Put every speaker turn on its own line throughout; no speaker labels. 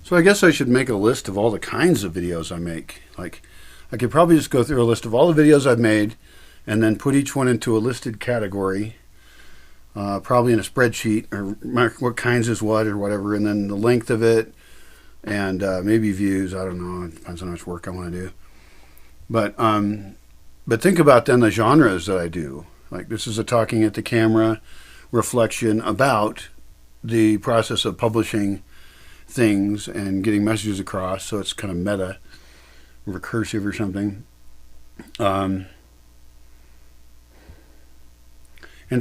So I guess I should make a list of all the kinds of videos I make. Like, I could probably just go through a list of all the videos I've made and then put each one into a listed category, probably in a spreadsheet, or mark what kinds is what or whatever, and then the length of it, and maybe views. I don't know. It depends on how much work I want to do. But think about then the genres that I do. Like, this is a talking at the camera reflection about the process of publishing things and getting messages across, so it's kind of meta, recursive or something. And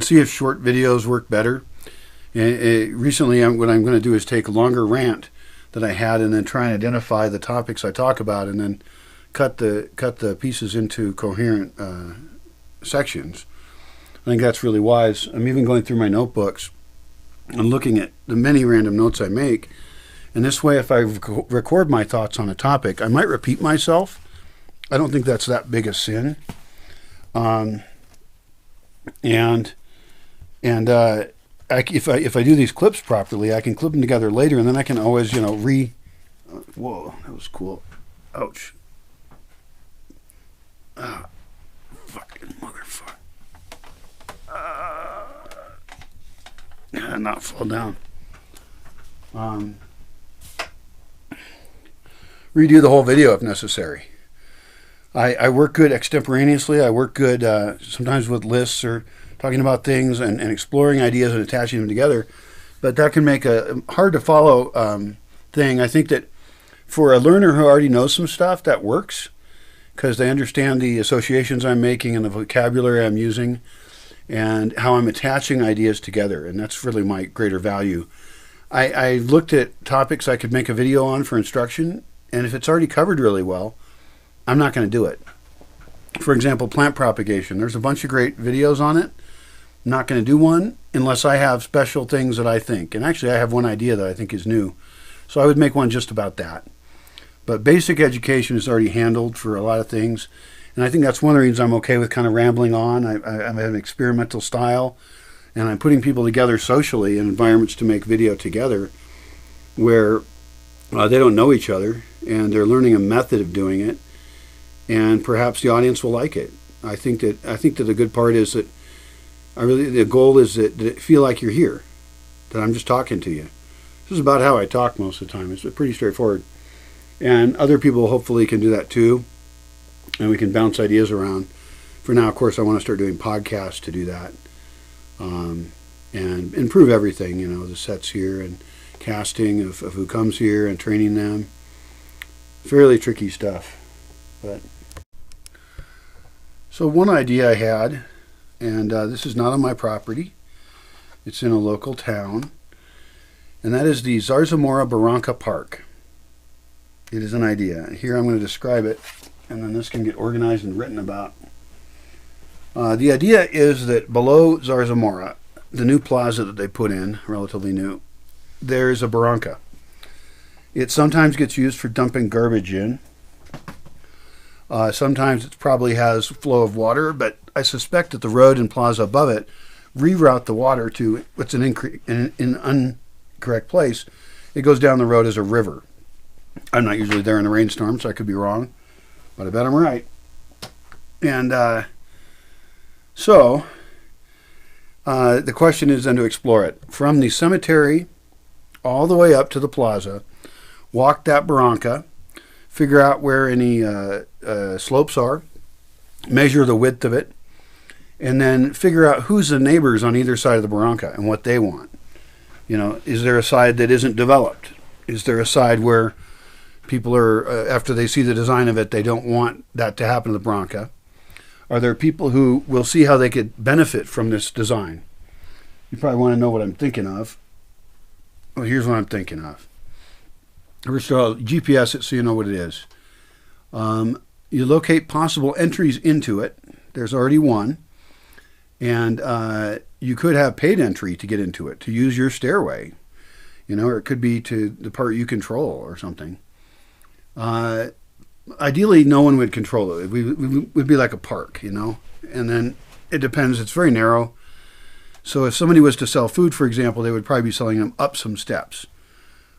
see if short videos work better. Recently, what I'm going to do is take a longer rant that I had and then try and identify the topics I talk about, and then cut the pieces into coherent sections. I think that's really wise. I'm even going through my notebooks and looking at the many random notes I make. And this way, if I record my thoughts on a topic, I might repeat myself. I don't think that's that big a sin. If I do these clips properly, I can clip them together later, and then I can always, whoa, that was cool. Ouch. Fucking motherfucker. Not fall down. Redo the whole video if necessary. I work good extemporaneously. I work good sometimes with lists or talking about things and exploring ideas and attaching them together. But that can make a hard to follow thing. I think that for a learner who already knows some stuff, that works because they understand the associations I'm making and the vocabulary I'm using and how I'm attaching ideas together. And that's really my greater value. I looked at topics I could make a video on for instruction, and if it's already covered really well, I'm not going to do it. For example, plant propagation. There's a bunch of great videos on it. I'm not going to do one unless I have special things that I think. And actually, I have one idea that I think is new. So I would make one just about that. But basic education is already handled for a lot of things. And I think that's one of the reasons I'm okay with kind of rambling on. I have an experimental style. And I'm putting people together socially in environments to make video together where they don't know each other and they're learning a method of doing it. And perhaps the audience will like it. I think that the good part is that the goal is that it feel like you're here, that I'm just talking to you. This is about how I talk most of the time. It's pretty straightforward. And other people hopefully can do that too. And we can bounce ideas around. For now, of course, I want to start doing podcasts to do that. And improve everything, the sets here and casting of who comes here and training them. Fairly tricky stuff. But so one idea I had, and this is not on my property, it's in a local town, and that is the Zarzamura Barranca Park. It is an idea. Here I'm going to describe it, and then this can get organized and written about. The idea is that below Zarzamura, the new plaza that they put in, relatively new, there's a barranca. It sometimes gets used for dumping garbage in. Sometimes it probably has flow of water, but I suspect that the road and plaza above it reroute the water to what's an incorrect place. It goes down the road as a river. I'm not usually there in a rainstorm, so I could be wrong, but I bet I'm right. And so the question is then to explore it. From the cemetery all the way up to the plaza, walk that barranca, figure out where any slopes are, measure the width of it, and then figure out who's the neighbors on either side of the barranca and what they want. Is there a side that isn't developed? Is there a side where people are, after they see the design of it, they don't want that to happen to the barranca? Are there people who will see how they could benefit from this design? You probably want to know what I'm thinking of. Well, here's what I'm thinking of. First of all, GPS it so you know what it is. You locate possible entries into it. There's already one. And you could have paid entry to get into it, to use your stairway. Or it could be to the part you control or something. Ideally, no one would control it. It would be like a park, And then it depends. It's very narrow. So if somebody was to sell food, for example, they would probably be selling them up some steps.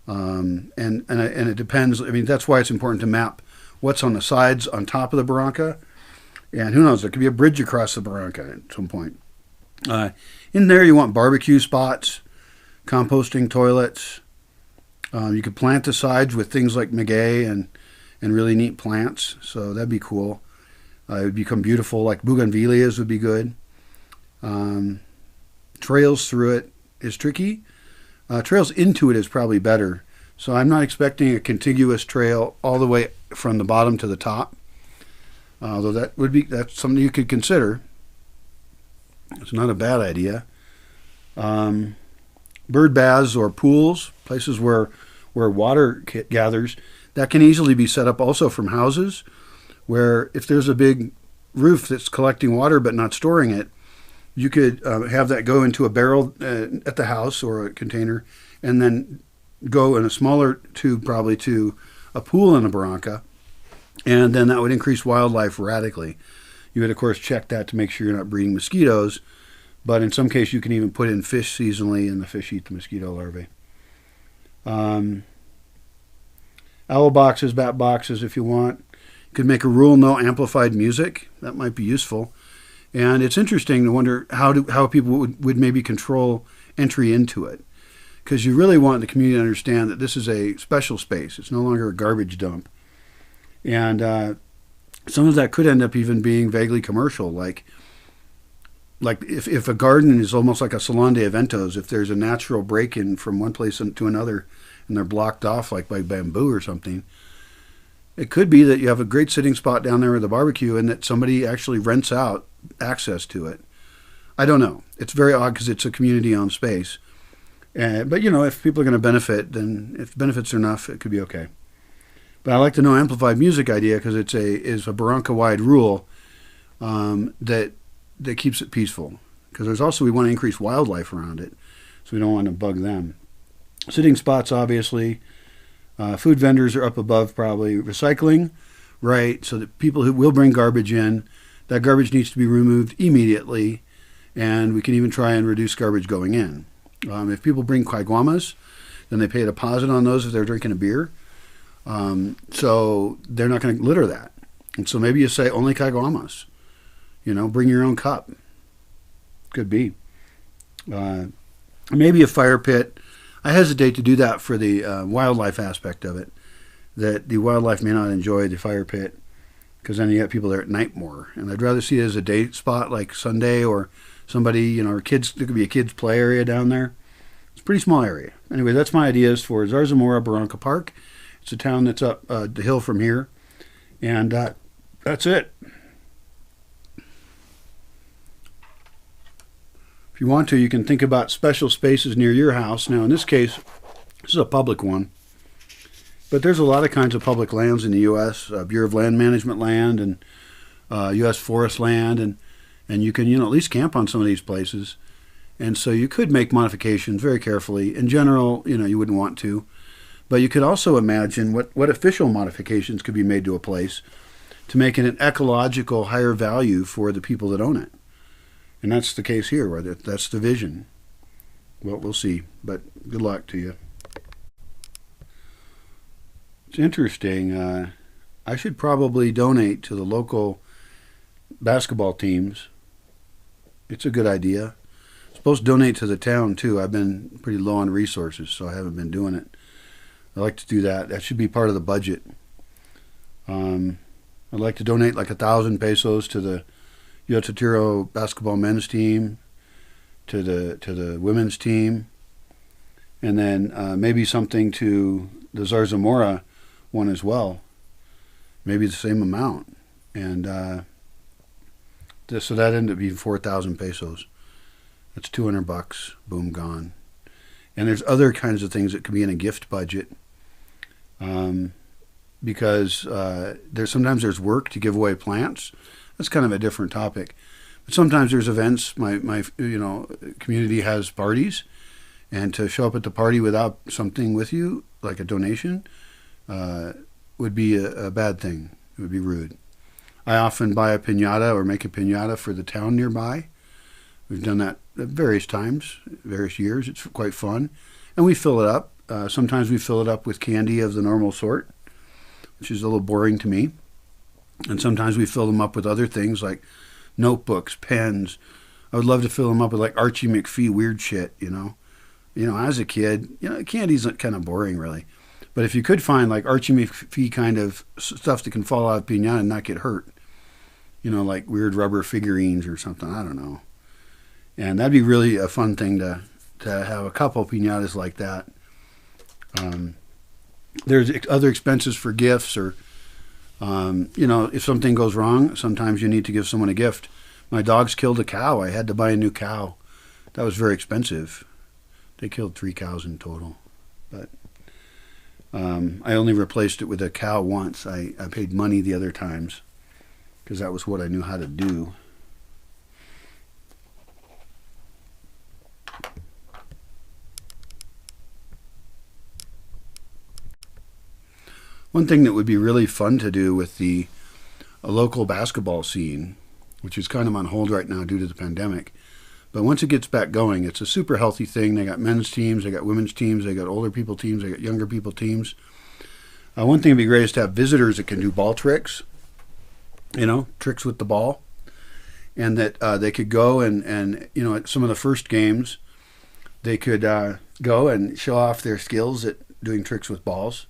And it depends. I mean, that's why it's important to map what's on the sides on top of the Barranca. And who knows, there could be a bridge across the Barranca at some point. In there, you want barbecue spots, composting toilets. You could plant the sides with things like maguey and really neat plants. So that'd be cool. It would become beautiful, like bougainvilleas would be good. Trails through it is tricky. Trails into it is probably better. So I'm not expecting a contiguous trail all the way from the bottom to the top. Although that's something you could consider. It's not a bad idea. Bird baths or pools, places where water gathers, that can easily be set up also from houses, where if there's a big roof that's collecting water but not storing it, you could have that go into a barrel at the house or a container, and then go in a smaller tube probably to a pool in a Barranca, and then that would increase wildlife radically. You would, of course, check that to make sure you're not breeding mosquitoes, but in some cases you can even put in fish seasonally, and the fish eat the mosquito larvae. Owl boxes, bat boxes if you want. You could make a rule, no amplified music. That might be useful. And it's interesting to wonder how people would maybe control entry into it. Because you really want the community to understand that this is a special space. It's no longer a garbage dump. And some of that could end up even being vaguely commercial. Like if a garden is almost like a salon de eventos, if there's a natural break-in from one place to another and they're blocked off like by bamboo or something, it could be that you have a great sitting spot down there with a barbecue and that somebody actually rents out access to it. I don't know. It's very odd because it's a community-owned space. But, if people are going to benefit, then if benefits are enough, it could be okay. But I like the no amplified music idea because it's a Barranca-wide rule that keeps it peaceful. Because we want to increase wildlife around it, so we don't want to bug them. Sitting spots, obviously. Food vendors are up above probably. Recycling, right, so that people who will bring garbage in, that garbage needs to be removed immediately, and we can even try and reduce garbage going in. If people bring caguamas, then they pay a deposit on those if they're drinking a beer. So they're not going to litter that. And so maybe you say only caguamas. Bring your own cup. Could be. Maybe a fire pit. I hesitate to do that for the wildlife aspect of it, that the wildlife may not enjoy the fire pit, because then you have people there at night more. And I'd rather see it as a day spot like Sunday, or somebody, or kids. There could be a kids' play area down there. It's a pretty small area. Anyway, that's my ideas for Zarzamura Barranca Park. It's a town that's up the hill from here. And that's it. If you want to, you can think about special spaces near your house. Now, in this case, this is a public one. But there's a lot of kinds of public lands in the U.S., Bureau of Land Management land and U.S. forest land, and you can, at least camp on some of these places. And so you could make modifications very carefully. In general, you wouldn't want to. But you could also imagine what official modifications could be made to a place to make it an ecological higher value for the people that own it. And that's the case here, where that's the vision. Well, we'll see, but good luck to you. It's interesting. I should probably donate to the local basketball teams. It's a good idea. I'm supposed to donate to the town, too. I've been pretty low on resources, so I haven't been doing it. I like to do that. That should be part of the budget. I'd like to donate like 1,000 pesos to the Yototiro basketball men's team, to the women's team, and then maybe something to the Zarzamura one as well. Maybe the same amount. And so that ended up being 4,000 pesos. That's $200. Boom, gone. And there's other kinds of things that could be in a gift budget. Because sometimes there's work to give away plants. That's kind of a different topic. But sometimes there's events. My community has parties, and to show up at the party without something with you, like a donation, would be a bad thing. It would be rude. I often buy a piñata or make a piñata for the town nearby. We've done that at various times, various years. It's quite fun. And we fill it up, Sometimes we fill it up with candy of the normal sort, which is a little boring to me. And sometimes we fill them up with other things like notebooks, pens. I would love to fill them up with like Archie McPhee weird shit, you know. As a kid, candy's kind of boring really. But if you could find like Archie McPhee kind of stuff that can fall out of piñata and not get hurt, like weird rubber figurines or something, I don't know. And that'd be really a fun thing to have a couple piñatas like that. There's other expenses for gifts or, if something goes wrong, sometimes you need to give someone a gift. My dogs killed a cow. I had to buy a new cow. That was very expensive. They killed 3 cows in total. But I only replaced it with a cow once. I paid money the other times because that was what I knew how to do. One thing that would be really fun to do with a local basketball scene, which is kind of on hold right now due to the pandemic, but once it gets back going, it's a super healthy thing. They got men's teams, they got women's teams, they got older people teams, they got younger people teams. One thing would be great is to have visitors that can do ball tricks, tricks with the ball, and that they could go and at some of the first games, they could go and show off their skills at doing tricks with balls.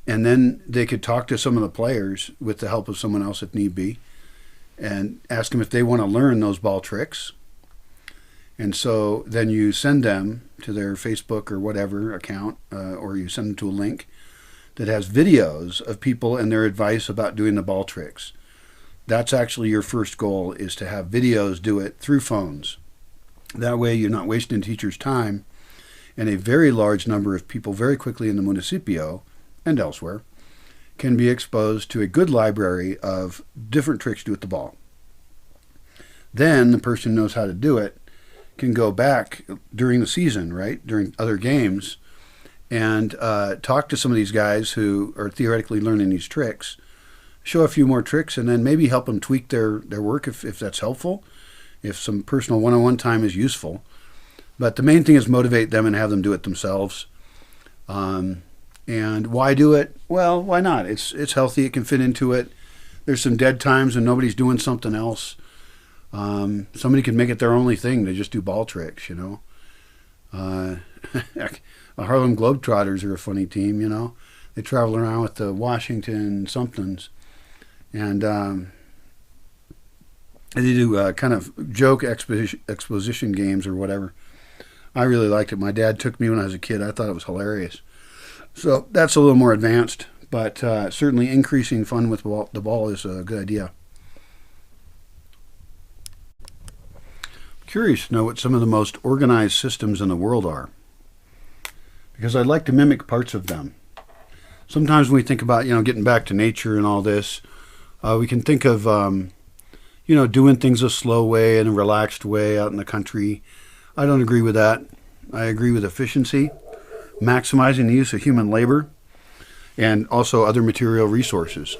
And then they could talk to some of the players with the help of someone else if need be and ask them if they want to learn those ball tricks. And so then you send them to their Facebook or whatever account, or you send them to a link that has videos of people and their advice about doing the ball tricks. That's actually your first goal, is to have videos do it through phones. That way you're not wasting teachers' time, and a very large number of people very quickly in the municipio and elsewhere can be exposed to a good library of different tricks to do with the ball. Then the person knows how to do it, can go back during the season, right, during other games, and talk to some of these guys who are theoretically learning these tricks, show a few more tricks, and then maybe help them tweak their work if that's helpful, if some personal one-on-one time is useful. But the main thing is motivate them and have them do it themselves. And why do it? Well, why not? It's healthy. It can fit into it. There's some dead times when nobody's doing something else. Somebody can make it their only thing. They just do ball tricks, The Harlem Globetrotters are a funny team, They travel around with the Washington somethings. And they do kind of joke exposition games or whatever. I really liked it. My dad took me when I was a kid. I thought it was hilarious. So that's a little more advanced, but certainly increasing fun with the ball is a good idea. I'm curious to know what some of the most organized systems in the world are, because I'd like to mimic parts of them. Sometimes when we think about, getting back to nature and all this, we can think of, doing things a slow way and a relaxed way out in the country. I don't agree with that. I agree with efficiency, maximizing the use of human labor and also other material resources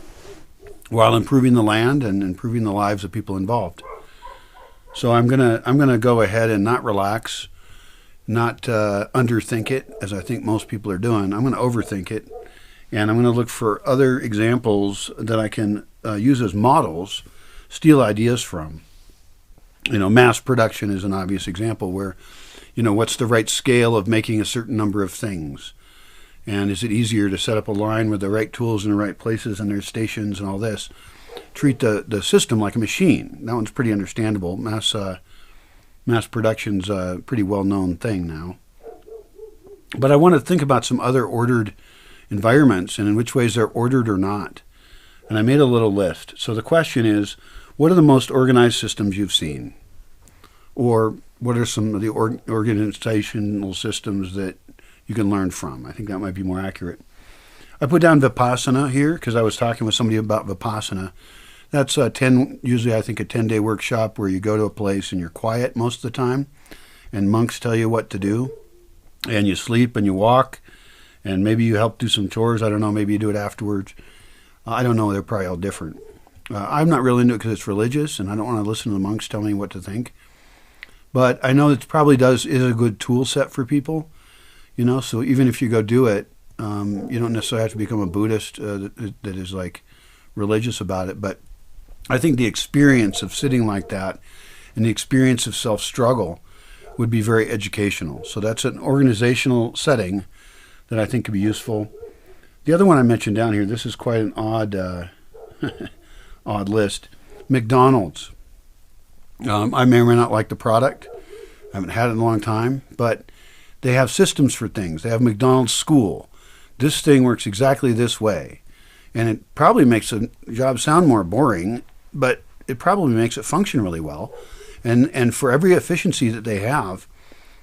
while improving the land and improving the lives of people involved. So I'm gonna go ahead and not relax, not underthink it, as I think most people are doing. I'm going to overthink it, and I'm going to look for other examples that I can use as models, steal ideas from. Mass production is an obvious example where, what's the right scale of making a certain number of things? And is it easier to set up a line with the right tools in the right places and there's stations and all this? Treat the system like a machine. That one's pretty understandable. Mass production's a pretty well-known thing now. But I want to think about some other ordered environments and in which ways they're ordered or not. And I made a little list. So the question is, what are the most organized systems you've seen? Or what are some of the organizational systems that you can learn from? I think that might be more accurate. I put down Vipassana here because I was talking with somebody about Vipassana. That's usually I think a 10-day workshop where you go to a place and you're quiet most of the time, and monks tell you what to do, and you sleep and you walk, and maybe you help do some chores. I don't know, maybe you do it afterwards. I don't know, they're probably all different. I'm not really into it because it's religious, and I don't want to listen to the monks tell me what to think. But I know it probably is a good tool set for people. So even if you go do it, you don't necessarily have to become a Buddhist that is like religious about it. But I think the experience of sitting like that and the experience of self-struggle would be very educational. So that's an organizational setting that I think could be useful. The other one I mentioned down here, this is quite an odd odd list. McDonald's. I may or may not like the product. I haven't had it in a long time, but they have systems for things. They have McDonald's School. This thing works exactly this way. And it probably makes the job sound more boring, but it probably makes it function really well. And for every efficiency that they have,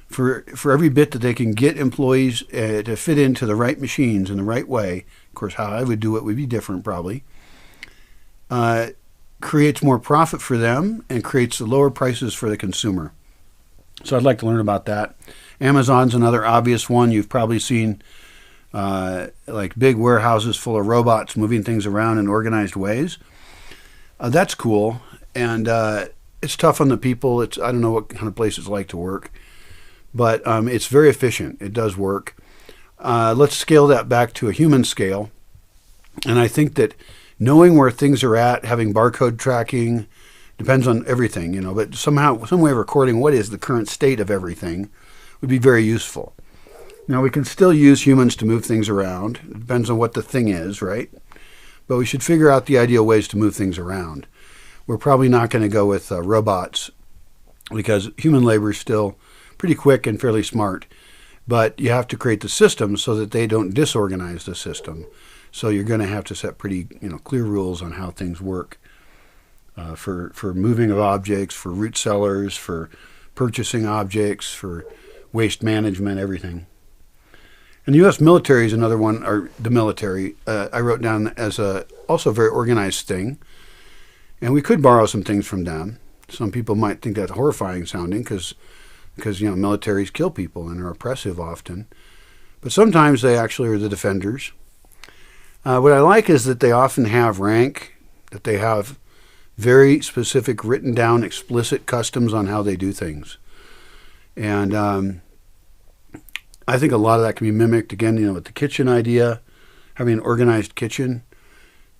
for every bit that they can get employees to fit into the right machines in the right way, of course, how I would do it would be different probably, creates more profit for them and creates lower prices for the consumer. So I'd like to learn about that. Amazon's another obvious one. You've probably seen like big warehouses full of robots moving things around in organized ways. That's cool. And it's tough on the people. I don't know what kind of place it's like to work. But it's very efficient. It does work. Let's scale that back to a human scale. And I think that knowing where things are at, having barcode tracking, depends on everything, but somehow, some way of recording what is the current state of everything would be very useful. Now, we can still use humans to move things around. It depends on what the thing is, right? But we should figure out the ideal ways to move things around. We're probably not going to go with robots because human labor is still pretty quick and fairly smart. But you have to create the system so that they don't disorganize the system. So you're going to have to set pretty clear rules on how things work for moving of objects, for root cellars, for purchasing objects, for waste management, everything. And the U.S. military is another one, or the military, I wrote down as also a very organized thing. And we could borrow some things from them. Some people might think that's horrifying sounding because militaries kill people and are oppressive often. But sometimes they actually are the defenders. What I like is that they often have rank, that they have very specific written down explicit customs on how they do things. And I think a lot of that can be mimicked, again, with the kitchen idea. Having an organized kitchen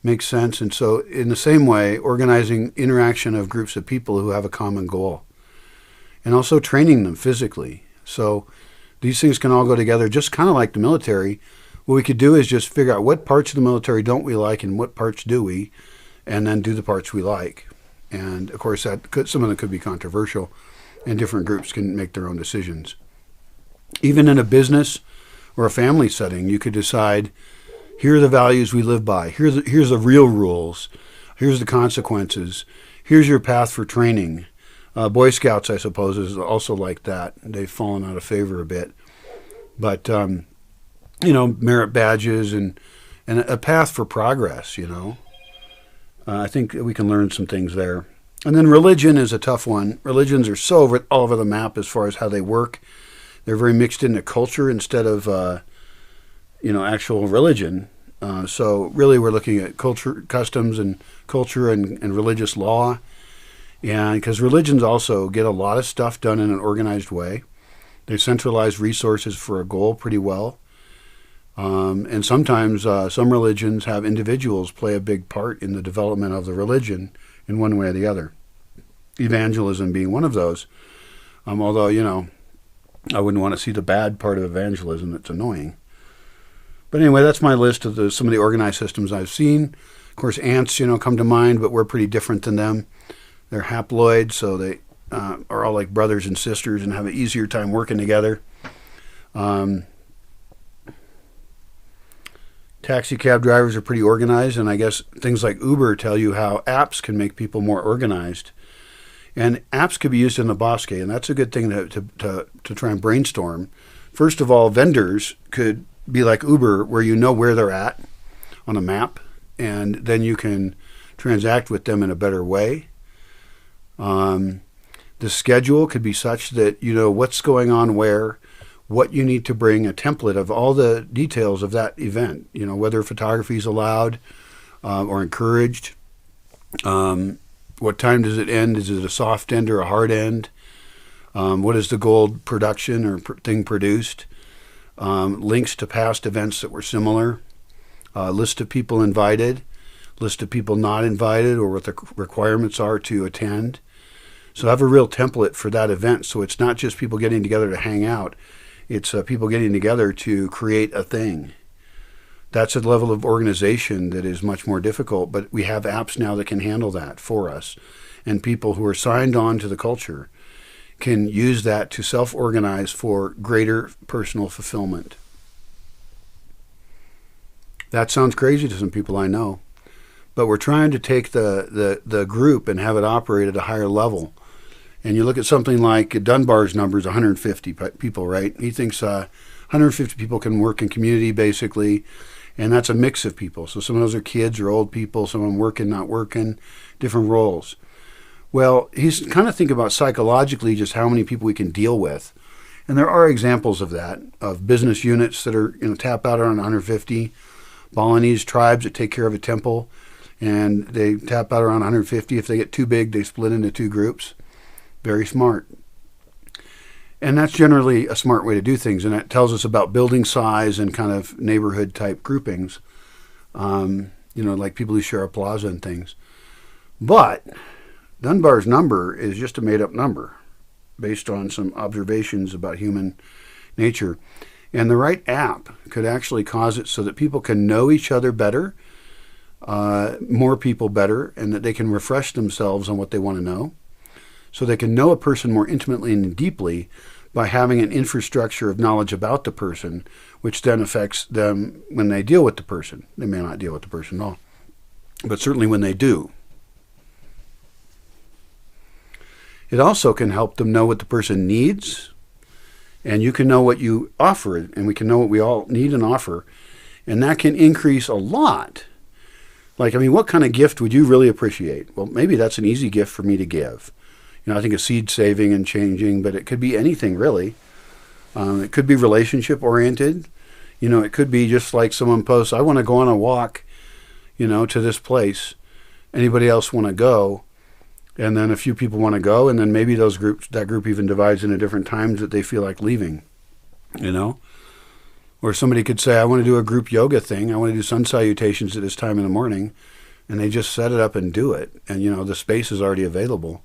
makes sense. And so in the same way, organizing interaction of groups of people who have a common goal. And also training them physically. So these things can all go together just kind of like the military. What we could do is just figure out what parts of the military don't we like and what parts do we, and then do the parts we like. And of course, some of them could be controversial, and different groups can make their own decisions. Even in a business or a family setting, you could decide, here are the values we live by. Here's the real rules. Here's the consequences. Here's your path for training. Boy Scouts, I suppose, is also like that. They've fallen out of favor a bit. But, merit badges and a path for progress, I think we can learn some things there. And then religion is a tough one. Religions are so all over the map as far as how they work. They're very mixed into culture instead of, actual religion. So really we're looking at culture, customs and culture and religious law. And because religions also get a lot of stuff done in an organized way. They centralize resources for a goal pretty well. And sometimes some religions have individuals play a big part in the development of the religion in one way or the other. Evangelism being one of those. Although, I wouldn't want to see the bad part of evangelism. It's annoying. But anyway, that's my list of some of the organized systems I've seen. Of course, ants, come to mind, but we're pretty different than them. They're haploid, so they are all like brothers and sisters and have an easier time working together. Taxi cab drivers are pretty organized, and I guess things like Uber tell you how apps can make people more organized. And apps could be used in the Bosque, and that's a good thing to try and brainstorm. First of all, vendors could be like Uber, where you know where they're at on a map, and then you can transact with them in a better way. The schedule could be such that you know what's going on where, what you need to bring, a template of all the details of that event, whether photography is allowed or encouraged. What time does it end? Is it a soft end or a hard end? What is the goal production or thing produced? links to past events that were similar, list of people invited, list of people not invited, or what the requirements are to attend. So have a real template for that event. So it's not just people getting together to hang out. It's people getting together to create a thing. That's a level of organization that is much more difficult, but we have apps now that can handle that for us. And people who are signed on to the culture can use that to self-organize for greater personal fulfillment. That sounds crazy to some people, I know. But we're trying to take the group and have it operate at a higher level. And you look at something like Dunbar's number is 150 people, right? He thinks 150 people can work in community, basically. And that's a mix of people. So some of those are kids or old people, some of them working, not working, different roles. Well, he's kind of thinking about psychologically just how many people we can deal with. And there are examples of that, of business units that are, tap out around 150, Balinese tribes that take care of a temple, and they tap out around 150. If they get too big, they split into two groups. Very smart. And that's generally a smart way to do things, and that tells us about building size and kind of neighborhood type groupings, like people who share a plaza and things. But Dunbar's number is just a made-up number based on some observations about human nature. And the right app could actually cause it so that people can know each other better, more people better, and that they can refresh themselves on what they want to know. So they can know a person more intimately and deeply by having an infrastructure of knowledge about the person, which then affects them when they deal with the person. They may not deal with the person at all, but certainly when they do. It also can help them know what the person needs, and you can know what you offer, and we can know what we all need and offer, and that can increase a lot. What kind of gift would you really appreciate? Well, maybe that's an easy gift for me to give. I think of seed saving and changing, but it could be anything really. It could be relationship oriented. It could be just like someone posts, I want to go on a walk, to this place. Anybody else want to go? And then a few people want to go, and then maybe that group even divides into different times that they feel like leaving, Or somebody could say, I want to do a group yoga thing. I want to do sun salutations at this time in the morning. And they just set it up and do it. And, the space is already available.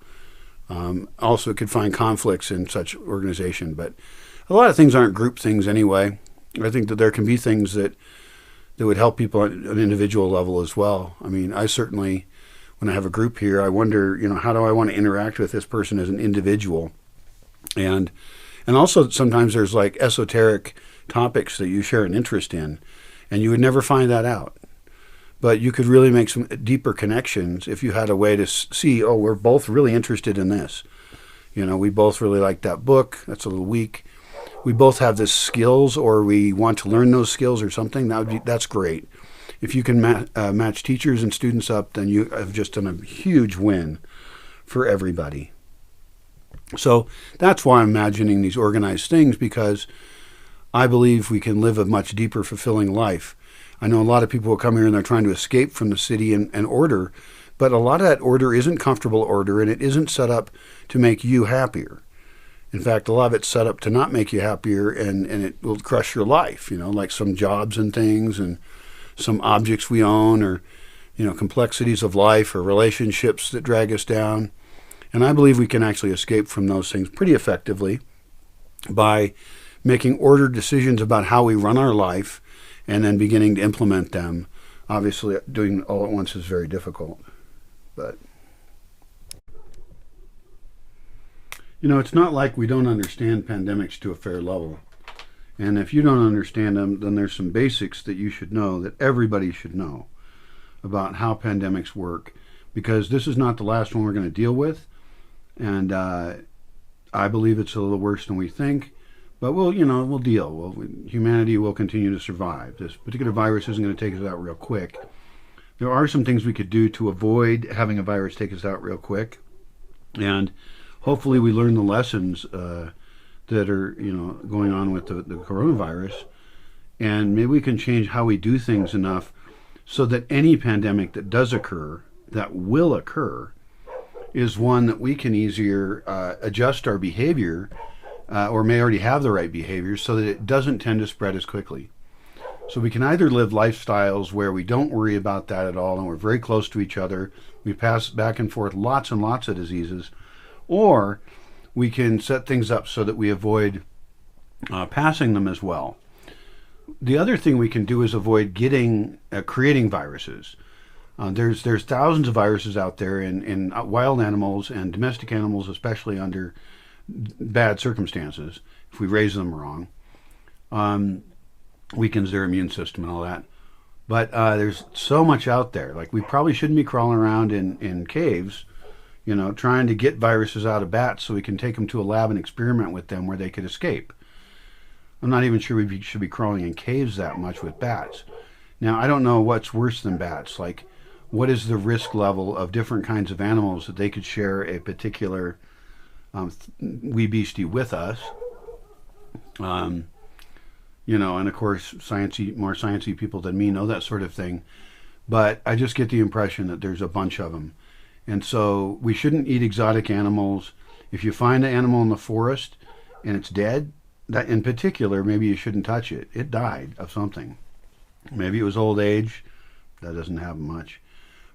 Also, it could find conflicts in such organization, but a lot of things aren't group things anyway. I think that there can be things that would help people at an individual level as well. I certainly, when I have a group here, I wonder, how do I want to interact with this person as an individual? And also sometimes there's like esoteric topics that you share an interest in, and you would never find that out. But you could really make some deeper connections if you had a way to see, we're both really interested in this. We both really like that book. That's a little weak. We both have the skills, or we want to learn those skills or something. That's great. If you can match teachers and students up, then you have just done a huge win for everybody. So that's why I'm imagining these organized things, because I believe we can live a much deeper, fulfilling life. I know a lot of people will come here and they're trying to escape from the city and order, but a lot of that order isn't comfortable order, and it isn't set up to make you happier. In fact, a lot of it's set up to not make you happier, and it will crush your life, like some jobs and things and some objects we own, or, complexities of life or relationships that drag us down. And I believe we can actually escape from those things pretty effectively by making ordered decisions about how we run our life, and then beginning to implement them. Obviously, doing all at once is very difficult. But, it's not like we don't understand pandemics to a fair level. And if you don't understand them, then there's some basics that you should know, that everybody should know about how pandemics work. Because this is not the last one we're going to deal with. And I believe it's a little worse than we think. But we'll deal. Humanity will continue to survive. This particular virus isn't going to take us out real quick. There are some things we could do to avoid having a virus take us out real quick. And hopefully we learn the lessons that are, going on with the coronavirus. And maybe we can change how we do things enough so that any pandemic that does occur, that will occur, is one that we can easier adjust our behavior or may already have the right behaviors so that it doesn't tend to spread as quickly. So we can either live lifestyles where we don't worry about that at all and we're very close to each other, we pass back and forth lots and lots of diseases, or we can set things up so that we avoid passing them as well. The other thing we can do is avoid creating viruses. There's thousands of viruses out there in wild animals and domestic animals, especially under bad circumstances, if we raise them wrong. Weakens their immune system and all that. But there's so much out there. Like, we probably shouldn't be crawling around in caves, trying to get viruses out of bats so we can take them to a lab and experiment with them where they could escape. I'm not even sure we should be crawling in caves that much with bats. Now, I don't know what's worse than bats. Like, what is the risk level of different kinds of animals that they could share a particular wee beastie with us? And of course, more sciencey people than me know that sort of thing. But I just get the impression that there's a bunch of them. And so we shouldn't eat exotic animals. If you find an animal in the forest and it's dead, that in particular, maybe you shouldn't touch it. It died of something. Maybe it was old age. That doesn't happen much.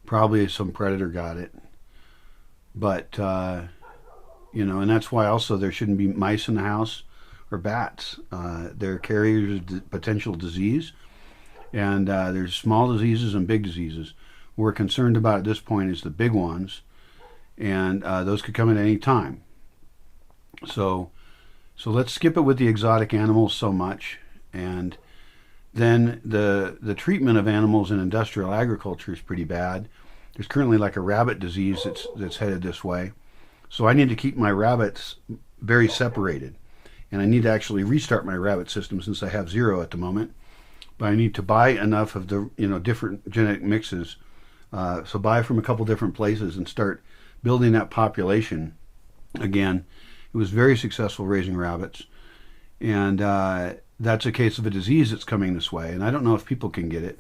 Probably some predator got it. But, and that's why also there shouldn't be mice in the house or bats. They're carriers of potential disease. And there's small diseases and big diseases. What we're concerned about at this point is the big ones. And those could come at any time. So let's skip it with the exotic animals so much. And then the treatment of animals in industrial agriculture is pretty bad. There's currently like a rabbit disease that's headed this way. So I need to keep my rabbits very separated. And I need to actually restart my rabbit system since I have 0 at the moment. But I need to buy enough of the different genetic mixes. So buy from a couple different places and start building that population again. It was very successful raising rabbits. And that's a case of a disease that's coming this way. And I don't know if people can get it.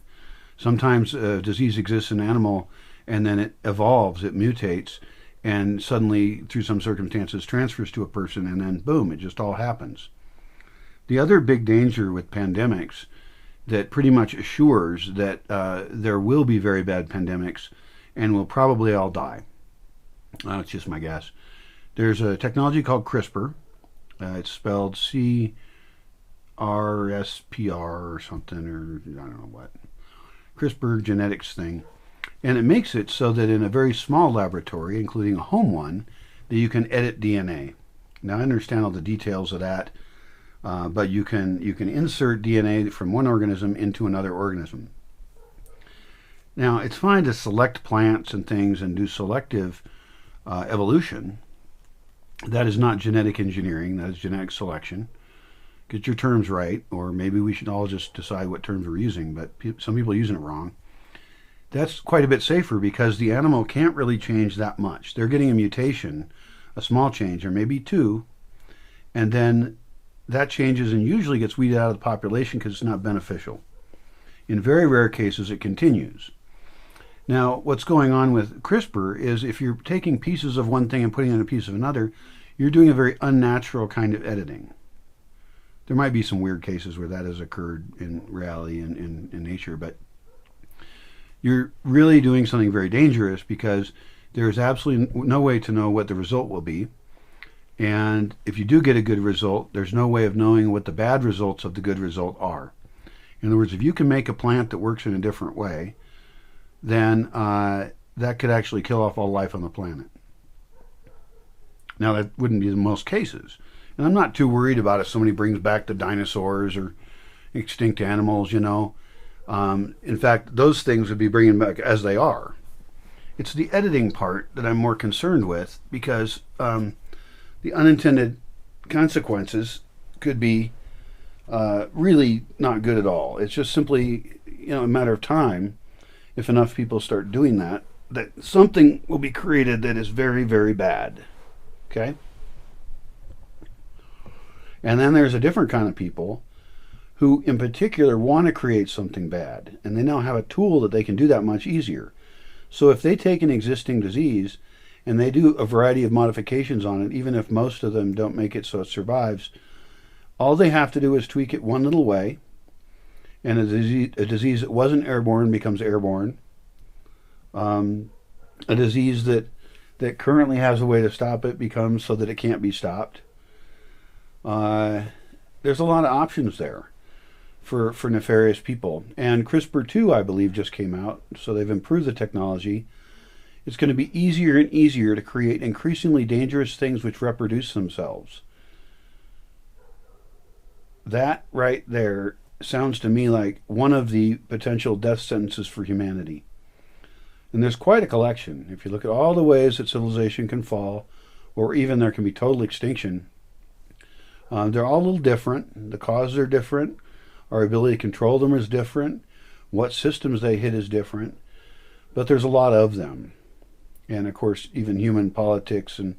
Sometimes a disease exists in an animal and then it evolves, it mutates, and suddenly, through some circumstances, transfers to a person, and then boom, it just all happens. The other big danger with pandemics that pretty much assures that there will be very bad pandemics and we'll probably all die. It's just my guess. There's a technology called CRISPR. It's spelled CRSPR or something, or I don't know what. CRISPR genetics thing. And it makes it so that in a very small laboratory, including a home one, that you can edit DNA. Now, I understand all the details of that, but you can insert DNA from one organism into another organism. Now, it's fine to select plants and things and do selective evolution. That is not genetic engineering, that is genetic selection. Get your terms right, or maybe we should all just decide what terms we're using, but some people are using it wrong. That's quite a bit safer because the animal can't really change that much. They're getting a mutation, a small change, or maybe 2, and then that changes and usually gets weeded out of the population because it's not beneficial. In very rare cases, it continues. Now, what's going on with CRISPR is if you're taking pieces of one thing and putting in a piece of another, you're doing a very unnatural kind of editing. There might be some weird cases where that has occurred in reality and in nature, but you're really doing something very dangerous because there's absolutely no way to know what the result will be. And if you do get a good result, there's no way of knowing what the bad results of the good result are. In other words, if you can make a plant that works in a different way, then that could actually kill off all life on the planet. Now, that wouldn't be in most cases. And I'm not too worried about if somebody brings back the dinosaurs or extinct animals, In fact, those things would be bringing back as they are. It's the editing part that I'm more concerned with because the unintended consequences could be really not good at all. It's just simply, a matter of time, if enough people start doing that something will be created that is very, very bad. Okay? And then there's a different kind of people who in particular want to create something bad, and they now have a tool that they can do that much easier. So if they take an existing disease and they do a variety of modifications on it, even if most of them don't make it so it survives. All they have to do is tweak it one little way, and a disease that wasn't airborne becomes airborne. A disease that currently has a way to stop it becomes so that it can't be stopped. There's a lot of options there for nefarious people. And CRISPR-2, I believe, just came out, so they've improved the technology. It's going to be easier and easier to create increasingly dangerous things which reproduce themselves. That right there sounds to me like one of the potential death sentences for humanity. And there's quite a collection. If you look at all the ways that civilization can fall, or even there can be total extinction, they're all a little different. The causes are different. Our ability to control them is different. What systems they hit is different. But there's a lot of them. And of course, even human politics and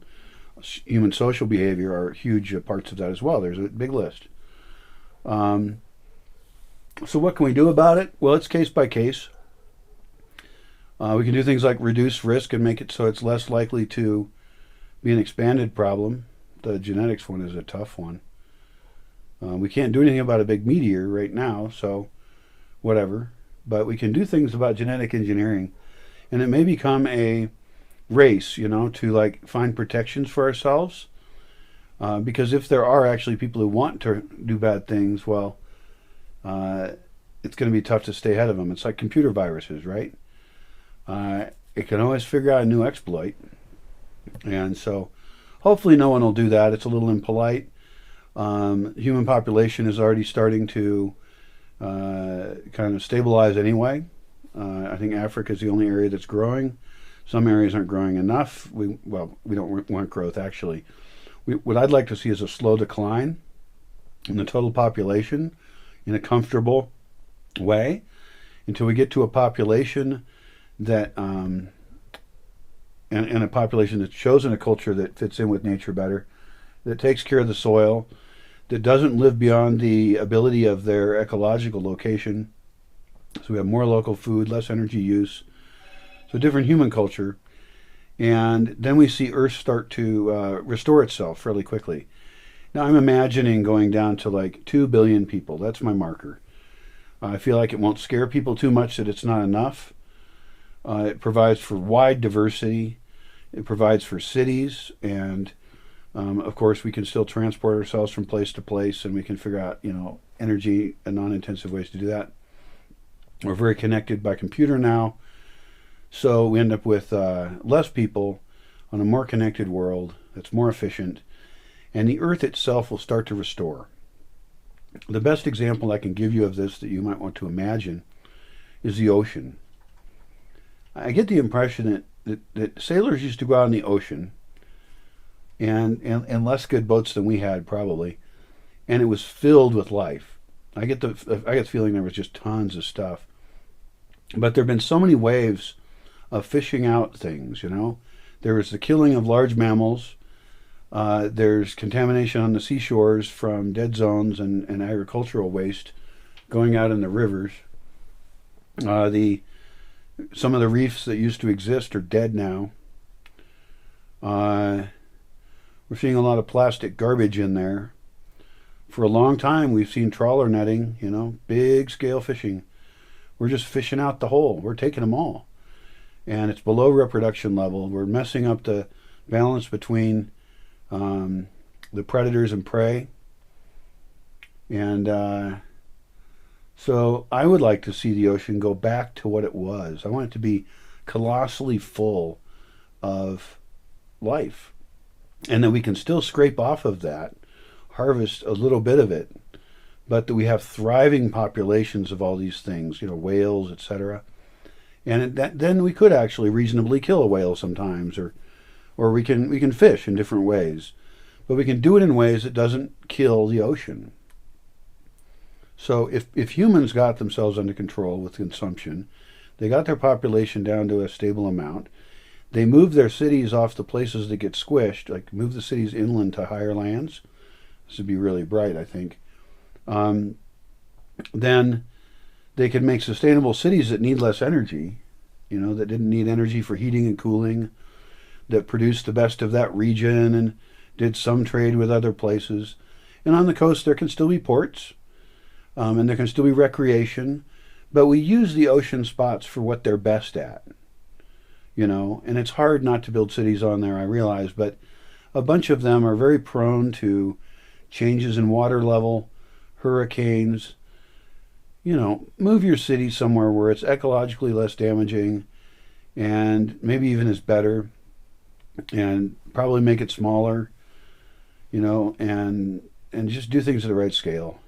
human social behavior are huge parts of that as well. There's a big list. So what can we do about it? Well, it's case by case. We can do things like reduce risk and make it so it's less likely to be an expanded problem. The genetics one is a tough one. We can't do anything about a big meteor right now, so whatever. But we can do things about genetic engineering. And it may become a race, to like find protections for ourselves. Because if there are actually people who want to do bad things, well, it's going to be tough to stay ahead of them. It's like computer viruses, right? It can always figure out a new exploit. And so hopefully no one will do that. It's a little impolite. Human population is already starting to kind of stabilize anyway. I think Africa is the only area that's growing. Some areas aren't growing enough. We don't want growth, actually. What I'd like to see is a slow decline in the total population in a comfortable way until we get to a population that, and a population that's chosen a culture that fits in with nature better, that takes care of the soil, that doesn't live beyond the ability of their ecological location. So we have more local food, less energy use. So different human culture. And then we see Earth start to restore itself fairly quickly. Now I'm imagining going down to like 2 billion people. That's my marker. I feel like it won't scare people too much that it's not enough. It provides for wide diversity. It provides for cities. And of course, we can still transport ourselves from place to place, and we can figure out, energy and non-intensive ways to do that. We're very connected by computer now. So we end up with less people on a more connected world that's more efficient, and the Earth itself will start to restore. The best example I can give you of this that you might want to imagine is the ocean. I get the impression that sailors used to go out in the ocean, and less good boats than we had probably, and it was filled with life. I get the feeling there was just tons of stuff. But there have been so many waves of fishing out things, There was the killing of large mammals. There's contamination on the seashores from dead zones and agricultural waste going out in the rivers. Some of the reefs that used to exist are dead now. We're seeing a lot of plastic garbage in there. For a long time, we've seen trawler netting, big scale fishing. We're just fishing out the whole. We're taking them all. And it's below reproduction level. We're messing up the balance between the predators and prey. And so I would like to see the ocean go back to what it was. I want it to be colossally full of life. And then we can still scrape off of that, harvest a little bit of it, but that we have thriving populations of all these things, whales, etc. And then we could actually reasonably kill a whale sometimes, or we can fish in different ways, but we can do it in ways that doesn't kill the ocean. So if humans got themselves under control with consumption, they got their population down to a stable amount, they move their cities off the places that get squished, like move the cities inland to higher lands. This would be really bright, I think. Then they could make sustainable cities that need less energy, that didn't need energy for heating and cooling, that produced the best of that region and did some trade with other places. And on the coast, there can still be ports, and there can still be recreation, but we use the ocean spots for what they're best at, and it's hard not to build cities on there, I realize, but a bunch of them are very prone to changes in water level, hurricanes. Move your city somewhere where it's ecologically less damaging and maybe even is better, and probably make it smaller, and just do things at the right scale.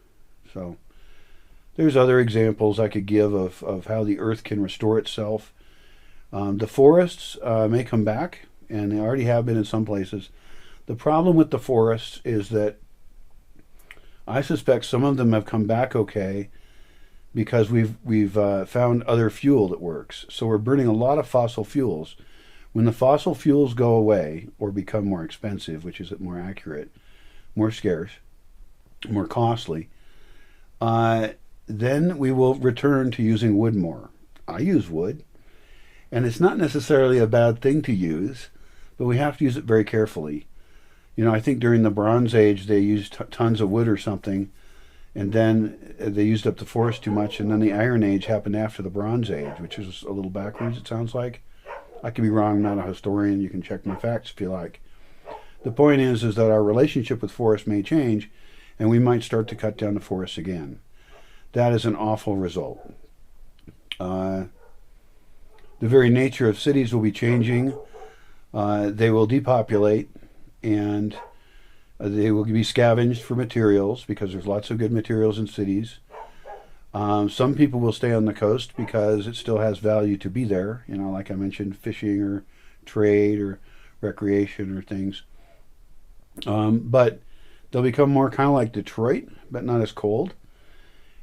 So there's other examples I could give of how the earth can restore itself. The forests may come back, and they already have been in some places. The problem with the forests is that I suspect some of them have come back okay because we've found other fuel that works. So we're burning a lot of fossil fuels. When the fossil fuels go away or become more expensive, which is more accurate, more scarce, more costly, then we will return to using wood more. I use wood, and it's not necessarily a bad thing to use, but we have to use it very carefully. I think during the Bronze Age they used tons of wood or something, and then they used up the forest too much, and then the Iron Age happened after the Bronze Age, which is a little backwards, it sounds like. I could be wrong, I'm not a historian, you can check my facts if you like. The point is that our relationship with forests may change, and we might start to cut down the forests again. That is an awful result. The very nature of cities will be changing. They will depopulate, and they will be scavenged for materials because there's lots of good materials in cities. Some people will stay on the coast because it still has value to be there, like I mentioned, fishing or trade or recreation or things. But they'll become more kind of like Detroit, but not as cold.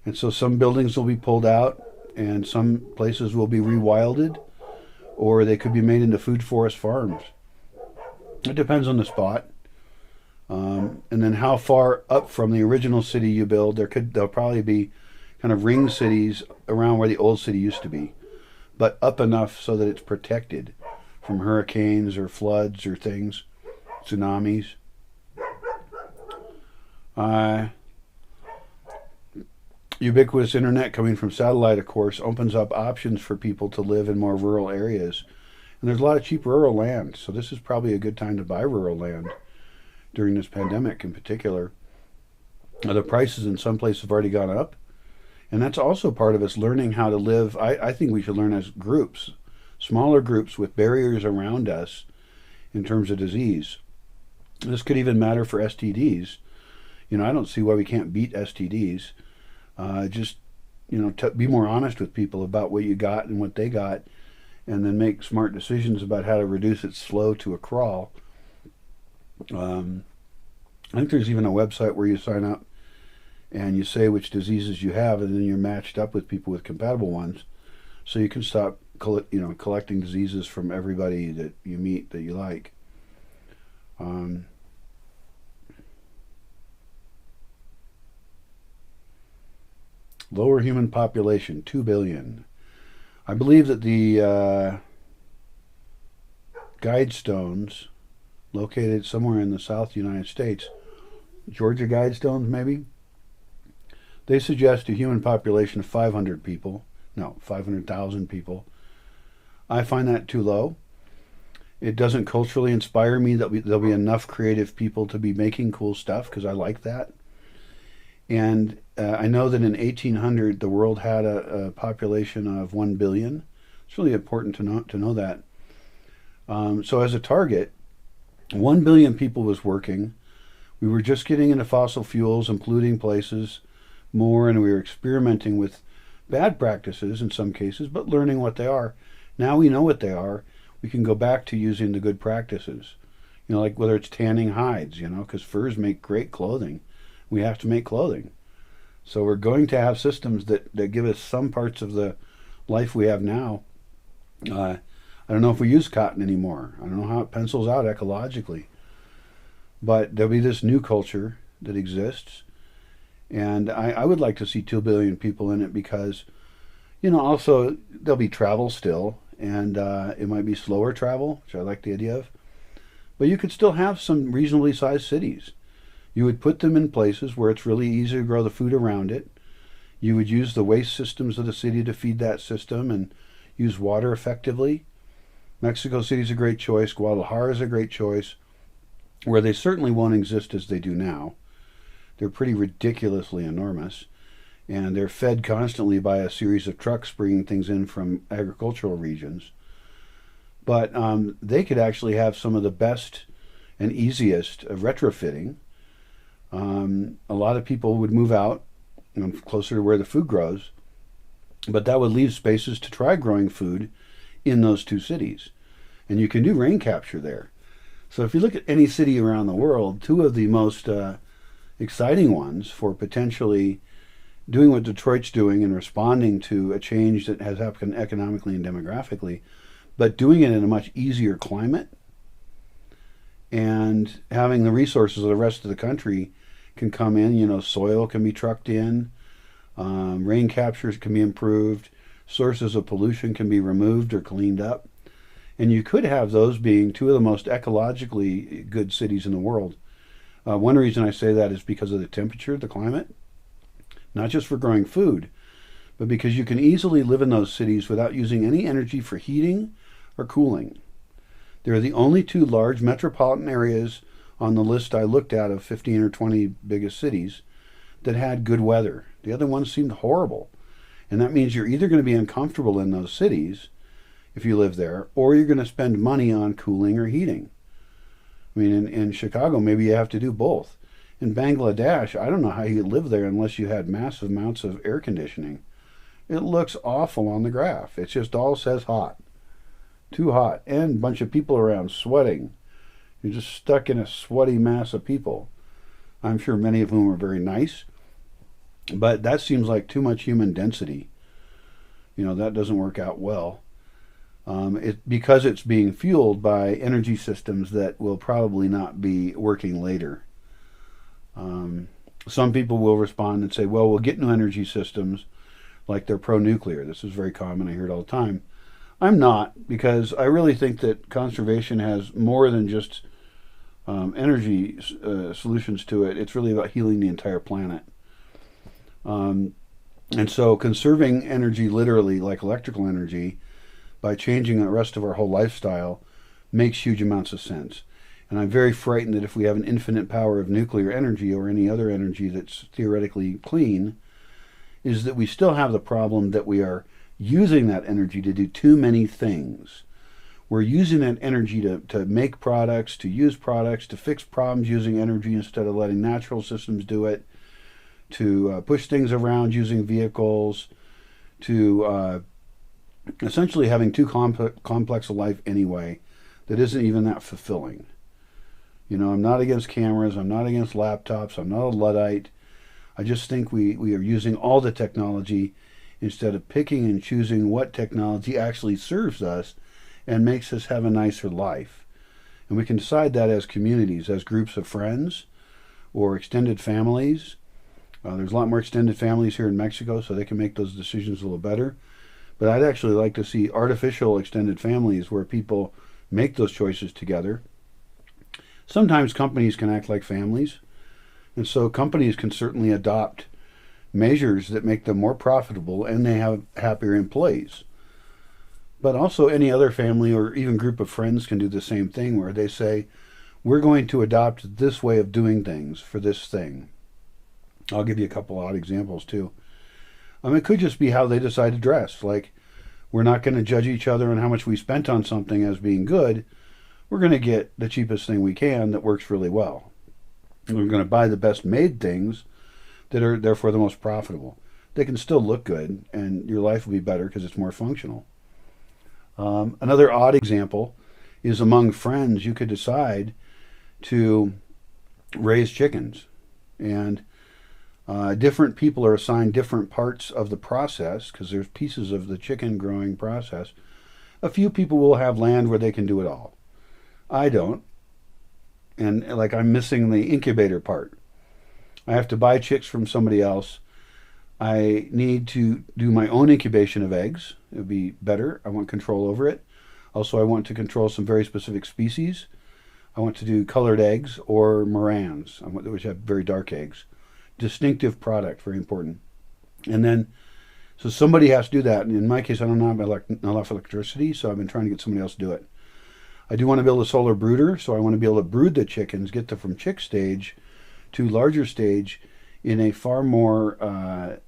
And so some buildings will be pulled out, and some places will be rewilded, or they could be made into food forest farms. It depends on the spot. And then how far up from the original city you build, there'll probably be kind of ring cities around where the old city used to be, but up enough so that it's protected from hurricanes or floods or things, tsunamis. Ubiquitous internet coming from satellite, of course, opens up options for people to live in more rural areas. And there's a lot of cheap rural land, so this is probably a good time to buy rural land during this pandemic in particular. The prices in some places have already gone up, and that's also part of us learning how to live. I think we should learn as groups, smaller groups with barriers around us in terms of disease. This could even matter for STDs. I don't see why we can't beat STDs. Just be more honest with people about what you got and what they got, and then make smart decisions about how to reduce its slow to a crawl. I think there's even a website where you sign up and you say which diseases you have, and then you're matched up with people with compatible ones, so you can stop collecting diseases from everybody that you meet that you like. Lower human population, 2 billion. I believe that the Guidestones, located somewhere in the South United States, Georgia Guidestones maybe, they suggest a human population of 500,000 people. I find that too low. It doesn't culturally inspire me that there'll be enough creative people to be making cool stuff, because I like that. And I know that in 1800 the world had a population of 1 billion. It's really important to know that. So as a target, 1 billion people was working. We were just getting into fossil fuels and polluting places more, and we were experimenting with bad practices in some cases, but learning what they are. Now we know what they are. We can go back to using the good practices. Like whether it's tanning hides, because furs make great clothing. We have to make clothing. So we're going to have systems that give us some parts of the life we have now. I don't know if we use cotton anymore. I don't know how it pencils out ecologically. But there'll be this new culture that exists. And I would like to see 2 billion people in it because, also there'll be travel still. And it might be slower travel, which I like the idea of. But you could still have some reasonably sized cities. You would put them in places where it's really easy to grow the food around it. You would use the waste systems of the city to feed that system and use water effectively. Mexico City is a great choice. Guadalajara is a great choice, where they certainly won't exist as they do now. They're pretty ridiculously enormous, and they're fed constantly by a series of trucks bringing things in from agricultural regions. But they could actually have some of the best and easiest retrofitting. A lot of people would move out closer to where the food grows, but that would leave spaces to try growing food in those two cities. And you can do rain capture there. So if you look at any city around the world, two of the most exciting ones for potentially doing what Detroit's doing and responding to a change that has happened economically and demographically, but doing it in a much easier climate and having the resources of the rest of the country can come in. Soil can be trucked in, rain captures can be improved, sources of pollution can be removed or cleaned up. And you could have those being two of the most ecologically good cities in the world. One reason I say that is because of the temperature, the climate, not just for growing food, but because you can easily live in those cities without using any energy for heating or cooling. They're the only two large metropolitan areas on the list I looked at of 15 or 20 biggest cities that had good weather. The other ones seemed horrible. And that means you're either going to be uncomfortable in those cities if you live there, or you're going to spend money on cooling or heating. I mean, in Chicago, maybe you have to do both. In Bangladesh, I don't know how you live there unless you had massive amounts of air conditioning. It looks awful on the graph. It just all says hot. Too hot. And a bunch of people around sweating. You're just stuck in a sweaty mass of people. I'm sure many of whom are very nice. But that seems like too much human density. That doesn't work out well. Because it's being fueled by energy systems that will probably not be working later. Some people will respond and say, well, we'll get new energy systems like they're pro-nuclear. This is very common. I hear it all the time. I'm not, because I really think that conservation has more than just energy solutions to it. It's really about healing the entire planet. And so conserving energy literally, like electrical energy, by changing the rest of our whole lifestyle makes huge amounts of sense. And I'm very frightened that if we have an infinite power of nuclear energy or any other energy that's theoretically clean, is that we still have the problem that we are using that energy to do too many things. We're using that energy to make products, to use products, to fix problems using energy instead of letting natural systems do it, to push things around using vehicles, to essentially having too complex a life anyway that isn't even that fulfilling. I'm not against cameras, I'm not against laptops, I'm not a Luddite. I just think we are using all the technology instead of picking and choosing what technology actually serves us and makes us have a nicer life. And we can decide that as communities, as groups of friends or extended families. There's a lot more extended families here in Mexico, so they can make those decisions a little better. But I'd actually like to see artificial extended families where people make those choices together. Sometimes companies can act like families, and so companies can certainly adopt measures that make them more profitable and they have happier employees. But also any other family or even group of friends can do the same thing, where they say, we're going to adopt this way of doing things for this thing. I'll give you a couple odd examples too. It could just be how they decide to dress. Like, we're not going to judge each other on how much we spent on something as being good. We're going to get the cheapest thing we can that works really well. And we're going to buy the best made things that are therefore the most profitable. They can still look good, and your life will be better because it's more functional. Another odd example is among friends, you could decide to raise chickens. And different people are assigned different parts of the process because there's pieces of the chicken growing process. A few people will have land where they can do it all. I don't. And I'm missing the incubator part. I have to buy chicks from somebody else. I need to do my own incubation of eggs. It would be better. I want control over it. Also, I want to control some very specific species. I want to do colored eggs or Morans, which have very dark eggs. Distinctive product, very important. And then, so somebody has to do that. And in my case, I don't have enough electricity, so I've been trying to get somebody else to do it. I do want to build a solar brooder, so I want to be able to brood the chickens, get them from chick stage to larger stage in a far more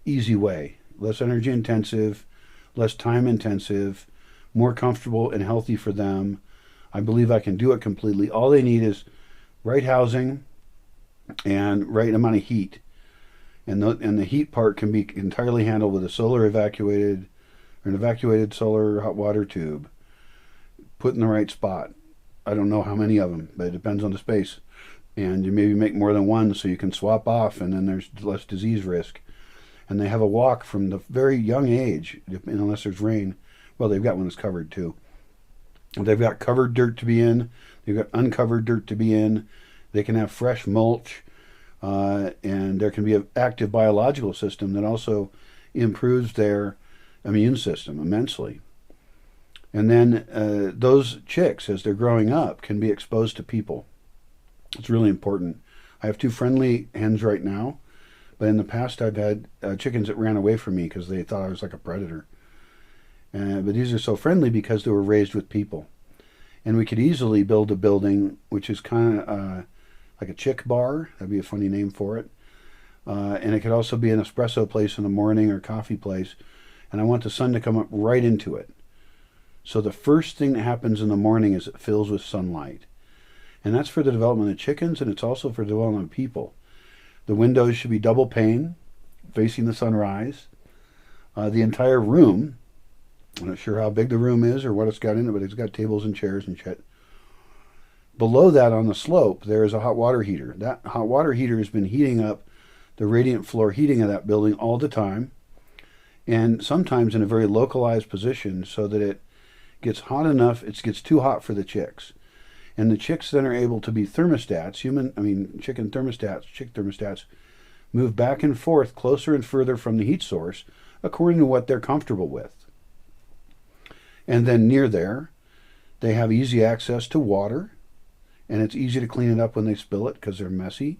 easy way. Less energy intensive, less time intensive, more comfortable and healthy for them. I believe I can do it completely. All they need is right housing and right amount of heat. And the heat part can be entirely handled with an evacuated solar hot water tube put in the right spot. I don't know how many of them, but it depends on the space. And you maybe make more than one so you can swap off, and then there's less disease risk. And they have a walk from the very young age, unless there's rain. Well, they've got one that's covered too. They've got covered dirt to be in. They've got uncovered dirt to be in. They can have fresh mulch. And there can be an active biological system that also improves their immune system immensely. And then those chicks, as they're growing up, can be exposed to people. It's really important. I have 2 friendly hens right now, but in the past I've had chickens that ran away from me because they thought I was like a predator. But these are so friendly because they were raised with people. And we could easily build a building which is kind of like a chick bar. That'd be a funny name for it. And it could also be an espresso place in the morning or coffee place. And I want the sun to come up right into it. So the first thing that happens in the morning is it fills with sunlight. And that's for the development of chickens, and it's also for the development of people. The windows should be double pane, facing the sunrise. The entire room, I'm not sure how big the room is or what it's got in it, but it's got tables and chairs and shit. Below that on the slope, there is a hot water heater. That hot water heater has been heating up the radiant floor heating of that building all the time, and sometimes in a very localized position so that it gets hot enough, it gets too hot for the chicks. And the chicks then are able to be thermostats, chick thermostats, move back and forth closer and further from the heat source according to what they're comfortable with. And then near there, they have easy access to water, and it's easy to clean it up when they spill it because they're messy.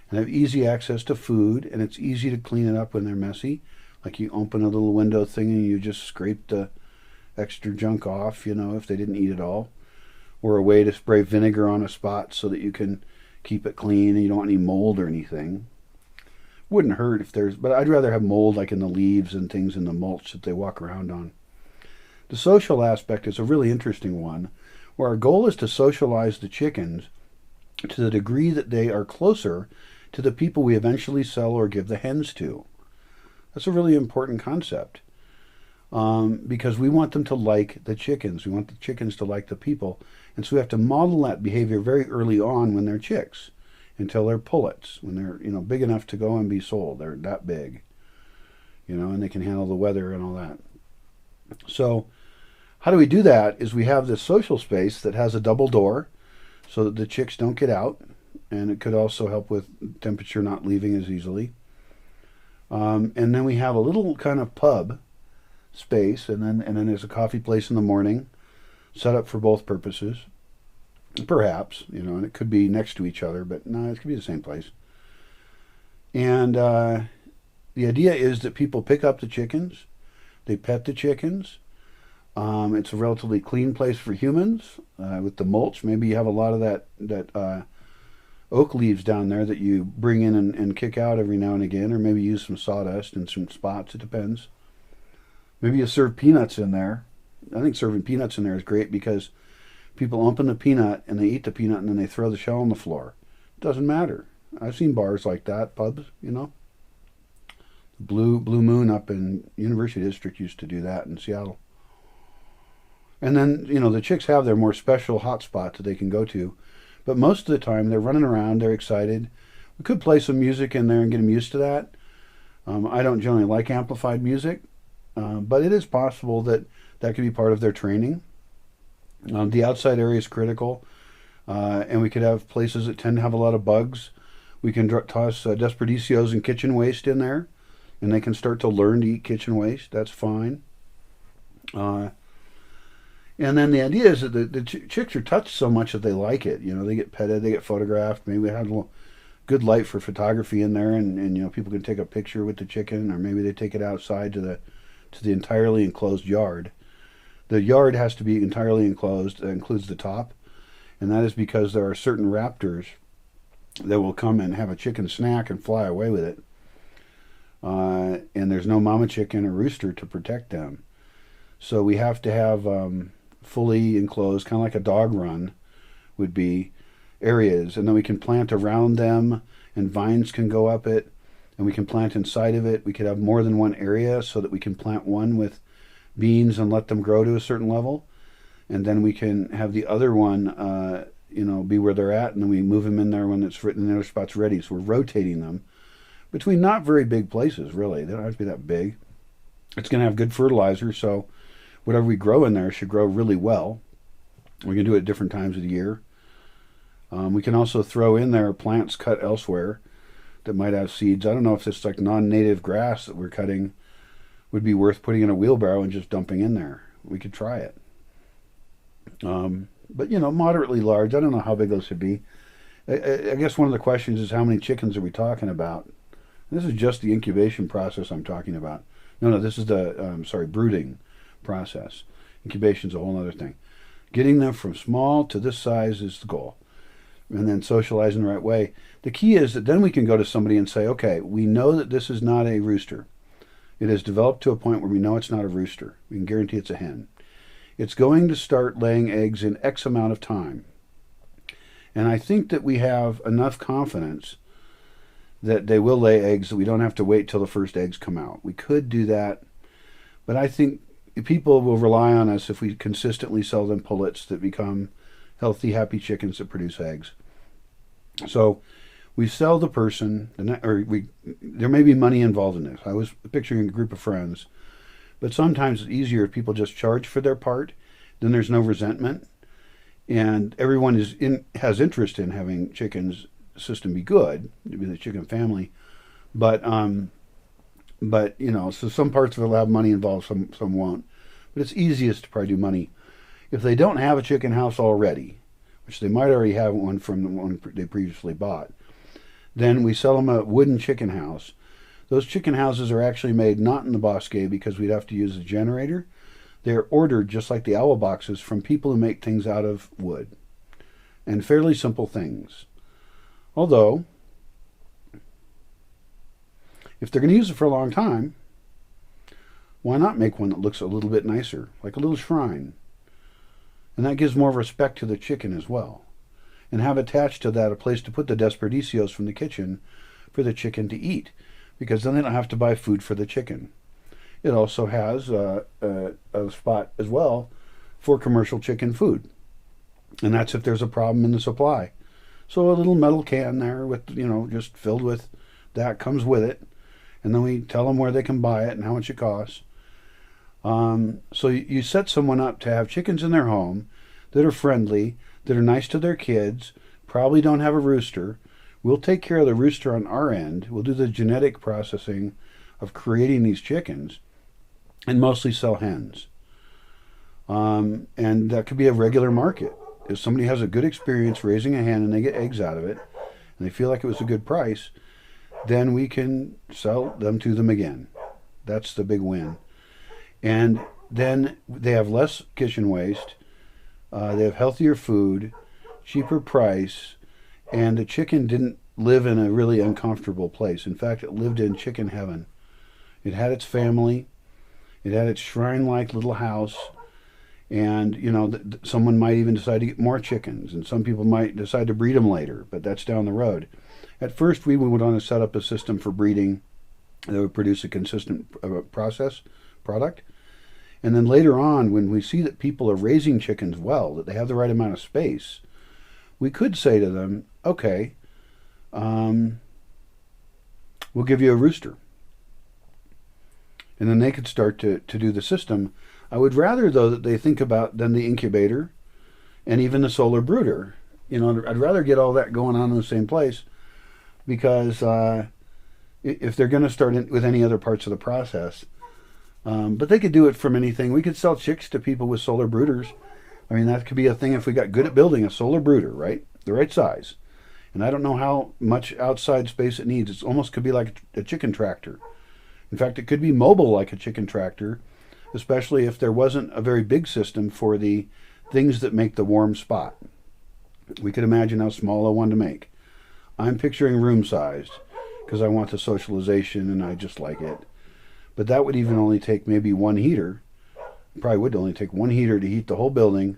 And they have easy access to food, and it's easy to clean it up when they're messy. Like you open a little window thing and you just scrape the extra junk off, if they didn't eat it all. Or a way to spray vinegar on a spot so that you can keep it clean and you don't want any mold or anything. Wouldn't hurt if but I'd rather have mold like in the leaves and things in the mulch that they walk around on. The social aspect is a really interesting one, where our goal is to socialize the chickens to the degree that they are closer to the people we eventually sell or give the hens to. That's a really important concept. Because we want them to like the chickens. We want the chickens to like the people. And so we have to model that behavior very early on when they're chicks, until they're pullets, when they're big enough to go and be sold. They're that big, and they can handle the weather and all that. So how do we do that is we have this social space that has a double door so that the chicks don't get out, and it could also help with temperature not leaving as easily. And then we have a little kind of pub space, and then there's a coffee place in the morning set up for both purposes, perhaps, and it could be next to each other, but no, it could be the same place. And the idea is that people pick up the chickens, they pet the chickens. It's a relatively clean place for humans with the mulch. Maybe you have a lot of that oak leaves down there that you bring in and kick out every now and again, or maybe use some sawdust and some spots. It depends. Maybe you serve peanuts in there. I think serving peanuts in there is great because people open the peanut and they eat the peanut and then they throw the shell on the floor. It doesn't matter. I've seen bars like that, pubs, Blue Moon up in University District used to do that in Seattle. And then, the chicks have their more special hot spots that they can go to. But most of the time, they're running around, they're excited. We could play some music in there and get them used to that. I don't generally like amplified music, but it is possible that could be part of their training. The outside area is critical, and we could have places that tend to have a lot of bugs. We can toss desperdicios and kitchen waste in there, and they can start to learn to eat kitchen waste. That's fine. And then the idea is that the chicks are touched so much that they like it. They get petted, they get photographed. Maybe we have a little good light for photography in there, and people can take a picture with the chicken, or maybe they take it outside to the entirely enclosed yard. The yard has to be entirely enclosed. That includes the top, and that is because there are certain raptors that will come and have a chicken snack and fly away with it. And there's no mama chicken or rooster to protect them. So we have to have fully enclosed, kind of like a dog run would be, areas. And then we can plant around them, and vines can go up it, and we can plant inside of it. We could have more than one area so that we can plant one with beans and let them grow to a certain level. And then we can have the other one, be where they're at, and then we move them in there when it's written, the other spot's ready. So we're rotating them between not very big places, really. They don't have to be that big. It's going to have good fertilizer, so whatever we grow in there should grow really well. We can do it at different times of the year. We can also throw in there plants cut elsewhere that might have seeds. I don't know if this like non-native grass that we're cutting would be worth putting in a wheelbarrow and just dumping in there. We could try it. But, moderately large. I don't know how big those should be. I guess one of the questions is how many chickens are we talking about? This is just the incubation process I'm talking about. No, this is the, brooding process. Incubation is a whole other thing. Getting them from small to this size is the goal. And then socializing the right way. The key is that then we can go to somebody and say, okay, we know that this is not a rooster. It has developed to a point where we know it's not a rooster. We can guarantee it's a hen. It's going to start laying eggs in X amount of time. And I think that we have enough confidence that they will lay eggs that we don't have to wait till the first eggs come out. We could do that, but I think people will rely on us if we consistently sell them pullets that become healthy, happy chickens that produce eggs. So we sell the person, there may be money involved in this. I was picturing a group of friends, but sometimes it's easier if people just charge for their part. Then there's no resentment, and everyone has interest in having chickens system be good, to be the chicken family, but so some parts of it will have money involved, some won't. But it's easiest to probably do money if they don't have a chicken house already, which they might already have one from the one they previously bought. Then we sell them a wooden chicken house. Those chicken houses are actually made not in the Bosque because we'd have to use a generator. They're ordered just like the owl boxes from people who make things out of wood, and fairly simple things. Although, if they're going to use it for a long time, why not make one that looks a little bit nicer, like a little shrine? And that gives more respect to the chicken as well. And have attached to that a place to put the desperdicios from the kitchen for the chicken to eat, because then they don't have to buy food for the chicken. It also has a spot as well for commercial chicken food. And that's if there's a problem in the supply. So a little metal can there with, just filled with that comes with it. And then we tell them where they can buy it and how much it costs. So you set someone up to have chickens in their home that are friendly, that are nice to their kids, probably don't have a rooster. We'll take care of the rooster on our end. We'll do the genetic processing of creating these chickens and mostly sell hens. And that could be a regular market. If somebody has a good experience raising a hen and they get eggs out of it, and they feel like it was a good price, then we can sell them to them again. That's the big win. And then they have less kitchen waste, they have healthier food, cheaper price, and the chicken didn't live in a really uncomfortable place. In fact, it lived in chicken heaven. It had its family, it had its shrine-like little house, and someone might even decide to get more chickens, and some people might decide to breed them later, but that's down the road. At first, we would want to set up a system for breeding that would produce a consistent product. And then later on, when we see that people are raising chickens well, that they have the right amount of space, we could say to them, okay, we'll give you a rooster. And then they could start to do the system. I would rather, though, that they think about then the incubator and even the solar brooder. I'd rather get all that going on in the same place, because if they're going to start with any other parts of the process, But they could do it from anything. We could sell chicks to people with solar brooders. I mean, that could be a thing if we got good at building a solar brooder, right? The right size. And I don't know how much outside space it needs. It almost could be like a chicken tractor. In fact, it could be mobile like a chicken tractor, especially if there wasn't a very big system for the things that make the warm spot. We could imagine how small I want to make. I'm picturing room sized because I want the socialization and I just like it. But that would even only take maybe one heater. Probably would only take one heater to heat the whole building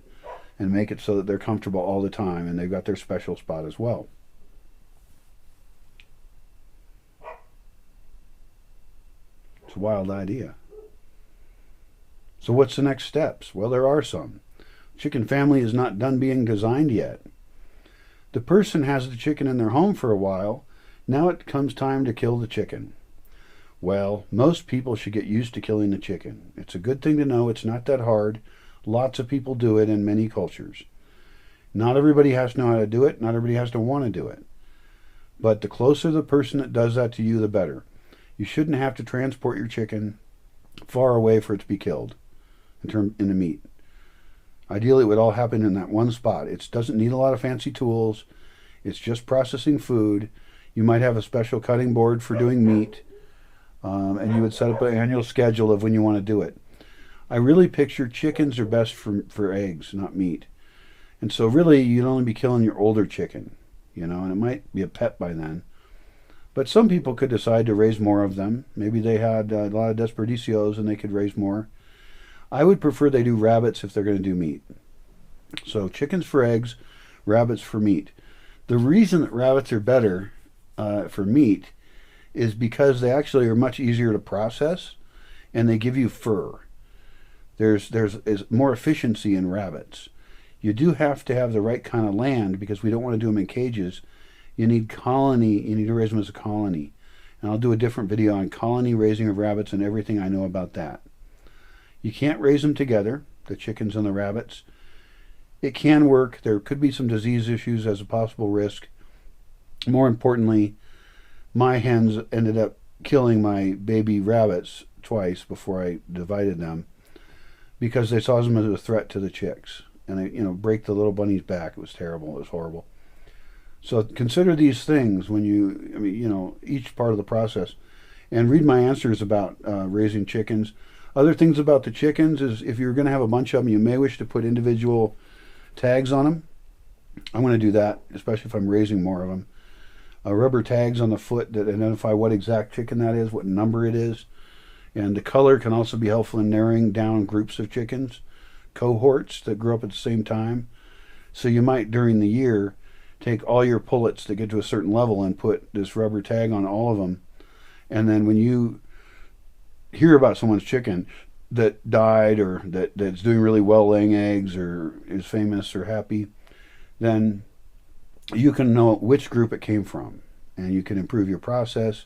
and make it so that they're comfortable all the time and they've got their special spot as well. It's a wild idea. So what's the next steps? Well, there are some. Chicken family is not done being designed yet. The person has the chicken in their home for a while. Now it comes time to kill the chicken. Well, most people should get used to killing the chicken. It's a good thing to know it's not that hard. Lots of people do it in many cultures. Not everybody has to know how to do it. Not everybody has to want to do it. But the closer the person that does that to you, the better. You shouldn't have to transport your chicken far away for it to be killed in the meat. Ideally, it would all happen in that one spot. It doesn't need a lot of fancy tools. It's just processing food. You might have a special cutting board for doing meat. And you would set up an annual schedule of when you want to do it. I really picture chickens are best for eggs, not meat. And so really, you'd only be killing your older chicken, and it might be a pet by then. But some people could decide to raise more of them. Maybe they had a lot of desperdicios and they could raise more. I would prefer they do rabbits if they're going to do meat. So chickens for eggs, rabbits for meat. The reason that rabbits are better for meat is because they actually are much easier to process and they give you fur. There's more efficiency in rabbits. You do have to have the right kind of land because we don't want to do them in cages. You need to raise them as a colony. And I'll do a different video on colony raising of rabbits and everything I know about that. You can't raise them together, the chickens and the rabbits. It can work. There could be some disease issues as a possible risk. More importantly, my hens ended up killing my baby rabbits twice before I divided them because they saw them as a threat to the chicks. And they, break the little bunny's back. It was terrible. It was horrible. So consider these things when each part of the process. And read my answers about raising chickens. Other things about the chickens is if you're going to have a bunch of them, you may wish to put individual tags on them. I'm going to do that, especially if I'm raising more of them. Rubber tags on the foot that identify what exact chicken that is, what number it is. And the color can also be helpful in narrowing down groups of chickens, cohorts that grow up at the same time. So you might, during the year, take all your pullets that get to a certain level and put this rubber tag on all of them. And then when you hear about someone's chicken that died or that's doing really well laying eggs or is famous or happy, then you can know which group it came from and you can improve your process.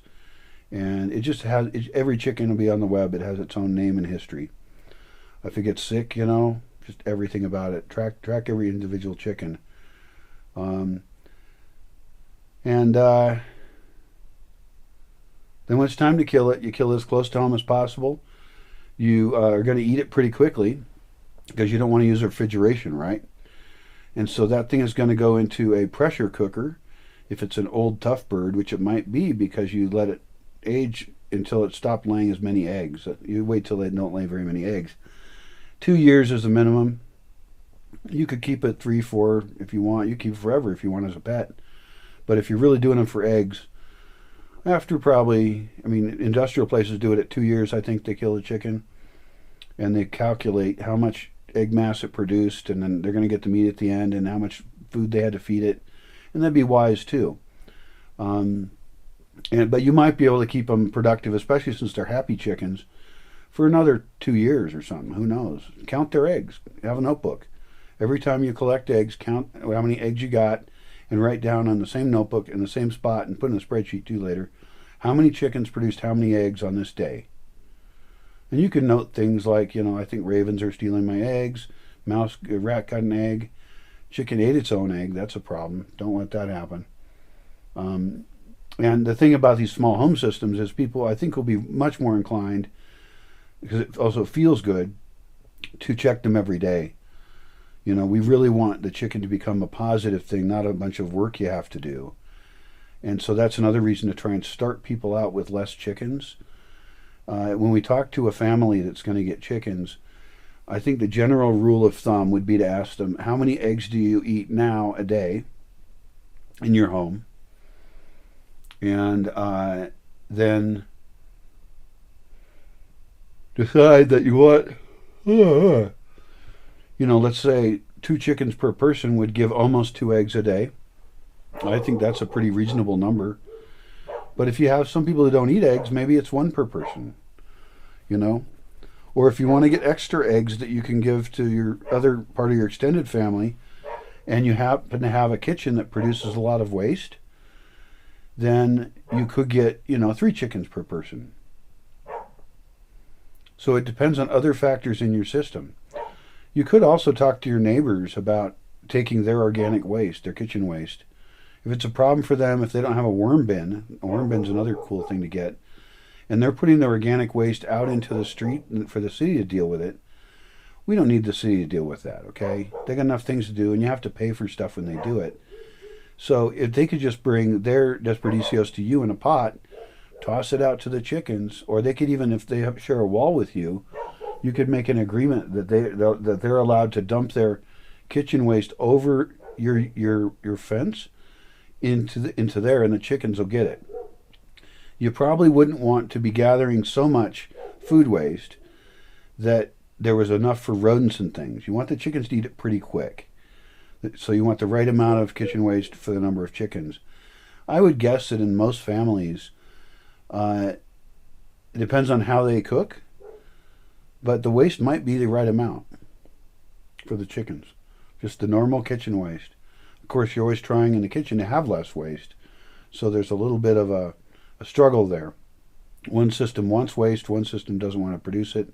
And it just has, every chicken will be on the web. It has its own name and history. If it gets sick, just everything about it. Track every individual chicken. Then when it's time to kill it, you kill it as close to home as possible. You are going to eat it pretty quickly because you don't want to use refrigeration, right? And so that thing is going to go into a pressure cooker if it's an old tough bird, which it might be because you let it age until it stopped laying as many eggs. You wait till they don't lay very many eggs. 2 years is the minimum. You could keep it 3, 4 if you want. You keep it forever if you want as a pet. But if you're really doing them for eggs, after probably, industrial places do it at 2 years, I think they kill the chicken. And they calculate how much egg mass it produced, and then they're going to get the meat at the end and how much food they had to feed it. And that'd be wise too. But you might be able to keep them productive, especially since they're happy chickens, for another 2 years or something. Who knows? Count their eggs. Have a notebook. Every time you collect eggs, count how many eggs you got and write down on the same notebook in the same spot and put in a spreadsheet too later how many chickens produced how many eggs on this day. And you can note things like, I think ravens are stealing my eggs, a rat got an egg, chicken ate its own egg. That's a problem. Don't let that happen. And the thing about these small home systems is people, I think, will be much more inclined because it also feels good to check them every day. You know, we really want the chicken to become a positive thing, not a bunch of work you have to do. And so that's another reason to try and start people out with less chickens. When we talk to a family that's going to get chickens, I think the general rule of thumb would be to ask them, how many eggs do you eat now a day in your home? And then decide that you want, let's say 2 chickens per person would give almost 2 eggs a day. I think that's a pretty reasonable number. But if you have some people who don't eat eggs, maybe it's 1 per person, Or if you want to get extra eggs that you can give to your other part of your extended family, and you happen to have a kitchen that produces a lot of waste, then you could get, 3 chickens per person. So it depends on other factors in your system. You could also talk to your neighbors about taking their organic waste, their kitchen waste. If it's a problem for them, if they don't have a worm bin's another cool thing to get, and they're putting their organic waste out into the street for the city to deal with it, we don't need the city to deal with that, okay? They got enough things to do, and you have to pay for stuff when they do it. So if they could just bring their desperdicios to you in a pot, toss it out to the chickens, or they could even, if they share a wall with you, you could make an agreement that they're allowed to dump their kitchen waste over your fence into there, and the chickens will get it. You probably wouldn't want to be gathering so much food waste that there was enough for rodents and things. You want the chickens to eat it pretty quick. So you want the right amount of kitchen waste for the number of chickens. I would guess that in most families, it depends on how they cook, but the waste might be the right amount for the chickens. Just the normal kitchen waste. Of course, you're always trying in the kitchen to have less waste, so there's a little bit of a struggle there. One system wants waste, one system doesn't want to produce it.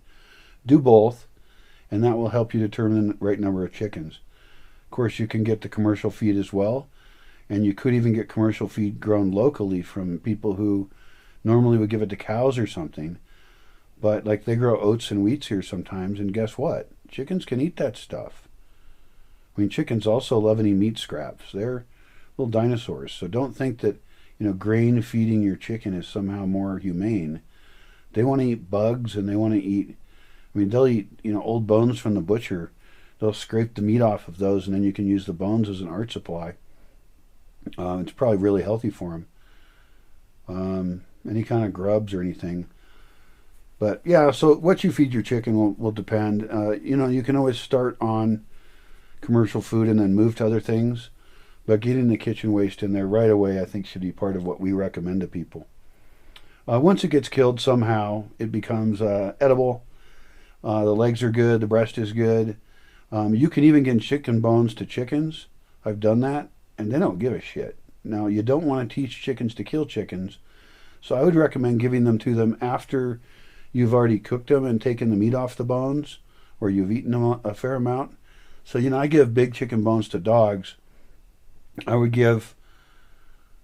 Do both, and that will help you determine the right number of chickens. Of course, you can get the commercial feed as well, and you could even get commercial feed grown locally from people who normally would give it to cows or something. But like they grow oats and wheats here sometimes, and guess what? Chickens can eat that stuff. I mean, chickens also love any meat scraps. They're little dinosaurs, so don't think that grain feeding your chicken is somehow more humane. They want to eat bugs, and they want to eat, they'll eat, old bones from the butcher. They'll scrape the meat off of those, and then you can use the bones as an art supply. It's probably really healthy for them. Any kind of grubs or anything. But yeah, so what you feed your chicken will depend. You can always start on commercial food and then move to other things. But getting the kitchen waste in there right away, I think, should be part of what we recommend to people. Once it gets killed somehow, it becomes edible. The legs are good. The breast is good. You can even give chicken bones to chickens. I've done that, and they don't give a shit. Now, you don't want to teach chickens to kill chickens, so I would recommend giving them to them after you've already cooked them and taken the meat off the bones, or you've eaten them a fair amount. So, I give big chicken bones to dogs. I would give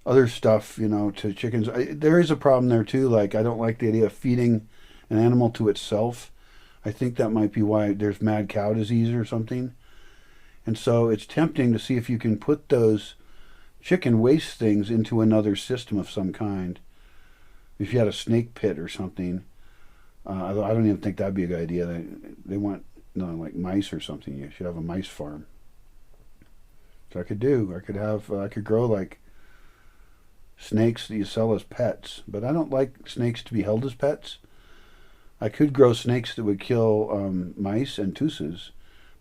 other stuff, to chickens. There is a problem there, too. Like, I don't like the idea of feeding an animal to itself. I think that might be why there's mad cow disease or something. And so it's tempting to see if you can put those chicken waste things into another system of some kind. If you had a snake pit or something, I don't even think that'd be a good idea. They want, like mice or something. You should have a mice farm. So I could grow like snakes that you sell as pets, but I don't like snakes to be held as pets. I could grow snakes that would kill mice and tooses.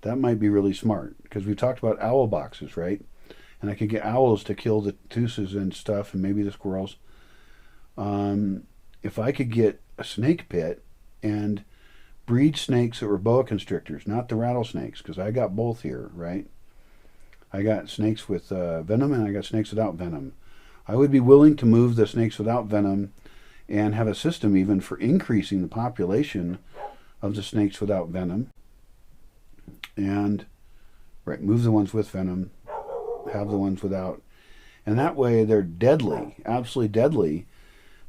That might be really smart, because we talked about owl boxes, right? And I could get owls to kill the tooses and stuff, and maybe the squirrels. If I could get a snake pit and breed snakes that were boa constrictors, not the rattlesnakes, because I got both here, right? I got snakes with venom, and I got snakes without venom. I would be willing to move the snakes without venom and have a system even for increasing the population of the snakes without venom. And move the ones with venom, have the ones without. And that way they're deadly, absolutely deadly.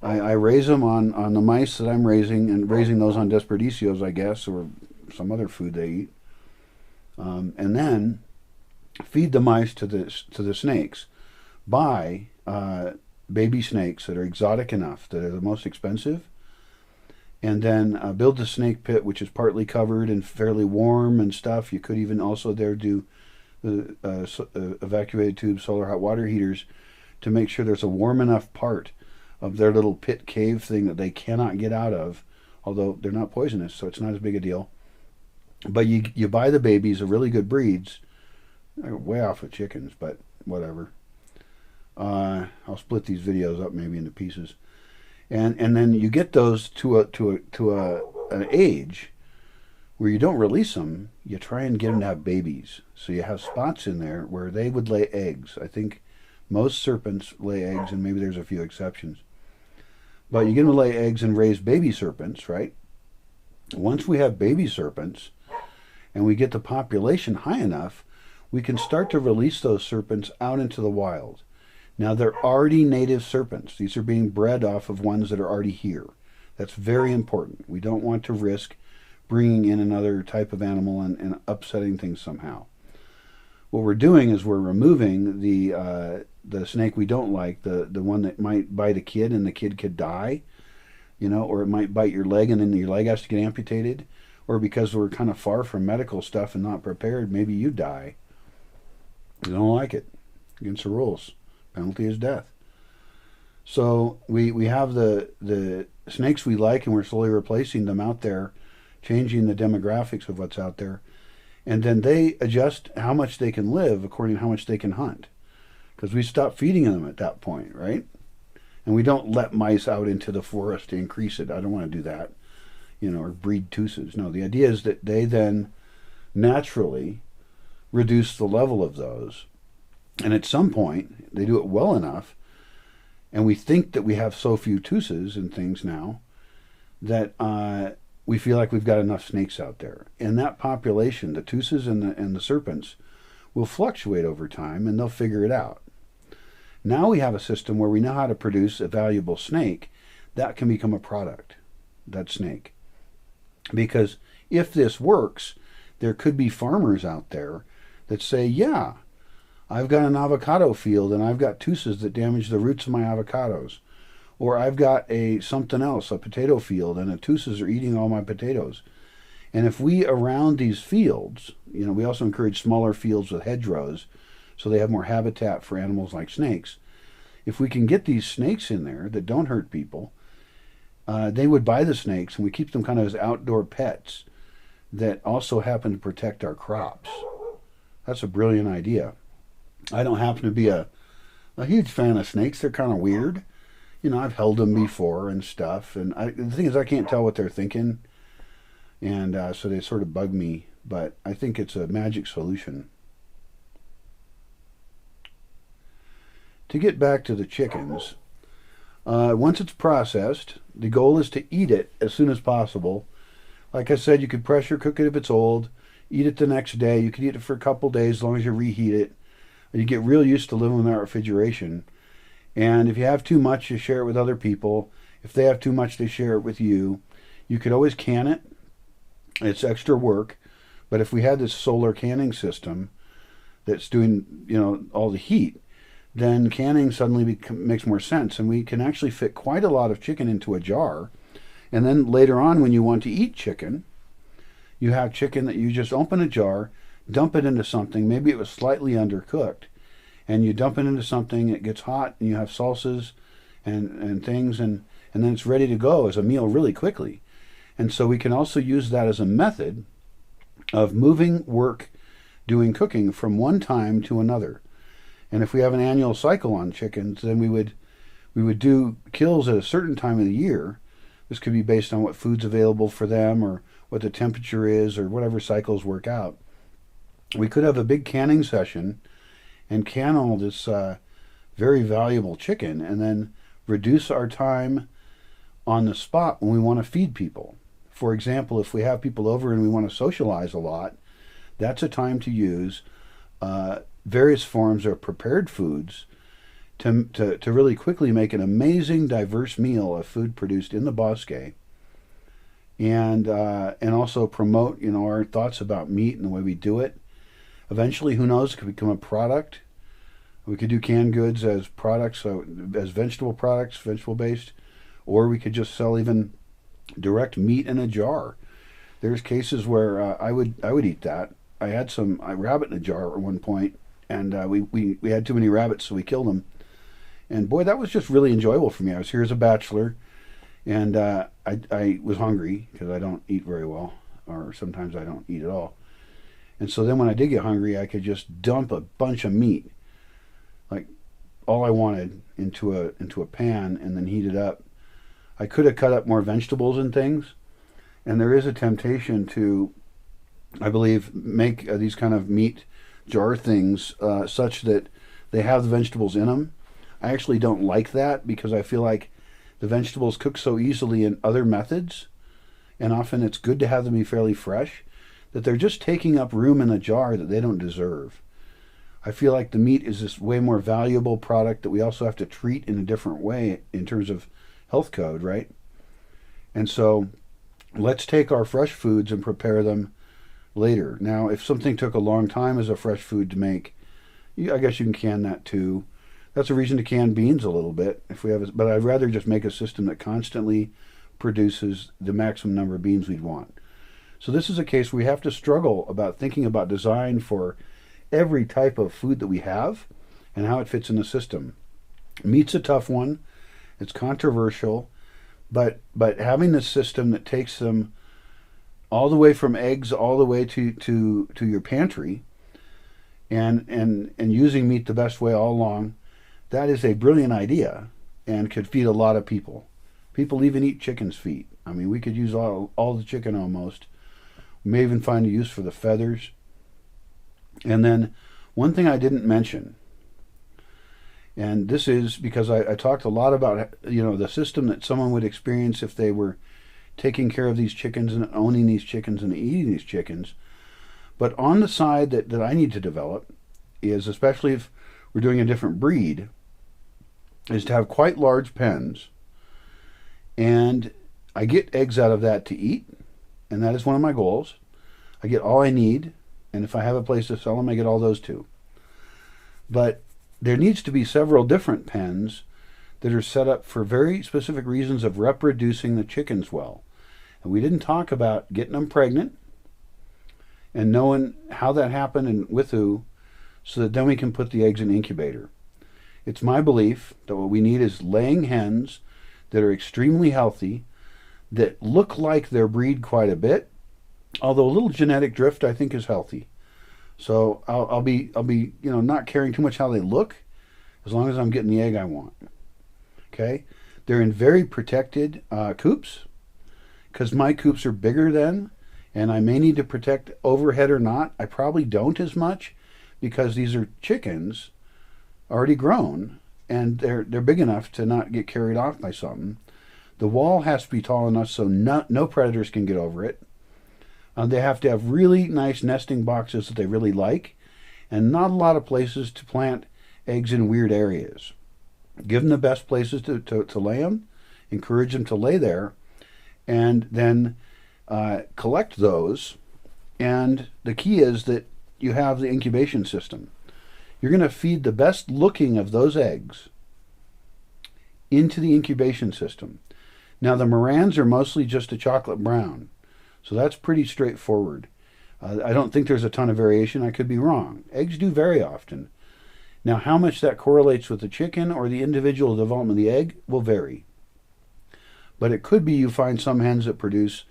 I raise them on the mice that I'm raising, and raising those on Desperdicios, I guess, or some other food they eat. And then feed the mice to the snakes. Buy baby snakes that are exotic enough, that are the most expensive, and then build the snake pit, which is partly covered and fairly warm and stuff. You could even also there do the evacuated tube solar hot water heaters to make sure there's a warm enough part of their little pit cave thing that they cannot get out of, although they're not poisonous, so it's not as big a deal. But you buy the babies of really good breeds. They're way off with chickens, but whatever. I'll split these videos up maybe into pieces, and then you get those to an age where you don't release them. You try and get them to have babies, so you have spots in there where they would lay eggs. I think most serpents lay eggs, and maybe there's a few exceptions. But you get them to lay eggs and raise baby serpents, right? Once we have baby serpents and we get the population high enough, we can start to release those serpents out into the wild. Now, they're already native serpents. These are being bred off of ones that are already here. That's very important. We don't want to risk bringing in another type of animal and upsetting things somehow. What we're doing is we're removing the snake we don't like, the one that might bite a kid and the kid could die, or it might bite your leg and then your leg has to get amputated, or because we're kind of far from medical stuff and not prepared, maybe you die. You don't like it. Against the rules. Penalty is death. So we have the snakes we like, and we're slowly replacing them out there, changing the demographics of what's out there. And then they adjust how much they can live according to how much they can hunt. Because we stop feeding them at that point, right? And we don't let mice out into the forest to increase it. I don't want to do that, or breed tusses. No, the idea is that they then naturally reduce the level of those. And at some point, they do it well enough, and we think that we have so few tusses and things now that we feel like we've got enough snakes out there. And that population, the tusses and the serpents, will fluctuate over time, and they'll figure it out. Now we have a system where we know how to produce a valuable snake that can become a product, that snake. Because if this works, there could be farmers out there that say, yeah, I've got an avocado field and I've got tusses that damage the roots of my avocados. Or I've got something else, a potato field, and the tusses are eating all my potatoes. And if we around these fields, we also encourage smaller fields with hedgerows so they have more habitat for animals like snakes. If we can get these snakes in there that don't hurt people, they would buy the snakes, and we keep them kind of as outdoor pets that also happen to protect our crops. That's a brilliant idea. I don't happen to be a huge fan of snakes. They're kind of weird. I've held them before and stuff. And the thing is, I can't tell what they're thinking. And so they sort of bug me. But I think it's a magic solution. To get back to the chickens, once it's processed, the goal is to eat it as soon as possible. Like I said, you could pressure cook it if it's old. Eat it the next day. You could eat it for a couple days as long as you reheat it. You get real used to living without refrigeration. And if you have too much, you share it with other people. If they have too much, they share it with you. You could always can it. It's extra work. But if we had this solar canning system that's doing, all the heat, then canning suddenly makes more sense. And we can actually fit quite a lot of chicken into a jar. And then later on, when you want to eat chicken, you have chicken that you just open a jar, dump it into something. Maybe it was slightly undercooked. And you dump it into something, it gets hot, and you have salsas and things, and then it's ready to go as a meal really quickly. And so we can also use that as a method of moving work, doing cooking from one time to another. And if we have an annual cycle on chickens, then we would do kills at a certain time of the year. This could be based on what food's available for them or what the temperature is or whatever cycles work out. We could have a big canning session and can all this very valuable chicken, and then reduce our time on the spot when we want to feed people. For example, if we have people over and we want to socialize a lot, that's a time to use various forms of prepared foods to really quickly make an amazing, diverse meal of food produced in the Bosque, and also promote our thoughts about meat and the way we do it. Eventually, who knows, it could become a product. We could do canned goods as products, so as vegetable products, vegetable based, or we could just sell even direct meat in a jar. There's cases where I would eat that. I had some rabbit in a jar at one point, and we had too many rabbits, so we killed them. And boy, that was just really enjoyable for me. I was here as a bachelor, and I was hungry because I don't eat very well, or sometimes I don't eat at all. And so then when I did get hungry, I could just dump a bunch of meat, like all I wanted, into a pan and then heat it up. I could have cut up more vegetables and things, and there is a temptation to, I believe, make these kind of meat jar things such that they have the vegetables in them. I actually don't like that because I feel like the vegetables cook so easily in other methods, and often it's good to have them be fairly fresh, that they're just taking up room in a jar that they don't deserve. I feel like the meat is this way more valuable product that we also have to treat in a different way in terms of health code, right? And so let's take our fresh foods and prepare them later. Now, if something took a long time as a fresh food to make, I guess you can can that too. That's a reason to can beans a little bit if we have, but I'd rather just make a system that constantly produces the maximum number of beans we'd want. So this is a case where we have to struggle about thinking about design for every type of food that we have and how it fits in the system. Meat's a tough one. It's controversial, but having this system that takes them all the way from eggs all the way to your pantry, and using meat the best way all along, that is a brilliant idea and could feed a lot of people. People even eat chicken's feet. I mean, we could use all the chicken almost. We may even find a use for the feathers. And then one thing I didn't mention, and this is because I talked a lot about the system that someone would experience if they were taking care of these chickens and owning these chickens and eating these chickens. But on the side that I need to develop is, especially if we're doing a different breed, is to have quite large pens. And I get eggs out of that to eat, and that is one of my goals. I get all I need, and if I have a place to sell them, I get all those too. But there needs to be several different pens that are set up for very specific reasons of reproducing the chickens well. And we didn't talk about getting them pregnant and knowing how that happened and with who, so that then we can put the eggs in the incubator. It's my belief that what we need is laying hens that are extremely healthy, that look like their breed quite a bit, although a little genetic drift I think is healthy. So I'll be not caring too much how they look, as long as I'm getting the egg I want. Okay, they're in very protected coops, because my coops are bigger then, and I may need to protect overhead or not. I probably don't as much, because these are chickens already grown, and they're big enough to not get carried off by something. The wall has to be tall enough so no predators can get over it. They have to have really nice nesting boxes that they really like, and not a lot of places to plant eggs in weird areas. Give them the best places to lay them, encourage them to lay there, and then collect those. And the key is that you have the incubation system. You're going to feed the best looking of those eggs into the incubation system. Now, the Morans are mostly just a chocolate brown, so that's pretty straightforward. I don't think there's a ton of variation. I could be wrong. Eggs do vary often. Now, how much that correlates with the chicken or the individual development of the egg will vary. But it could be you find some hens that produce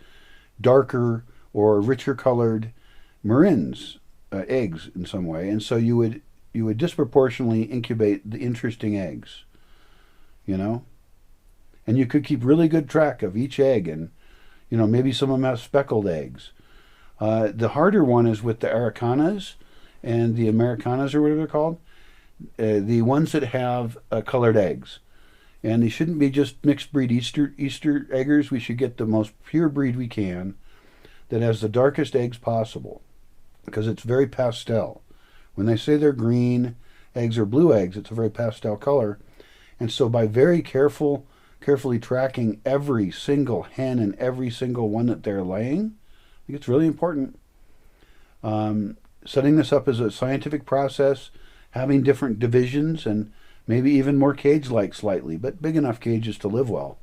darker or richer colored Marins eggs in some way, and so you would disproportionately incubate the interesting eggs, and you could keep really good track of each egg, and maybe some of them have speckled eggs. The harder one is with the Aracanas and the Americanas, or whatever they're called, the ones that have colored eggs. And they shouldn't be just mixed breed Easter eggers. We should get the most pure breed we can that has the darkest eggs possible, because it's very pastel. When they say they're green eggs are blue eggs. It's a very pastel color. And so by very carefully tracking every single hen and every single one that they're laying, I think it's really important. Setting this up as a scientific process, having different divisions and maybe even more cage-like slightly, but big enough cages to live well.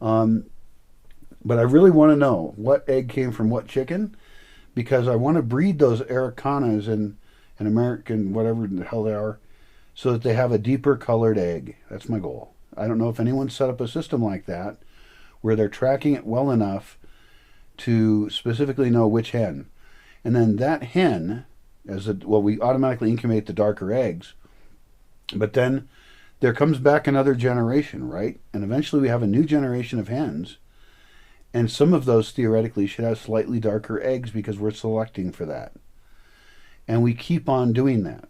But I really want to know what egg came from what chicken, because I want to breed those Aracanas and American, whatever the hell they are, so that they have a deeper colored egg. That's my goal. I don't know if anyone's set up a system like that where they're tracking it well enough to specifically know which hen. And then that hen, we automatically incubate the darker eggs, but then there comes back another generation, right? And eventually we have a new generation of hens, and some of those theoretically should have slightly darker eggs because we're selecting for that. And we keep on doing that.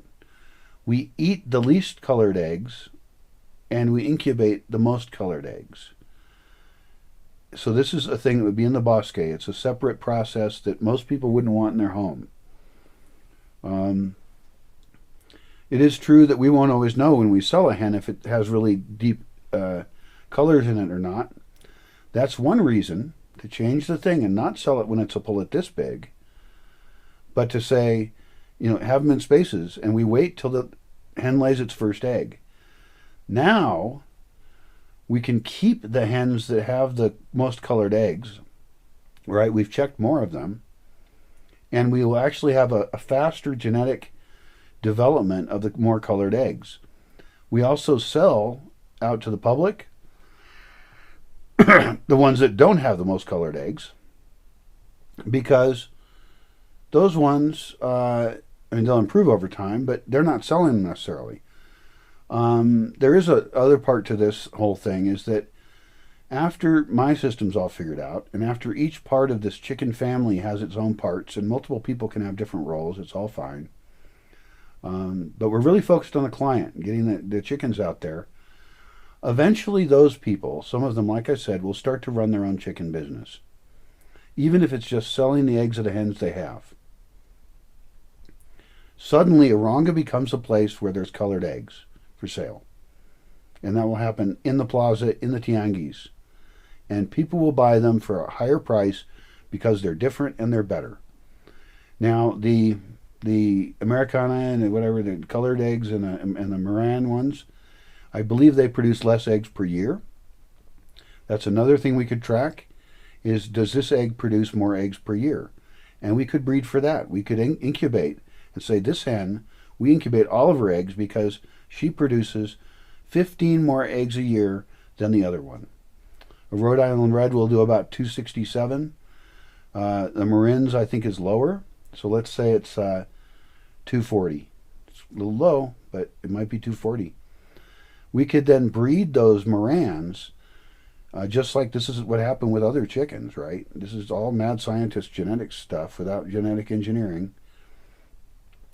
We eat the least colored eggs, and we incubate the most colored eggs. So this is a thing that would be in the Bosque. It's a separate process that most people wouldn't want in their home. It is true that we won't always know when we sell a hen if it has really deep colors in it or not. That's one reason to change the thing and not sell it when it's a pullet this big, but to say, have them in spaces, and we wait till the hen lays its first egg. Now we can keep the hens that have the most colored eggs, right? We've checked more of them, and we will actually have a faster genetic development of the more colored eggs. We also sell out to the public the ones that don't have the most colored eggs, because those ones, they'll improve over time, but they're not selling them necessarily. There is a other part to this whole thing, is that after my system's all figured out, and after each part of this chicken family has its own parts, and multiple people can have different roles, it's all fine. But we're really focused on the client, getting the chickens out there. Eventually those people, some of them, like I said, will start to run their own chicken business, even if it's just selling the eggs of the hens they have. Suddenly Aronga becomes a place where there's colored eggs for sale. And that will happen in the plaza, in the tianguis. And people will buy them for a higher price because they're different and they're better. Now, the Americana and whatever, the colored eggs and the Moran ones, I believe they produce less eggs per year. That's another thing we could track, is does this egg produce more eggs per year? And we could breed for that. We could incubate and say, this hen, we incubate all of her eggs because she produces 15 more eggs a year than the other one. A Rhode Island Red will do about 267. The Marin's, I think, is lower. So let's say it's 240. It's a little low, but it might be 240. We could then breed those Morans, just like this is what happened with other chickens, right? This is all mad scientist genetics stuff without genetic engineering.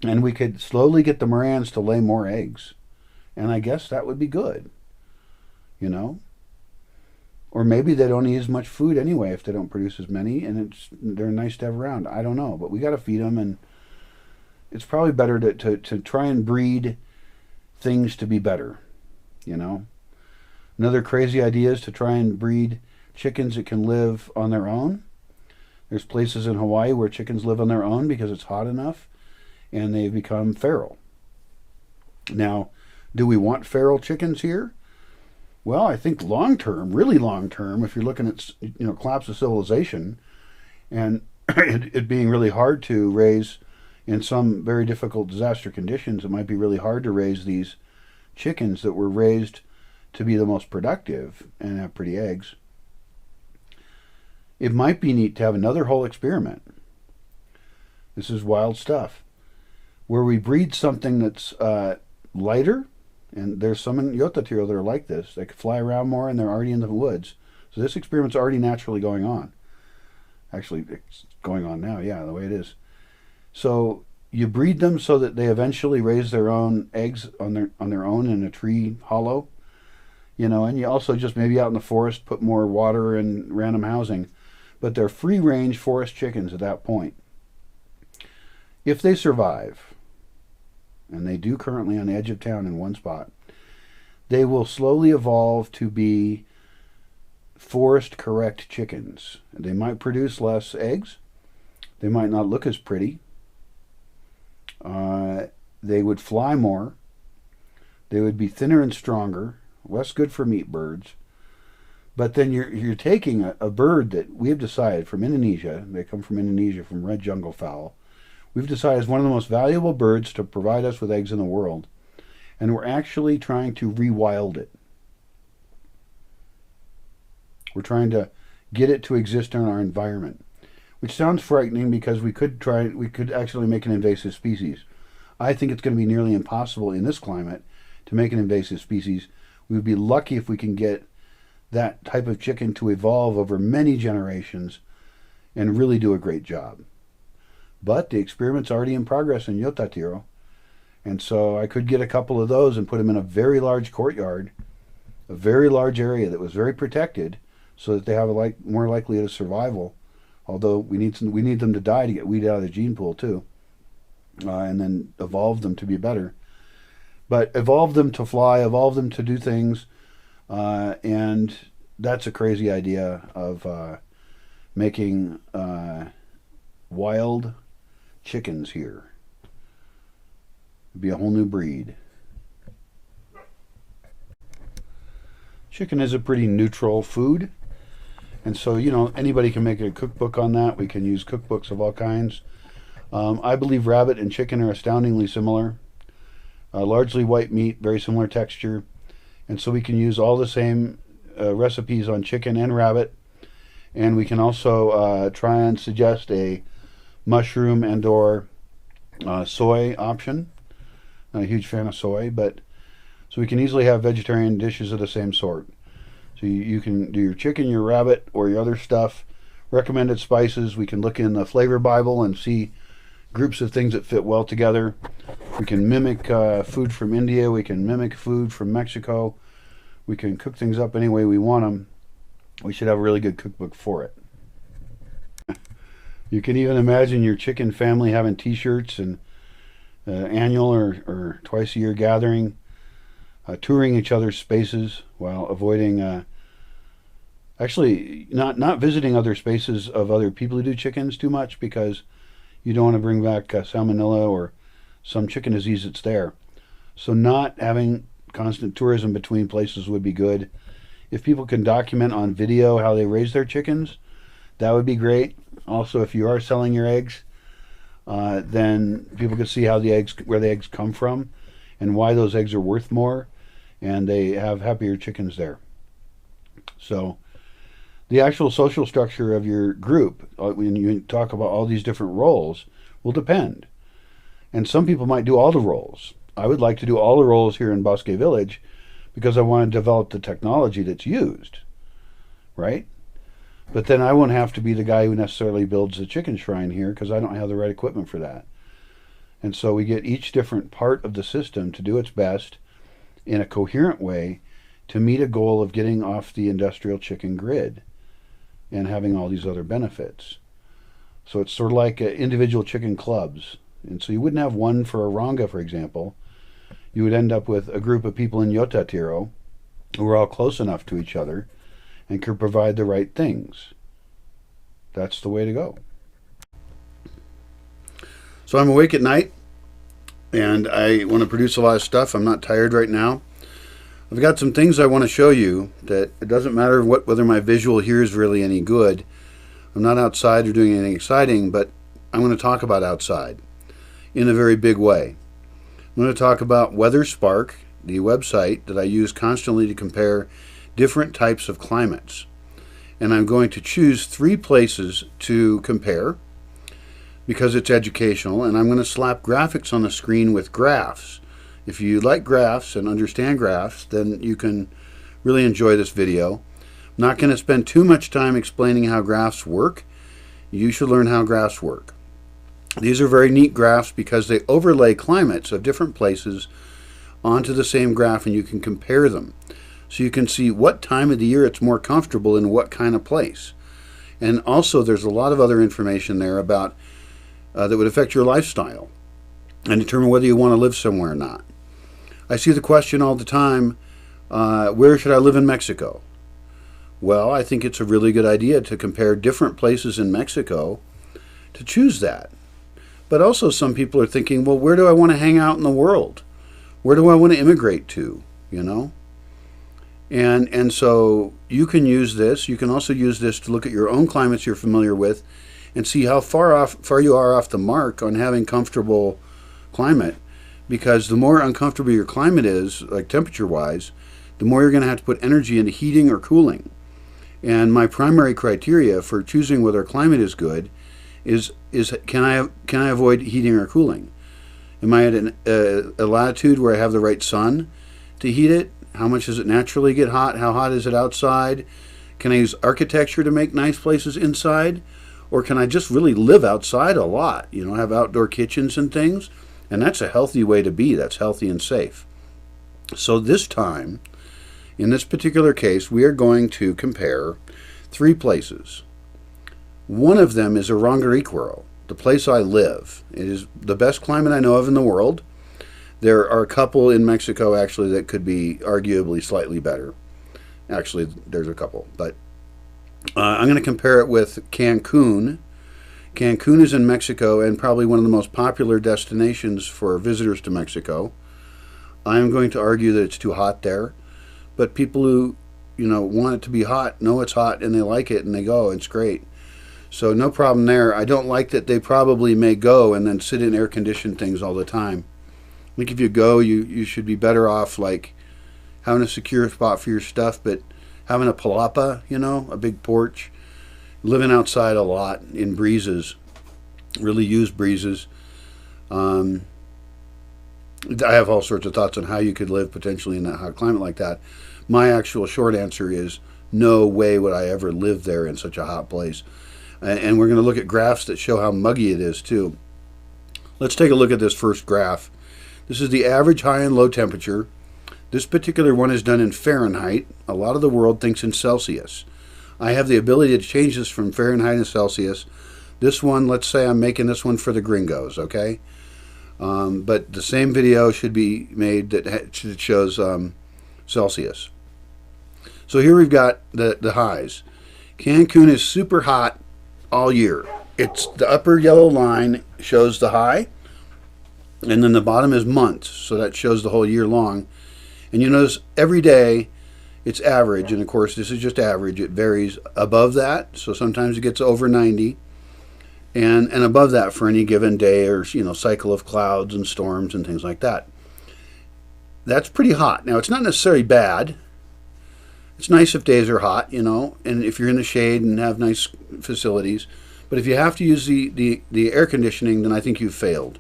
And we could slowly get the Morans to lay more eggs. And I guess that would be good, Or maybe they don't eat as much food anyway if they don't produce as many, and they're nice to have around. I don't know, but we got to feed them, and it's probably better to try and breed things to be better, Another crazy idea is to try and breed chickens that can live on their own. There's places in Hawaii where chickens live on their own because it's hot enough, and they've become feral. Now, do we want feral chickens here? Well, I think long term, really long term, if you're looking at collapse of civilization and it being really hard to raise in some very difficult disaster conditions, it might be really hard to raise these chickens that were raised to be the most productive and have pretty eggs. It might be neat to have another whole experiment. This is wild stuff, where we breed something that's lighter. And there's some in Yotatiro that are like this. They can fly around more, and they're already in the woods. So this experiment's already naturally going on. Actually, it's going on now, yeah, the way it is. So you breed them so that they eventually raise their own eggs on their own in a tree hollow. And you also just maybe out in the forest put more water and random housing. But they're free-range forest chickens at that point. If they survive, and they do currently on the edge of town in one spot, they will slowly evolve to be forest correct chickens. They might produce less eggs. They might not look as pretty. They would fly more. They would be thinner and stronger, less good for meat birds. But then you're taking a bird that we have decided from Indonesia, they come from Indonesia, from red jungle fowl, we've decided is one of the most valuable birds to provide us with eggs in the world, and we're actually trying to rewild it. We're trying to get it to exist in our environment, which sounds frightening because we could actually make an invasive species. I think it's going to be nearly impossible in this climate to make an invasive species. We would be lucky if we can get that type of chicken to evolve over many generations and really do a great job. But the experiment's already in progress in Yotatiro, and so I could get a couple of those and put them in a very large courtyard, a very large area that was very protected, so that they have a more likelihood of survival. Although we need them to die to get weed out of the gene pool too, and then evolve them to be better. But evolve them to fly, evolve them to do things. And that's a crazy idea of making wild chickens here. It'd be a whole new breed. Chicken is a pretty neutral food. And so, anybody can make a cookbook on that. We can use cookbooks of all kinds. I believe rabbit and chicken are astoundingly similar. Largely white meat, very similar texture. And so we can use all the same recipes on chicken and rabbit. And we can also try and suggest a mushroom and or soy option. Not a huge fan of soy, but so we can easily have vegetarian dishes of the same sort. So you can do your chicken, your rabbit, or your other stuff. Recommended spices. We can look in the flavor Bible and see groups of things that fit well together. We can mimic food from India. We can mimic food from Mexico. We can cook things up any way we want them. We should have a really good cookbook for it. You can even imagine your chicken family having t-shirts and annual or twice a year gathering, touring each other's spaces while avoiding actually not visiting other spaces of other people who do chickens too much, because you don't want to bring back salmonella or some chicken disease that's there. So not having constant tourism between places would be good. If people can document on video how they raise their chickens, that would be great. Also, if you are selling your eggs, then people can see how where the eggs come from and why those eggs are worth more, and they have happier chickens there. So the actual social structure of your group, when you talk about all these different roles, will depend. And some people might do all the roles. I would like to do all the roles here in Bosque Village because I want to develop the technology that's used, right? But then I won't have to be the guy who necessarily builds the chicken shrine here because I don't have the right equipment for that. And so we get each different part of the system to do its best in a coherent way to meet a goal of getting off the industrial chicken grid and having all these other benefits. So it's sort of like individual chicken clubs. And so you wouldn't have one for Aranga, for example. You would end up with a group of people in Yotatiro who are all close enough to each other and could provide the right things. That's the way to go. So I'm awake at night, and I want to produce a lot of stuff. I'm not tired right now. I've got some things I want to show you that it doesn't matter whether my visual here is really any good. I'm not outside or doing anything exciting, but I'm going to talk about outside in a very big way. I'm going to talk about WeatherSpark, the website that I use constantly to compare different types of climates. And I'm going to choose 3 places to compare because it's educational, and I'm going to slap graphics on the screen with graphs. If you like graphs and understand graphs, then you can really enjoy this video. I'm not going to spend too much time explaining how graphs work. You should learn how graphs work. These are very neat graphs because they overlay climates of different places onto the same graph, and you can compare them. So you can see what time of the year it's more comfortable in what kind of place. And also there's a lot of other information there about that would affect your lifestyle. and determine whether you want to live somewhere or not. I see the question all the time, where should I live in Mexico? Well, I think it's a really good idea to compare different places in Mexico to choose that. But also some people are thinking, well, where do I want to hang out in the world? Where do I want to immigrate to, you know? And so you can use this. You can also use this to look at your own climates you're familiar with and see how far you are off the mark on having comfortable climate. Because the more uncomfortable your climate is, like temperature-wise, the more you're going to have to put energy into heating or cooling. And my primary criteria for choosing whether a climate is good is can I avoid heating or cooling? Am I at a latitude where I have the right sun to heat it? How much does it naturally get hot? How hot is it outside? Can I use architecture to make nice places inside? Or can I just really live outside a lot? You know, have outdoor kitchens and things? And that's a healthy way to be. That's healthy and safe. So this time, in this particular case, we are going to compare 3 places. One of them is Aranguicuaro, the place I live. It is the best climate I know of in the world. There are a couple in Mexico, actually, that could be arguably slightly better. Actually, there's a couple. But I'm going to compare it with Cancun. Cancun is in Mexico and probably one of the most popular destinations for visitors to Mexico. I'm going to argue that it's too hot there. But people who, you know, want it to be hot know it's hot and they like it and they go. It's great. So no problem there. I don't like that they probably may go and then sit in air-conditioned things all the time. I think if you go, you should be better off like having a secure spot for your stuff, but having a palapa, you know, a big porch, living outside a lot in breezes, really use breezes. I have all sorts of thoughts on how you could live potentially in that hot climate like that. My actual short answer is no way would I ever live there in such a hot place. And we're going to look at graphs that show how muggy it is too. Let's take a look at this first graph. This is the average high and low temperature. This particular one is done in Fahrenheit. A lot of the world thinks in Celsius. I have the ability to change this from Fahrenheit to Celsius. This one, let's say I'm making this one for the gringos, okay? But the same video should be made that shows Celsius. So here we've got the highs. Cancun is super hot all year. It's the upper yellow line shows the high, and then the bottom is months, so that shows the whole year long. And you notice every day it's average, and of course this is just average. It varies above that, so sometimes it gets over 90, and above that for any given day or, you know, cycle of clouds and storms and things like that. That's pretty hot. Now, it's not necessarily bad. It's nice if days are hot, you know, and if you're in the shade and have nice facilities. But if you have to use the air conditioning, then I think you've failed.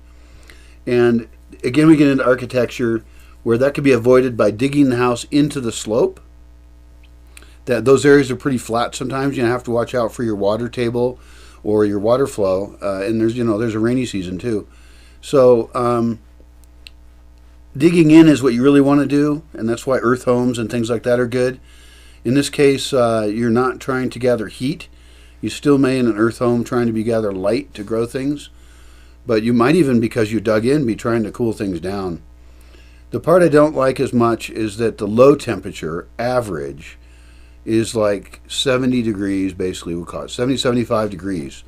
And again, we get into architecture where that could be avoided by digging the house into the slope. Those areas are pretty flat sometimes. You have to watch out for your water table or your water flow. And there's a rainy season too. So digging in is what you really want to do, and that's why earth homes and things like that are good. In this case, you're not trying to gather heat. You still may in an earth home trying to gather light to grow things. But you might even, because you dug in, be trying to cool things down. The part I don't like as much is that the low temperature average is like 70 degrees, basically, we'll call it 70, 75 degrees.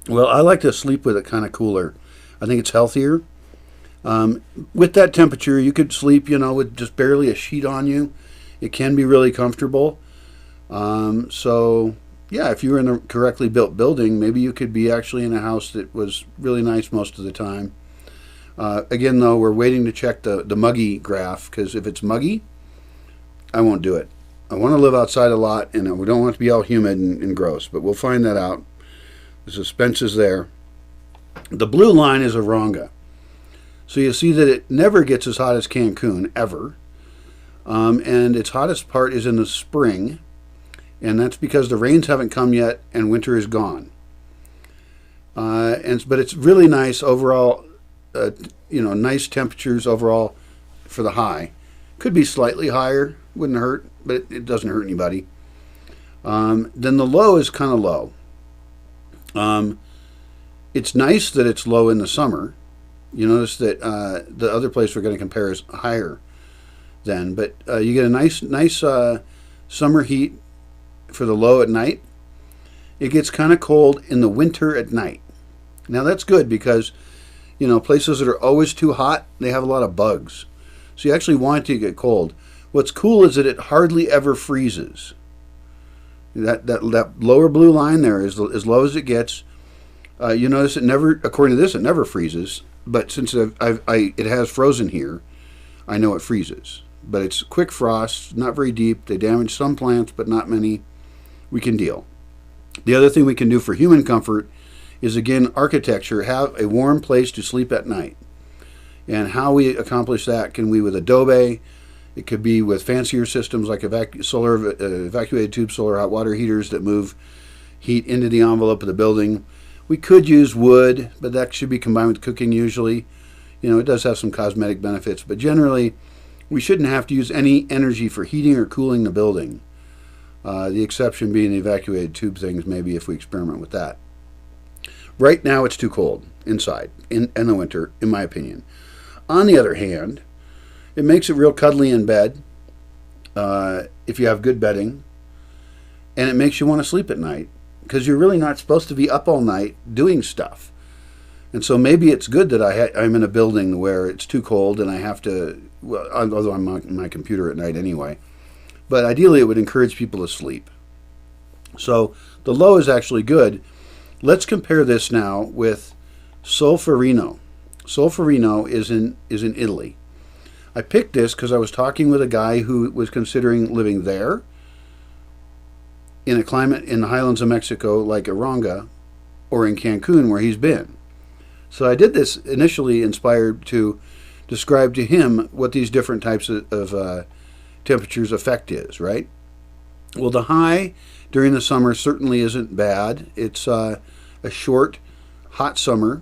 Well, I like to sleep with it kind of cooler. I think it's healthier. With that temperature, you could sleep, with just barely a sheet on you. It can be really comfortable. So, yeah, if you were in the correctly built building, maybe you could be actually in a house that was really nice most of the time. Again, though, we're waiting to check the muggy graph, because if it's muggy, I won't do it. I want to live outside a lot, and we don't want it to be all humid and gross, but we'll find that out. The suspense is there. The blue line is Aranguicuaro. So you see that it never gets as hot as Cancun, ever. And its hottest part is in the spring, and that's because the rains haven't come yet and winter is gone. But it's really nice overall, nice temperatures overall for the high. Could be slightly higher, wouldn't hurt, but it doesn't hurt anybody. Then the low is kind of low. It's nice that it's low in the summer, You notice that the other place we're going to compare is higher than, but you get a nice summer heat for the low at night. It gets kind of cold in the winter at night. Now that's good because, places that are always too hot, they have a lot of bugs. So you actually want it to get cold. What's cool is that it hardly ever freezes. That lower blue line there is as low as it gets. You notice it never, according to this, it never freezes. But since it has frozen here, I know it freezes. But it's quick frost, not very deep. They damage some plants, but not many. We can deal. The other thing we can do for human comfort is, again, architecture. Have a warm place to sleep at night. And how we accomplish that can be with adobe. It could be with fancier systems like evacuated tube solar hot water heaters that move heat into the envelope of the building. We could use wood, but that should be combined with cooking usually. It does have some cosmetic benefits, but generally we shouldn't have to use any energy for heating or cooling the building. The exception being the evacuated tube things, maybe if we experiment with that. Right now it's too cold inside in the winter, in my opinion. On the other hand, it makes it real cuddly in bed if you have good bedding, and it makes you want to sleep at night because you're really not supposed to be up all night doing stuff. And so maybe it's good that I'm in a building where it's too cold and I have to, although I'm on my computer at night anyway, but ideally it would encourage people to sleep. So the low is actually good. Let's compare this now with Solferino. Solferino is in Italy. I picked this because I was talking with a guy who was considering living there in a climate in the highlands of Mexico like Aronga or in Cancun where he's been. So I did this initially inspired to describe to him what these different types of temperatures effect is, right? Well, the high during the summer certainly isn't bad. It's a short, hot summer.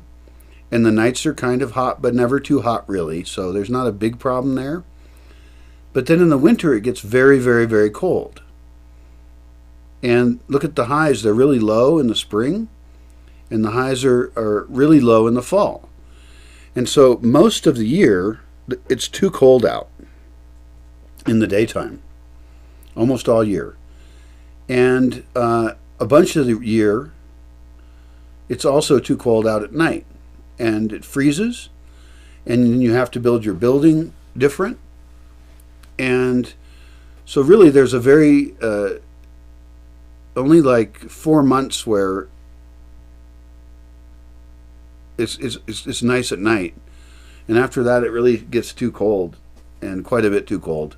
And the nights are kind of hot, but never too hot, really. So there's not a big problem there. But then in the winter, it gets very, very, very cold. And look at the highs. They're really low in the spring. And the highs are really low in the fall. And so most of the year, it's too cold out in the daytime. Almost all year. And a bunch of the year, it's also too cold out at night. And it freezes, and then you have to build your building different. And so really there's a very, only like 4 months where it's nice at night. And after that it really gets too cold, and quite a bit too cold.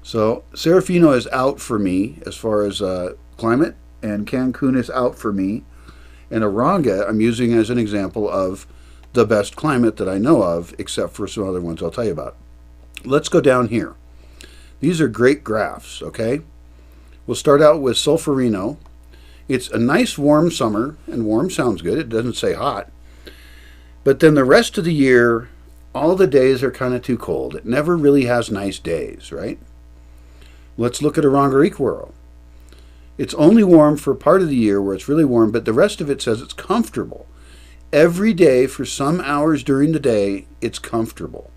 So Serafino is out for me as far as climate, and Cancun is out for me. And Aronga I'm using as an example of the best climate that I know of, except for some other ones I'll tell you about. Let's go down here. These are great graphs, okay? We'll start out with Solferino. It's a nice warm summer, and warm sounds good. It doesn't say hot. But then the rest of the year, all the days are kind of too cold. It never really has nice days, right? Let's look at Arangariguero. It's only warm for part of the year where it's really warm, but the rest of it says it's comfortable. Every day for some hours during the day, it's comfortable.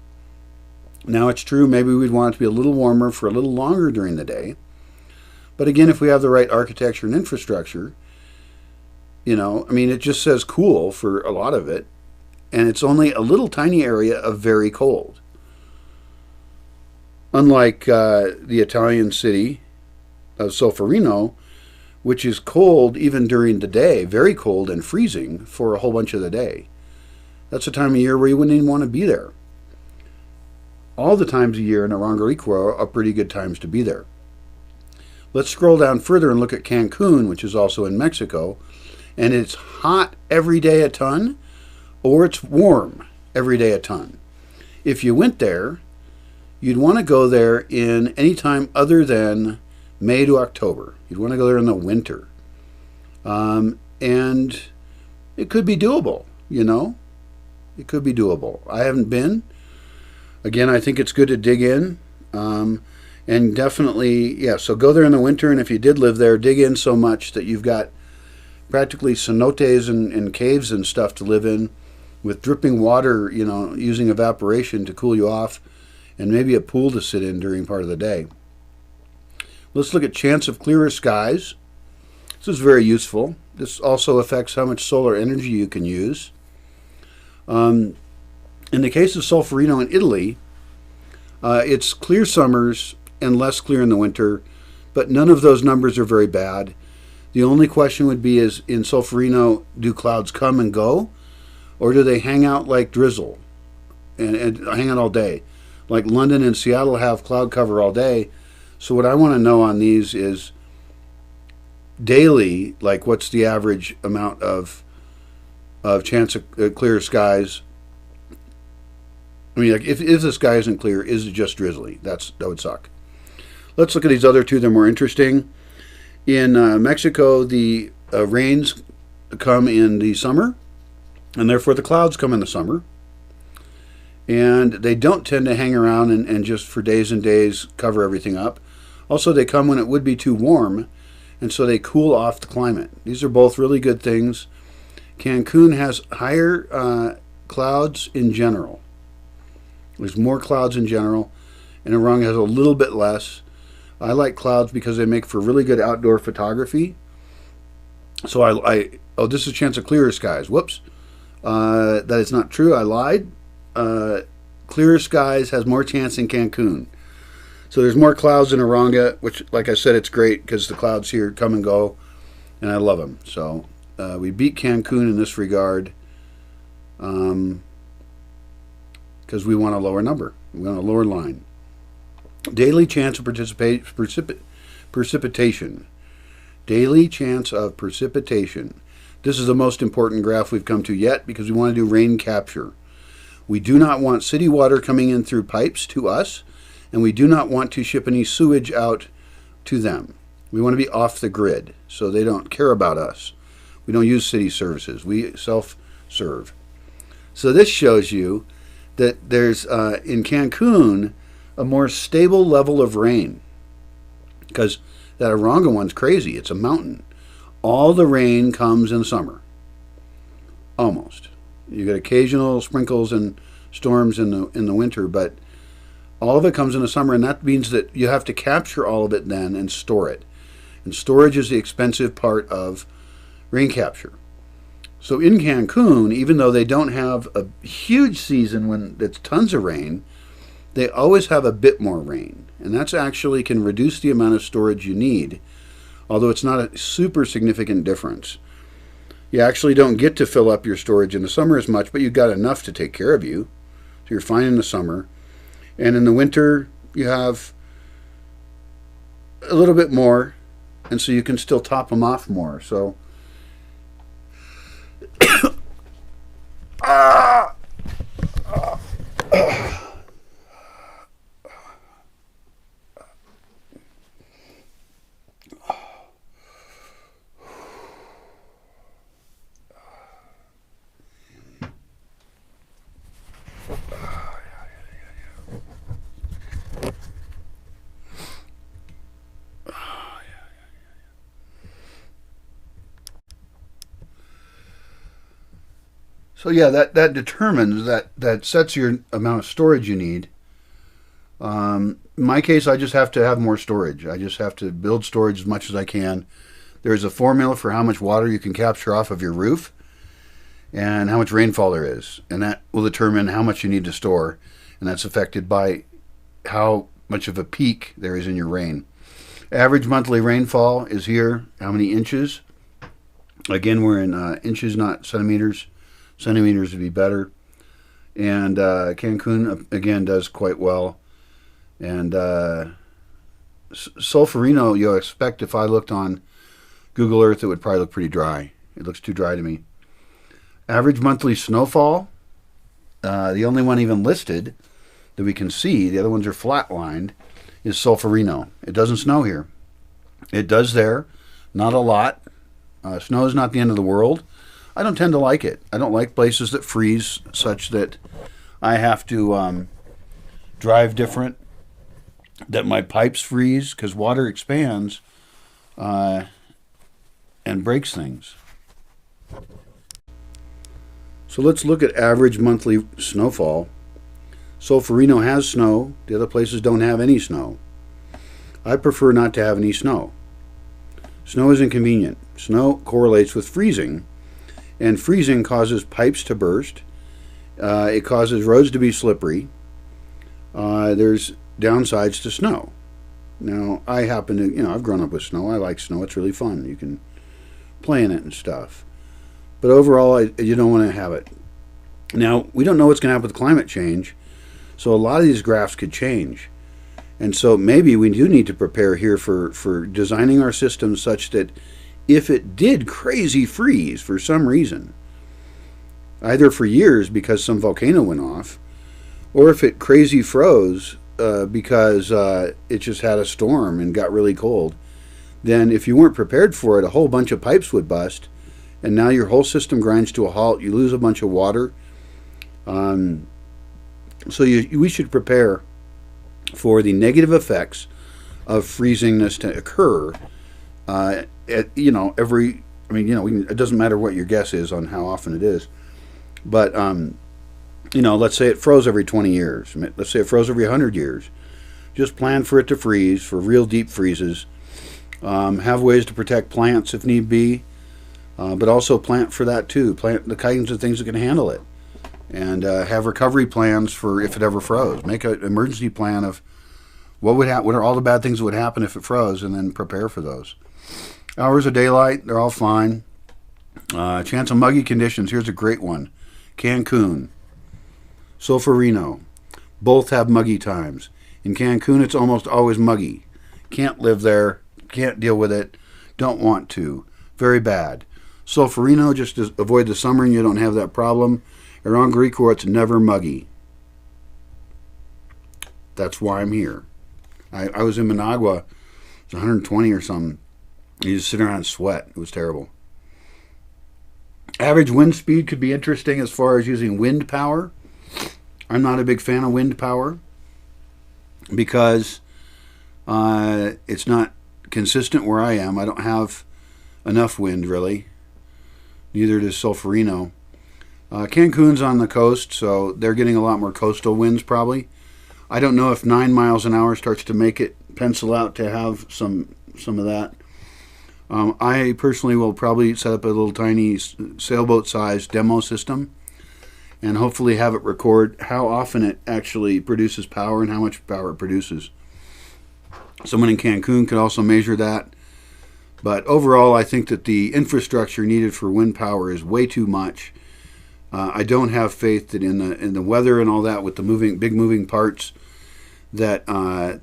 Now it's true, maybe we'd want it to be a little warmer for a little longer during the day. But again, if we have the right architecture and infrastructure, it just says cool for a lot of it. And it's only a little tiny area of very cold. Unlike the Italian city of Solferino, which is cold even during the day, very cold and freezing for a whole bunch of the day. That's a time of year where you wouldn't even want to be there. All the times of year in Arangariguero are pretty good times to be there. Let's scroll down further and look at Cancun, which is also in Mexico, and it's hot every day a ton, or it's warm every day a ton. If you went there, you'd want to go there in any time other than May to October. You'd want to go there in the winter. And it could be doable, It could be doable. I haven't been. Again, I think it's good to dig in. And definitely, so go there in the winter, and if you did live there, dig in so much that you've got practically cenotes and caves and stuff to live in. with dripping water, using evaporation to cool you off, and maybe a pool to sit in during part of the day. Let's look at chance of clearer skies. This is very useful. This also affects how much solar energy you can use. In the case of Solferino in Italy, it's clear summers and less clear in the winter, but none of those numbers are very bad. The only question would be is, in Solferino, do clouds come and go, or do they hang out like drizzle and hang out all day? Like London and Seattle have cloud cover all day. So what I want to know on these is daily, like what's the average amount of chance of clear skies. I mean, like if the sky isn't clear, is it just drizzly? That would suck. Let's look at these other two. They're more interesting. In Mexico, the rains come in the summer, and therefore the clouds come in the summer. And they don't tend to hang around and just for days and days cover everything up. Also, they come when it would be too warm, and so they cool off the climate. These are both really good things. Cancun has higher clouds in general. There's more clouds in general, and Aranjuez has a little bit less. I like clouds because they make for really good outdoor photography. So this is a chance of clearer skies. Whoops. That is not true. I lied. Clearer skies has more chance in Cancun. So there's more clouds in Aranjuez, which, like I said, it's great because the clouds here come and go, and I love them. So we beat Cancun in this regard because we want a lower number. We want a lower line. Daily chance of precipitation. Daily chance of precipitation. This is the most important graph we've come to yet because we want to do rain capture. We do not want city water coming in through pipes to us, and we do not want to ship any sewage out to them. We want to be off the grid, so they don't care about us. We don't use city services. We self-serve. So this shows you that there's, in Cancun, a more stable level of rain. Because that Aranjuez one's crazy. It's a mountain. All the rain comes in summer. Almost. You get occasional sprinkles and storms in the winter, but all of it comes in the summer, and that means that you have to capture all of it then and store it. And storage is the expensive part of rain capture. So in Cancun, even though they don't have a huge season when it's tons of rain, they always have a bit more rain. And that's actually can reduce the amount of storage you need, although it's not a super significant difference. You actually don't get to fill up your storage in the summer as much, but you've got enough to take care of you. So you're fine in the summer. And in the winter, you have a little bit more, and so you can still top them off more. So, So yeah, that determines, that sets your amount of storage you need. In my case, I just have to have more storage. I just have to build storage as much as I can. There's a formula for how much water you can capture off of your roof and how much rainfall there is. And that will determine how much you need to store. And that's affected by how much of a peak there is in your rain. Average monthly rainfall is here. How many inches? Again, we're in inches, not centimeters. Centimeters would be better. And Cancun, again, does quite well. And Solferino, you'll expect, if I looked on Google Earth, it would probably look pretty dry. It looks too dry to me. Average monthly snowfall, the only one even listed that we can see, the other ones are flatlined, is Solferino. It doesn't snow here. It does there, not a lot. Snow is not the end of the world. I don't tend to like it. I don't like places that freeze such that I have to drive different, that my pipes freeze, because water expands and breaks things. So let's look at average monthly snowfall. Solferino has snow. The other places don't have any snow. I prefer not to have any snow. Snow is inconvenient. Snow correlates with freezing, and freezing causes pipes to burst. It causes roads to be slippery. There's downsides to snow. Now, I happen to, I've grown up with snow. I like snow. It's really fun. You can play in it and stuff. But overall, you don't want to have it. Now, we don't know what's going to happen with climate change, so a lot of these graphs could change. And so maybe we do need to prepare here for designing our system such that if it did crazy freeze for some reason, either for years because some volcano went off, or if it crazy froze because it just had a storm and got really cold, then if you weren't prepared for it, a whole bunch of pipes would bust, and now your whole system grinds to a halt. You lose a bunch of water. So we should prepare for the negative effects of freezingness to occur it doesn't matter what your guess is on how often it is, but let's say it froze every 20 years. Let's say it froze every 100 years. Just plan for it to freeze, for real deep freezes. Have ways to protect plants if need be, but also plant for that too. Plant the kinds of things that can handle it, and have recovery plans for if it ever froze. Make an emergency plan of what are all the bad things that would happen if it froze, and then prepare for those. Hours of daylight, they're all fine. Chance of muggy conditions, here's a great one. Cancun, Solferino, both have muggy times. In Cancun, it's almost always muggy. Can't live there, can't deal with it, don't want to. Very bad. Solferino, just to avoid the summer and you don't have that problem. Around Greco, it's never muggy. That's why I'm here. I was in Managua, it was 120 or something. You just sit around and sweat. It was terrible. Average wind speed could be interesting as far as using wind power. I'm not a big fan of wind power because it's not consistent where I am. I don't have enough wind, really. Neither does Solferino. Cancun's on the coast, so they're getting a lot more coastal winds probably. I don't know if 9 miles an hour starts to make it pencil out to have some of that. I personally will probably set up a little tiny sailboat-sized demo system and hopefully have it record how often it actually produces power and how much power it produces. Someone in Cancun could also measure that. But overall, I think that the infrastructure needed for wind power is way too much. I don't have faith that in the weather and all that with the big moving parts that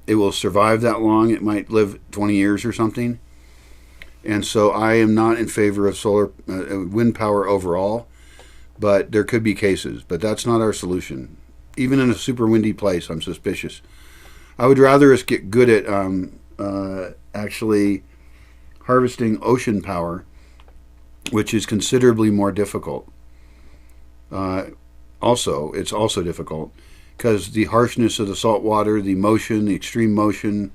it will survive that long. It might live 20 years or something. And so I am not in favor of solar wind power overall, but there could be cases. But that's not our solution. Even in a super windy place, I'm suspicious. I would rather us get good at actually harvesting ocean power, which is considerably more difficult. It's also difficult because the harshness of the salt water, the motion, the extreme motion.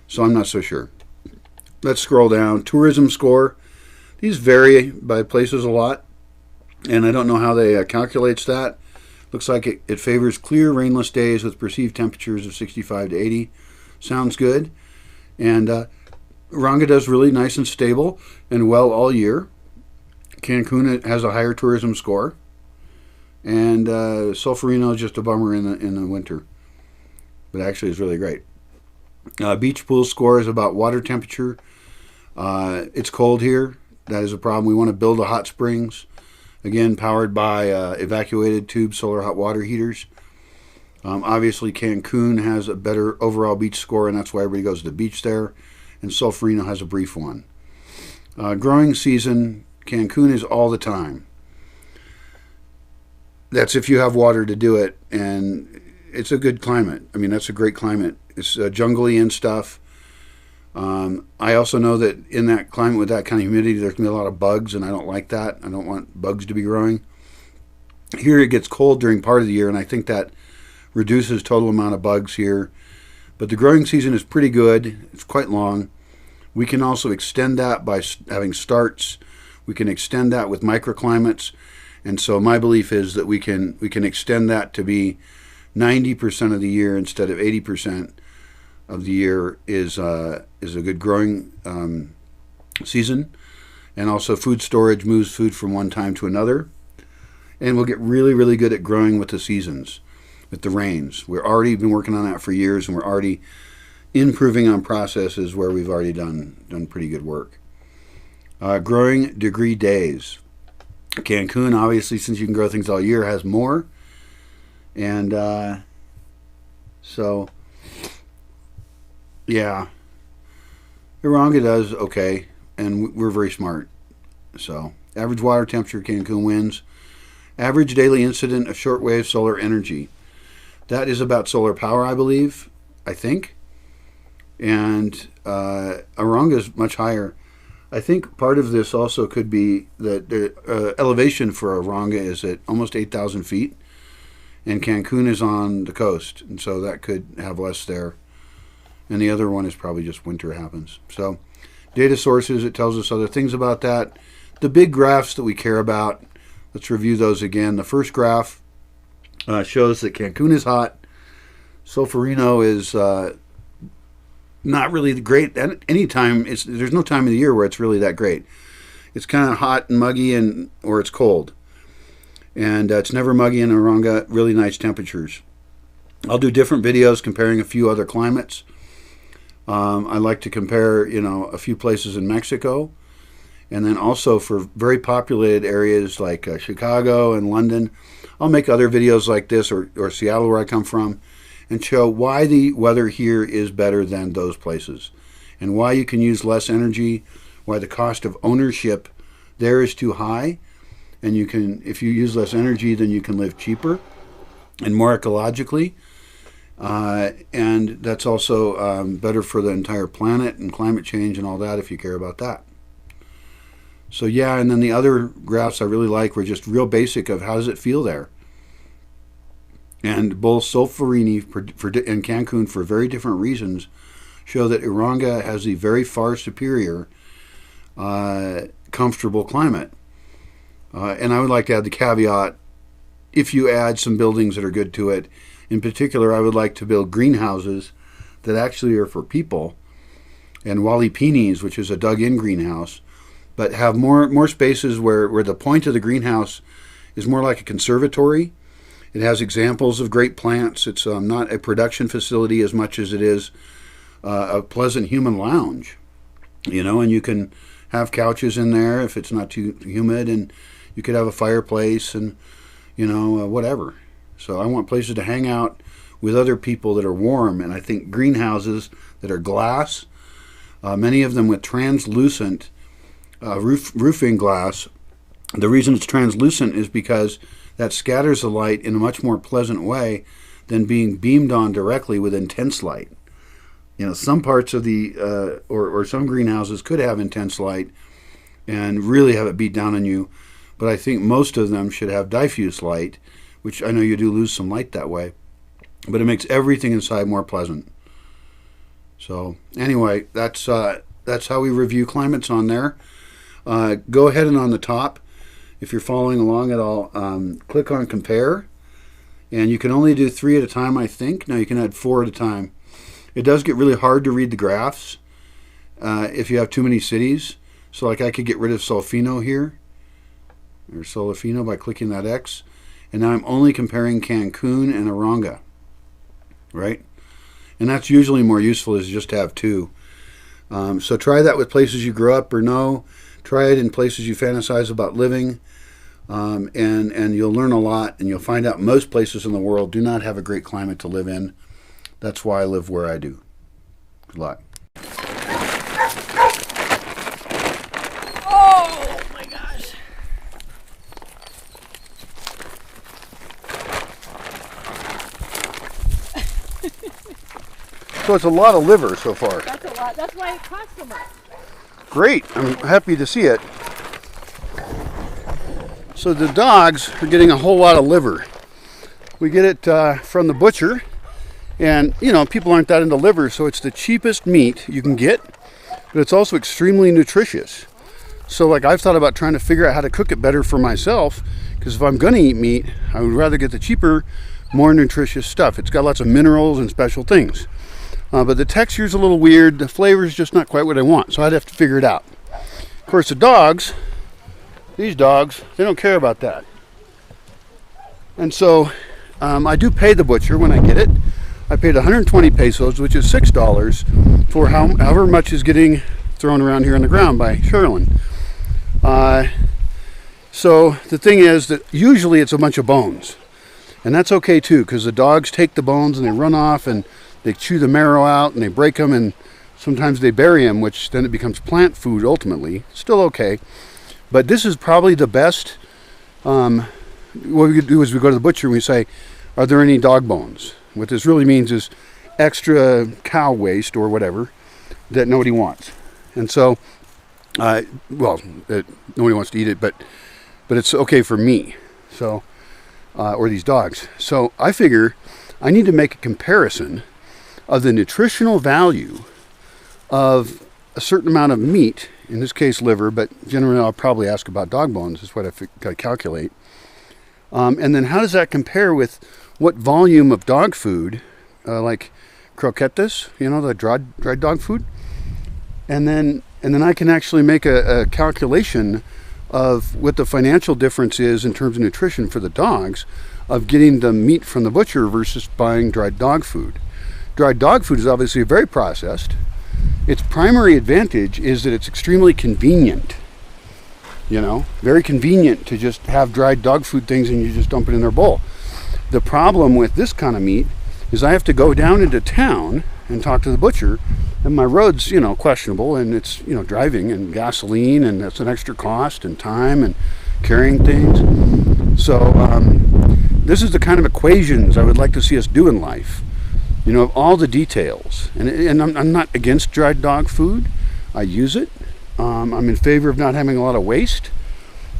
So I'm not so sure. Let's scroll down. Tourism score. These vary by places a lot, and I don't know how they calculates that. Looks like it favors clear, rainless days with perceived temperatures of 65 to 80. Sounds good. And Ranga does really nice and stable and well all year. Cancun has a higher tourism score. And Solferino is just a bummer in the winter. But actually it's really great. Beach pool score is about water temperature. It's cold here. That is a problem. We want to build a hot springs. Again, powered by evacuated tube solar hot water heaters. Obviously, Cancun has a better overall beach score, and that's why everybody goes to the beach there. And Solferino has a brief one. Growing season, Cancun is all the time. That's if you have water to do it, and it's a good climate. I mean, that's a great climate. It's jungly and stuff. I also know that in that climate with that kind of humidity, there's going to be a lot of bugs, and I don't like that. I don't want bugs to be growing. Here it gets cold during part of the year, and I think that reduces total amount of bugs here. But the growing season is pretty good. It's quite long. We can also extend that by having starts. We can extend that with microclimates. And so my belief is that we can extend that to be 90% of the year instead of 80% of the year is a good growing season. And also food storage moves food from one time to another. And we'll get really, really good at growing with the seasons, with the rains. We've already been working on that for years, and we're already improving on processes where we've already done pretty good work. Growing degree days. Cancun, obviously, since you can grow things all year, has more. And so, yeah. Uranga does okay, and we're very smart. So, average water temperature, Cancun wins. Average daily incident of shortwave solar energy. That is about solar power, I believe, I think. And Uranga is much higher. I think part of this also could be that the elevation for Uranga is at almost 8,000 feet, and Cancun is on the coast, and so that could have less there. And the other one is probably just winter happens. So, data sources, it tells us other things about that. The big graphs that we care about, let's review those again. The first graph shows that Cancun is hot. Solferino is not really great at any time. There's no time of the year where it's really that great. It's kind of hot and muggy, or it's cold. And it's never muggy in Uranga. Really nice temperatures. I'll do different videos comparing a few other climates. I like to compare, a few places in Mexico. And then also for very populated areas like Chicago and London, I'll make other videos like this, or Seattle where I come from, and show why the weather here is better than those places, and why you can use less energy, why the cost of ownership there is too high, and if you use less energy, then you can live cheaper and more ecologically, and that's also better for the entire planet and climate change and all that if you care about that. So yeah, and then the other graphs I really like were just real basic of how does it feel there. And both Solferino and Cancun, for very different reasons, show that Uranga has a very far superior comfortable climate. And I would like to add the caveat, if you add some buildings that are good to it. In particular, I would like to build greenhouses that actually are for people, and walipinis, which is a dug-in greenhouse, but have more spaces where the point of the greenhouse is more like a conservatory. It has examples of great plants. It's not a production facility as much as it is a pleasant human lounge, and you can have couches in there if it's not too humid, and you could have a fireplace and, whatever. So I want places to hang out with other people that are warm, and I think greenhouses that are glass, many of them with translucent roofing glass. The reason it's translucent is because that scatters the light in a much more pleasant way than being beamed on directly with intense light. Some parts of the or some greenhouses could have intense light and really have it beat down on you, but I think most of them should have diffuse light, which I know you do lose some light that way, but it makes everything inside more pleasant. So anyway, that's how we review climates on there. Go ahead and on the top, if you're following along at all, click on compare, and you can only do 3 at a time, I think. Now you can add 4 at a time. It does get really hard to read the graphs if you have too many cities. So like I could get rid of Solferino here, or Solferino, by clicking that X, and now I'm only comparing Cancun and Uranga, right? And that's usually more useful, is just to have 2. So try that with places you grew up or know. Try it in places you fantasize about living, and you'll learn a lot, and you'll find out most places in the world do not have a great climate to live in. That's why I live where I do. Good luck.
Oh my gosh.
So it's a lot of liver so far.
That's a lot. That's why it costs so much.
Great. I'm happy to see it. So the dogs are getting a whole lot of liver. We get it from the butcher, and people aren't that into liver, so it's the cheapest meat you can get, but it's also extremely nutritious. So like I've thought about trying to figure out how to cook it better for myself, because if I'm going to eat meat, I would rather get the cheaper, more nutritious stuff. It's got lots of minerals and special things. But the texture's a little weird. The flavor's just not quite what I want, so I'd have to figure it out. Of course, the dogs, these dogs, they don't care about that. And so I do pay the butcher when I get it. I paid 120 pesos, which is $6, for however much is getting thrown around here on the ground by Sherilyn. So the thing is that usually it's a bunch of bones. And that's okay too, because the dogs take the bones and they run off and they chew the marrow out and they break them, and sometimes they bury them, which then it becomes plant food ultimately. Still okay. But this is probably the best. What we could do is we go to the butcher and we say, are there any dog bones? What this really means is extra cow waste or whatever that nobody wants. And so, nobody wants to eat it, but it's okay for me. So, or these dogs. So I figure I need to make a comparison of the nutritional value of a certain amount of meat, in this case liver, but generally I'll probably ask about dog bones, is what I calculate. And then how does that compare with what volume of dog food, like croquetas, the dried dog food? And then I can actually make a calculation of what the financial difference is in terms of nutrition for the dogs of getting the meat from the butcher versus buying dried dog food. Dried dog food is obviously very processed. Its primary advantage is that it's extremely convenient. Very convenient to just have dried dog food things and you just dump it in their bowl. The problem with this kind of meat is I have to go down into town and talk to the butcher, and my road's, questionable, and it's, driving and gasoline, and that's an extra cost and time and carrying things. So this is the kind of equations I would like to see us do in life. Of all the details. And I'm not against dried dog food. I use it. I'm in favor of not having a lot of waste.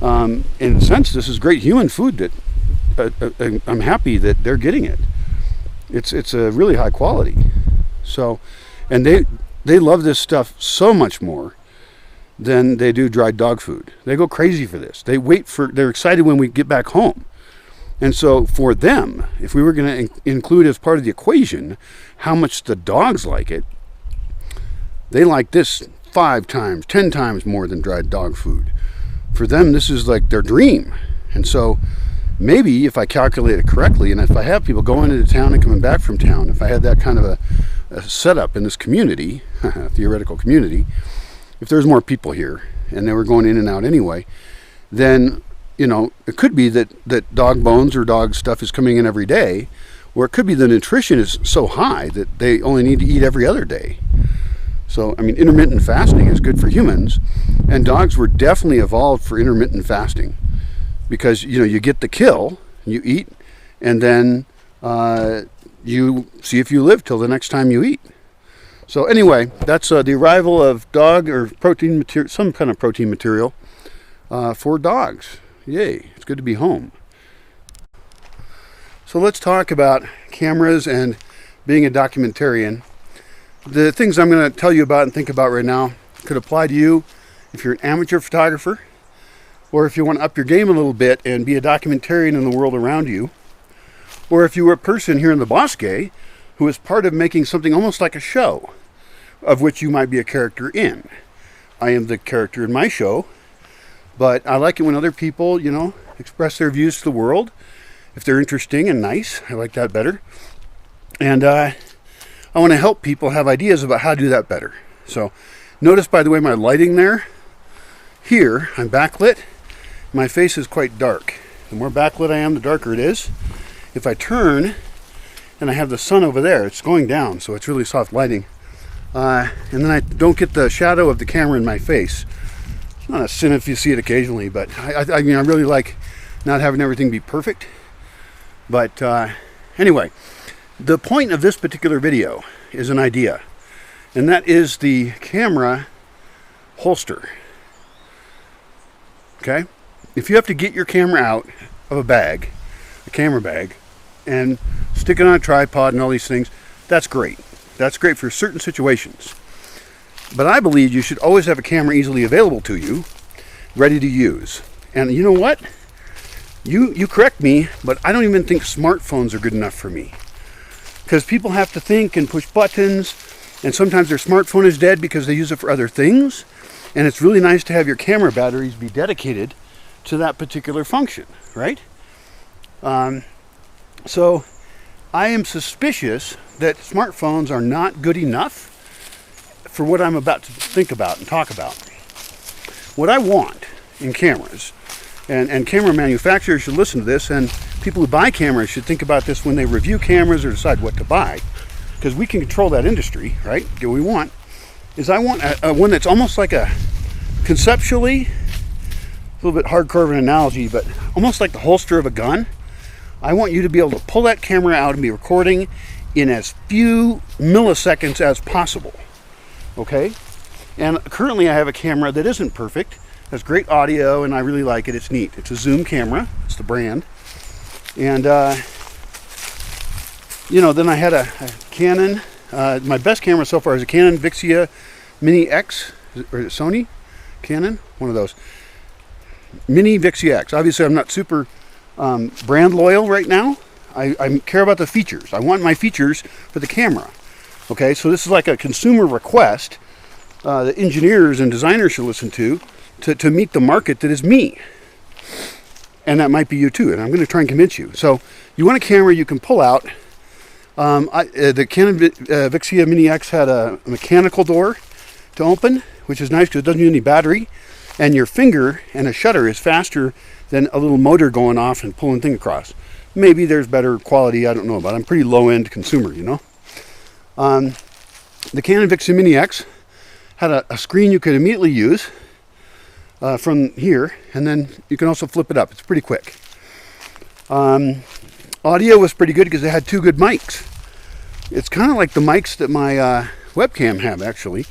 In a sense, this is great human food that I'm happy that they're getting it. It's a really high quality. So, and they love this stuff so much more than they do dried dog food. They go crazy for this. They're excited when we get back home. And so for them, if we were going to include as part of the equation how much the dogs like it, they like this 5 times, 10 times more than dried dog food. For them, this is like their dream. And so maybe if I calculate it correctly, and if I have people going into town and coming back from town, if I had that kind of a setup in this community, theoretical community, if there's more people here and they were going in and out anyway, then it could be that dog bones or dog stuff is coming in every day, or it could be the nutrition is so high that they only need to eat every other day. So, intermittent fasting is good for humans, and dogs were definitely evolved for intermittent fasting because, you get the kill, you eat, and then you see if you live till the next time you eat. So anyway, that's the arrival of dog or protein material, some kind of protein material for dogs. Yay, it's good to be home. So let's talk about cameras and being a documentarian. The things I'm going to tell you about and think about right now could apply to you if you're an amateur photographer, or if you want to up your game a little bit and be a documentarian in the world around you, or if you were a person here in the Bosque who is part of making something almost like a show, of which you might be a character in. I am the character in my show. But I like it when other people, express their views to the world. If they're interesting and nice, I like that better. And I want to help people have ideas about how to do that better. So notice, by the way, my lighting there. Here, I'm backlit. My face is quite dark. The more backlit I am, the darker it is. If I turn and I have the sun over there, it's going down, so it's really soft lighting. And then I don't get the shadow of the camera in my face. It's not a sin if you see it occasionally, but I really like not having everything be perfect. But anyway, the point of this particular video is an idea, and that is the camera holster. Okay? If you have to get your camera out of a bag, a camera bag, and stick it on a tripod and all these things, that's great. That's great for certain situations. But I believe you should always have a camera easily available to you, ready to use. And you know what? You correct me, but I don't even think smartphones are good enough for me. Because people have to think and push buttons, and sometimes their smartphone is dead because they use it for other things. And it's really nice to have your camera batteries be dedicated to that particular function, right? So I am suspicious that smartphones are not good enough for what I'm about to think about and talk about. What I want in cameras, and camera manufacturers should listen to this, and people who buy cameras should think about this when they review cameras or decide what to buy, because we can control that industry, right? Get what we want. Is I want one that's almost like a, conceptually, a little bit hardcore of an analogy, but almost like the holster of a gun. I want you to be able to pull that camera out and be recording in as few milliseconds as possible. Okay? And currently I have a camera that isn't perfect. Has great audio and I really like it. It's neat. It's a Zoom camera. It's the brand. And, then I had a Canon. My best camera so far is a Canon Vixia Mini X. Or is it Sony? Canon? One of those. Mini Vixia X. Obviously I'm not super brand loyal right now. I care about the features. I want my features for the camera. Okay, so this is like a consumer request that engineers and designers should listen to meet the market that is me. And that might be you too, and I'm going to try and convince you. So you want a camera you can pull out. The Canon Vixia Mini X had a mechanical door to open, which is nice because it doesn't use any battery. And your finger and a shutter is faster than a little motor going off and pulling thing across. Maybe there's better quality, I don't know, but I'm pretty low-end consumer, you know. The Canon Vixia Mini X had a screen you could immediately use from here, and then you can also flip it up. It's pretty quick. Audio was pretty good because they had two good mics. It's kind of like the mics that my webcam have, actually.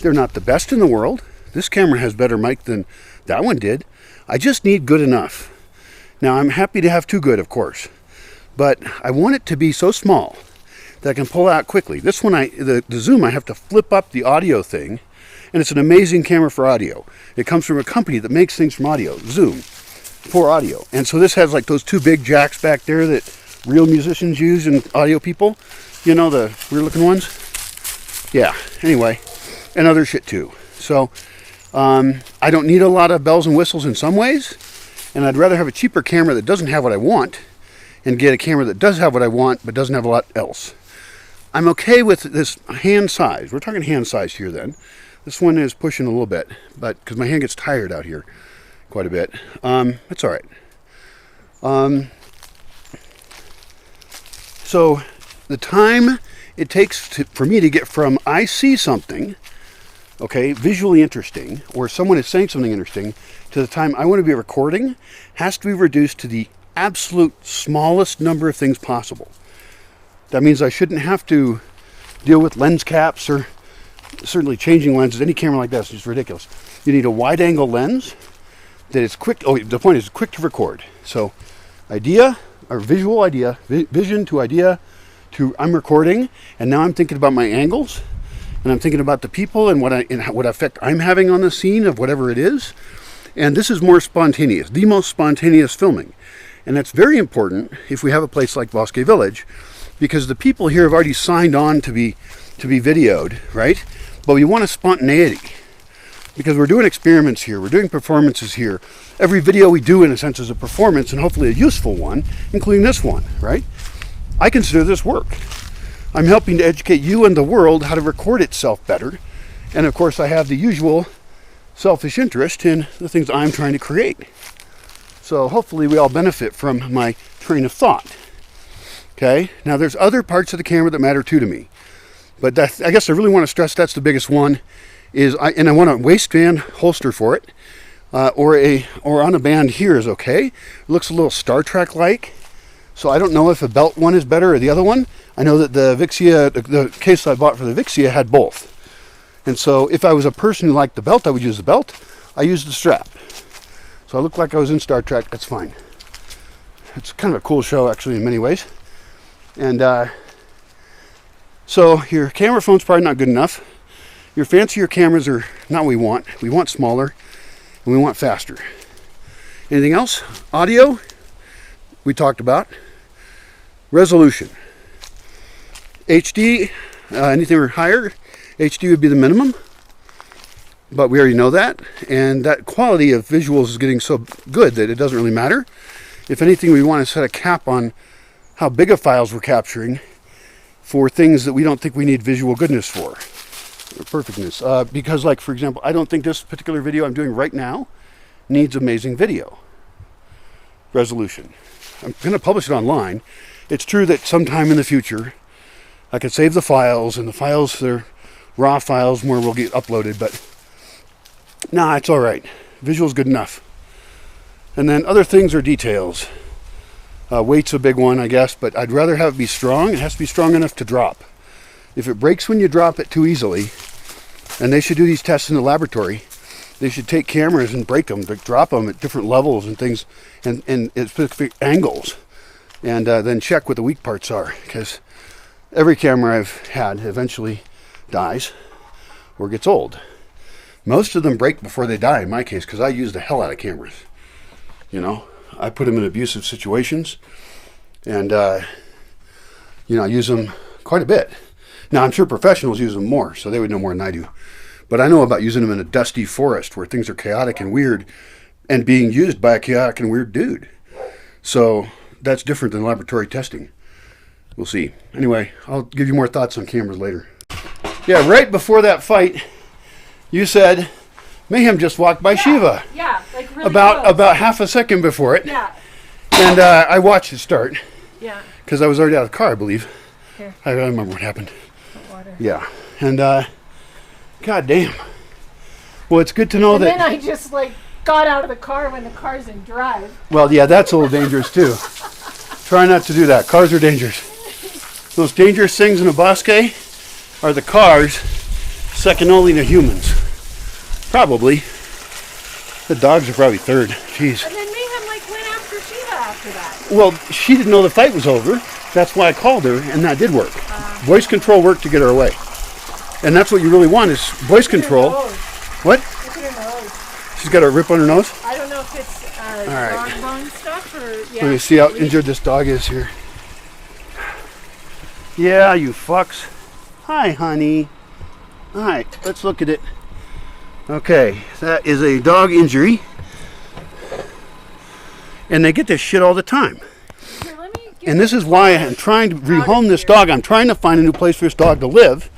They're not the best in the world. This camera has better mic than that one did. I just need good enough. Now, I'm happy to have too good, of course, but I want it to be so small that I can pull out quickly. This one, the Zoom, I have to flip up the audio thing, and it's an amazing camera for audio. It comes from a company that makes things from audio, Zoom, for audio. And so this has like those two big jacks back there that real musicians use and audio people. You know, the weird looking ones? Yeah, anyway, and other shit too. So I don't need a lot of bells and whistles in some ways, and I'd rather have a cheaper camera that doesn't have what I want and get a camera that does have what I want but doesn't have a lot else. I'm okay with this hand size. We're talking hand size here then. This one is pushing a little bit, but because my hand gets tired out here quite a bit. It's all right. So the time it takes for me to get from I see something, okay, visually interesting, or someone is saying something interesting, to the time I want to be recording has to be reduced to the absolute smallest number of things possible. That means I shouldn't have to deal with lens caps or certainly changing lenses. Any camera like that is just ridiculous. You need a wide angle lens that is quick. Oh, the point is quick to record. So idea or visual idea, vision to idea to I'm recording, and now I'm thinking about my angles, and I'm thinking about the people and what effect I'm having on the scene of whatever it is. And this is more spontaneous, the most spontaneous filming. And that's very important if we have a place like Bosque Village, because the people here have already signed on to be videoed, right? But we want a spontaneity because we're doing experiments here, we're doing performances here. Every video we do, in a sense, is a performance, and hopefully a useful one, including this one, right? I consider this work. I'm helping to educate you and the world how to record itself better. And of course, I have the usual selfish interest in the things I'm trying to create. So hopefully we all benefit from my train of thought. Okay, now there's other parts of the camera that matter too to me. But I guess I really want to stress that's the biggest one. And I want a waistband holster for it. Or on a band here is okay. It looks a little Star Trek like. So I don't know if a belt one is better or the other one. I know that the Vixia, the case I bought for the Vixia had both. And so if I was a person who liked the belt, I would use the belt. I used the strap. So I look like I was in Star Trek. That's fine. It's kind of a cool show, actually, in many ways. And so your camera phone's probably not good enough. Your fancier cameras are not what we want. We want smaller. and we want faster. Anything else? Audio, we talked about. Resolution. HD, anything higher, HD would be the minimum, but we already know that. And that quality of visuals is getting so good that it doesn't really matter. If anything, we want to set a cap on how big of files we're capturing for things that we don't think we need visual goodness for, or perfectness. Because, like, for example, I don't think this particular video I'm doing right now needs amazing video resolution. I'm going to publish it online. It's true that sometime in the future I could save the files, and the files, they're raw files, more will get uploaded, but nah, it's all right. Visual's good enough. And then other things are details. Weight's a big one, I guess, but I'd rather have it be strong. It has to be strong enough to drop. If it breaks when you drop it too easily, and they should do these tests in the laboratory, they should take cameras and break them, drop them at different levels and things, and at specific angles, and then check what the weak parts are, because every camera I've had eventually dies or gets old. Most of them break before they die in my case, because I use the hell out of cameras. You know, I put them in abusive situations, and I use them quite a bit. Now, I'm sure professionals use them more, so they would know more than I do. But I know about using them in a dusty forest where things are chaotic and weird, and being used by a chaotic and weird dude. So that's different than laboratory testing. We'll see. Anyway, I'll give you more thoughts on cameras later. Yeah, right before that fight, you said Mayhem just walked by Shiva.
Yeah, like really
about half a second before it.
Yeah.
And I watched it start.
Yeah.
Because I was already out of the car, I believe.
Here.
I don't remember what happened.
Water.
Yeah. And God damn. Well, it's good to know
and
that.
And then I just got out of the car when the car's in drive.
Well, yeah, that's a little dangerous too. Try not to do that. Cars are dangerous. The most dangerous things in a Bosque are the cars, second only to humans. Probably. The dogs are probably third. Jeez.
And then Mayhem went after Shiva after that.
Well, she didn't know the fight was over. That's why I called her, and that did work. Voice control worked to get her away. And that's what you really want is voice control. What?
Look at her nose.
She's got a rip on her nose?
I don't know if it's
right.
dog bone stuff or... Yeah,
Let me see how injured this dog is here. Yeah, you fucks. Hi, honey. All right, let's look at it. Okay, that is a dog injury. And they get this shit all the time.
Here, let me
And this is why I'm trying to rehome this dog. I'm trying to find a new place for this dog to live.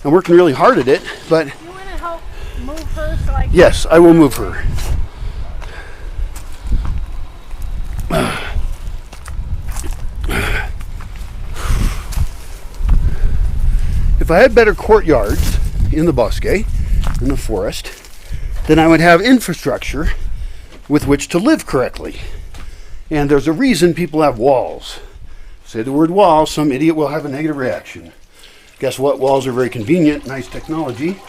I'm working really hard at it, but...
You want to help move her so I can...
Yes, I will move her. If I had better courtyards in the Bosque, in the forest, then I would have infrastructure with which to live correctly. And there's a reason people have walls. Say the word wall, some idiot will have a negative reaction. Guess what? Walls are very convenient, nice technology.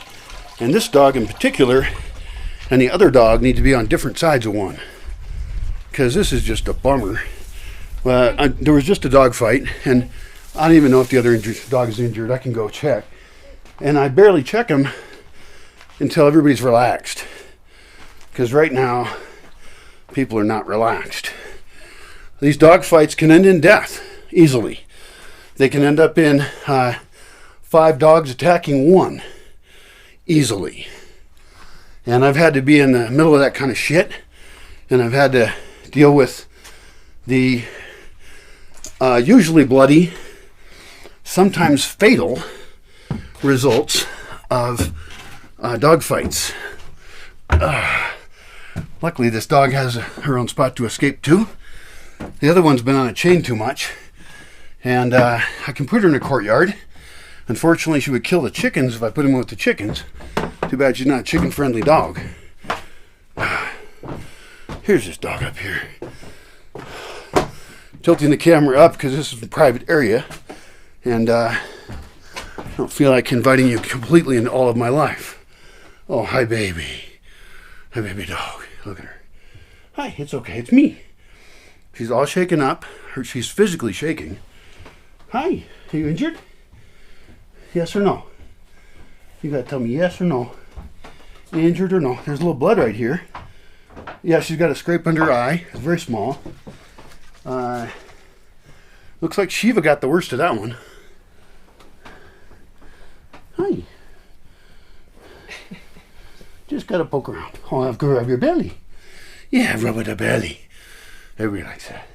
And this dog in particular and the other dog need to be on different sides of one. Because this is just a bummer. There was just a dog fight, and I don't even know if the other dog is injured. I can go check. And I barely check him until everybody's relaxed. Because right now, people are not relaxed. These dog fights can end in death, easily. They can end up in 5 dogs attacking one, easily. And I've had to be in the middle of that kind of shit, and I've had to deal with the usually bloody, sometimes fatal results of dog fights. Luckily, this dog has her own spot to escape to. The other one's been on a chain too much, and I can put her in a courtyard. Unfortunately, she would kill the chickens if I put him with the chickens. Too bad she's not a chicken-friendly dog. Here's this dog up here. Tilting the camera up because this is a private area, and I don't feel like inviting you completely into all of my life. Oh, hi, baby. Hi, baby dog. Look at her. Hi, it's okay. It's me. She's all shaken up. She's physically shaking. Hi, are you injured? Yes or no? You gotta tell me yes or no. Injured or no? There's a little blood right here. Yeah, she's got a scrape under her eye. It's very small. Looks like Shiva got the worst of that one. Hi. Just gotta poke around. Oh, I'll go rub your belly. Yeah, rub the belly. Everybody likes that.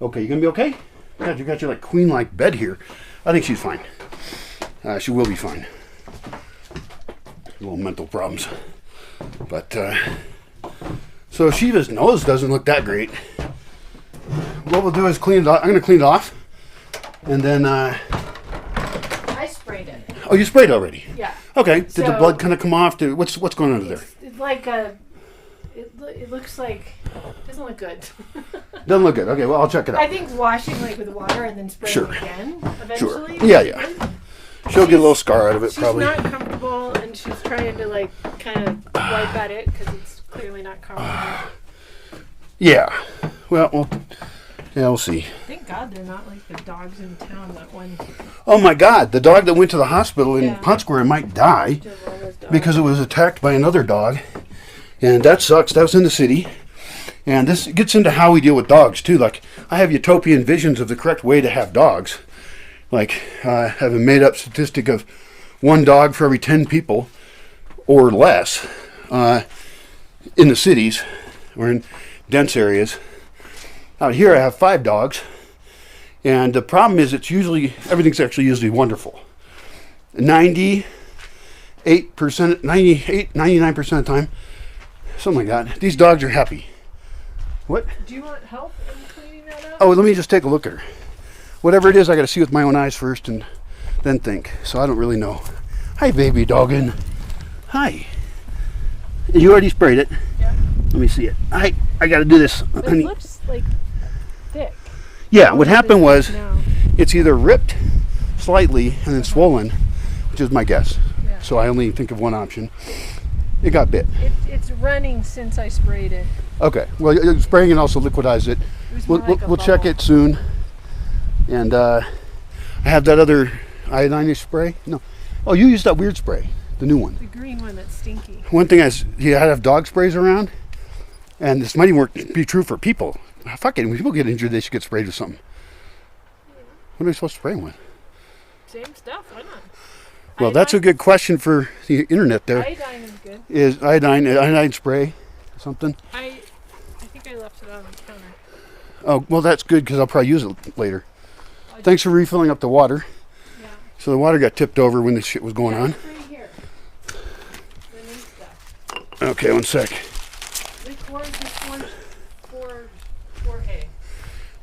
Okay, you gonna be okay? God, you got your like queen-like bed here. I think she's fine. She will be fine. Little mental problems. But, so Shiva's nose doesn't look that great. What we'll do is clean it off. I'm gonna clean it off. And then,
I sprayed it.
oh, you sprayed already?
Yeah.
Okay. Did the
So-
blood kind of come off? What's going on under there?
It's like a. It looks like. Doesn't look good.
Doesn't look good. Okay, well, I'll check it out.
I think washing like with water and then spraying
Sure.
again
Sure.
eventually.
Yeah, yeah. She'll get a little scar out of it,
She's
probably.
not comfortable and she's trying to like kind of wipe at it because it's clearly not comfortable.
Yeah. Well, yeah, we'll see.
Thank God they're not like the dogs in town. That one.
Oh my God, the dog that went to the hospital in
Yeah.
Pont Square might die
Jaroma's dog.
because it was attacked by another dog. And that sucks. That was in the city. And this gets into how we deal with dogs, too. Like, I have utopian visions of the correct way to have dogs. Like, I have a made-up statistic of 1 dog for every 10 people or less in the cities or in dense areas. Out here, I have 5 dogs. And the problem is everything's actually usually wonderful. 98%, 99% of the time, something like that. These dogs are happy. What?
Do you want help in cleaning that up?
Oh, let me just take a look at her. Whatever it is, I got to see with my own eyes first and then think. So I don't really know. Hi, baby doggin. Hi. You already sprayed it.
Yeah.
Let me see it. I got to do this.
It
Honey.
looks like thick.
Yeah, what happened was
No.
it's either ripped slightly and then swollen, which is my guess.
Yeah.
So I only think of one option. It got bit.
It's running since I sprayed it.
Okay. Well, spraying and also liquidize it.
It was more like a
We'll check
bubble.
it soon. And I have that other iodine spray. No. Oh, you used that weird spray, the new one.
The green one that's stinky.
One thing is, you had to have dog sprays around, and this might even be true for people. Fuck it, when people get injured, they should get sprayed with something. What are they supposed to spray them with?
Same stuff. Why not?
Well, that's a good question for the internet. There
Iodine is good.
is iodine spray, something.
I think I left it on the counter.
Oh, well, that's good because I'll probably use it later. Thanks for refilling up the water.
Yeah.
So the water got tipped over when this shit was going on.
Right here. The new stuff.
Okay, one sec.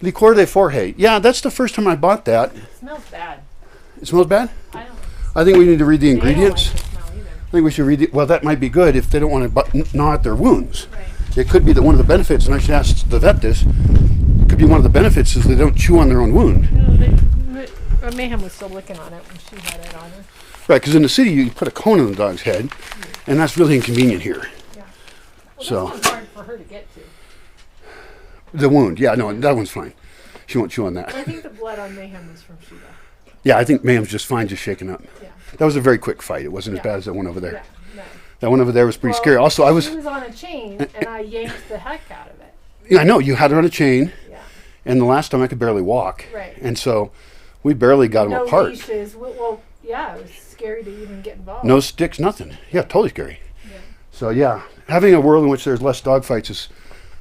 Licor de Forge. Yeah, that's the first time I bought that.
It smells bad.
It smells bad?
I don't.
I think we need to read the
They don't like
ingredients.
the smell either.
I think we should read it. Well, that might be good if they don't want to gnaw at their wounds.
Right.
It could be that one of the benefits, and I should ask the vet this, it could be one of the benefits is they don't chew on their own wound.
No, Mayhem was still licking on it when she had it on her.
Right, because in the city you put a cone on the dog's head, and that's really inconvenient here.
Yeah. Well,
So-
this one's hard for her to get to.
The wound, yeah, no, that one's fine. She won't chew on
But I
that.
think the blood on Mayhem was from Shiva.
Yeah, I think Mayhem's just fine, just shaken up.
Yeah.
That was a very quick fight. It wasn't as
Yeah.
bad as that one over there.
Yeah. No.
That one over there was pretty
Well,
scary. Also,
She was on a chain, and I yanked the heck out of it.
yeah, I know, you had her on a chain,
Yeah.
and the last time I could barely walk.
Right.
And so we barely got them
No
apart.
leashes. Well, yeah, it was scary to even get involved.
No sticks, nothing. Yeah, totally scary.
Yeah.
So yeah, having a world in which there's less dog fights is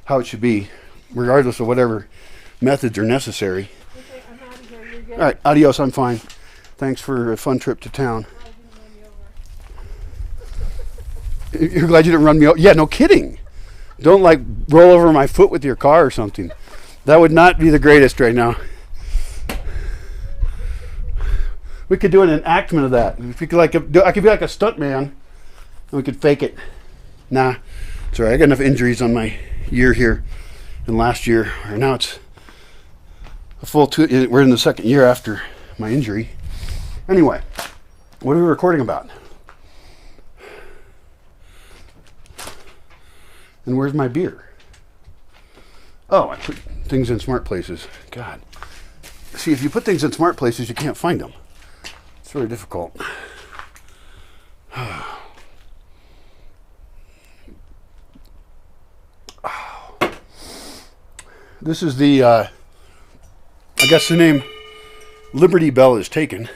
how it should be, regardless of whatever methods are necessary.
Okay, I'm out of here. You're good.
All right, adios. I'm fine. Thanks for a fun trip to town.
I didn't run you over.
You're glad you didn't run me over? Yeah, no kidding. Don't like roll over my foot with your car or something. That would not be the greatest right now. We could do an enactment of that. If we could I could be like a stunt man, and we could fake it. Nah, it's all right. I got enough injuries on my year here, and last year, or now it's a full 2. We're in the second year after my injury. Anyway, what are we recording about? And where's my beer? Oh, I put things in smart places. God. See, if you put things in smart places, you can't find them. It's very difficult. This is the, I guess the name Liberty Bell is taken.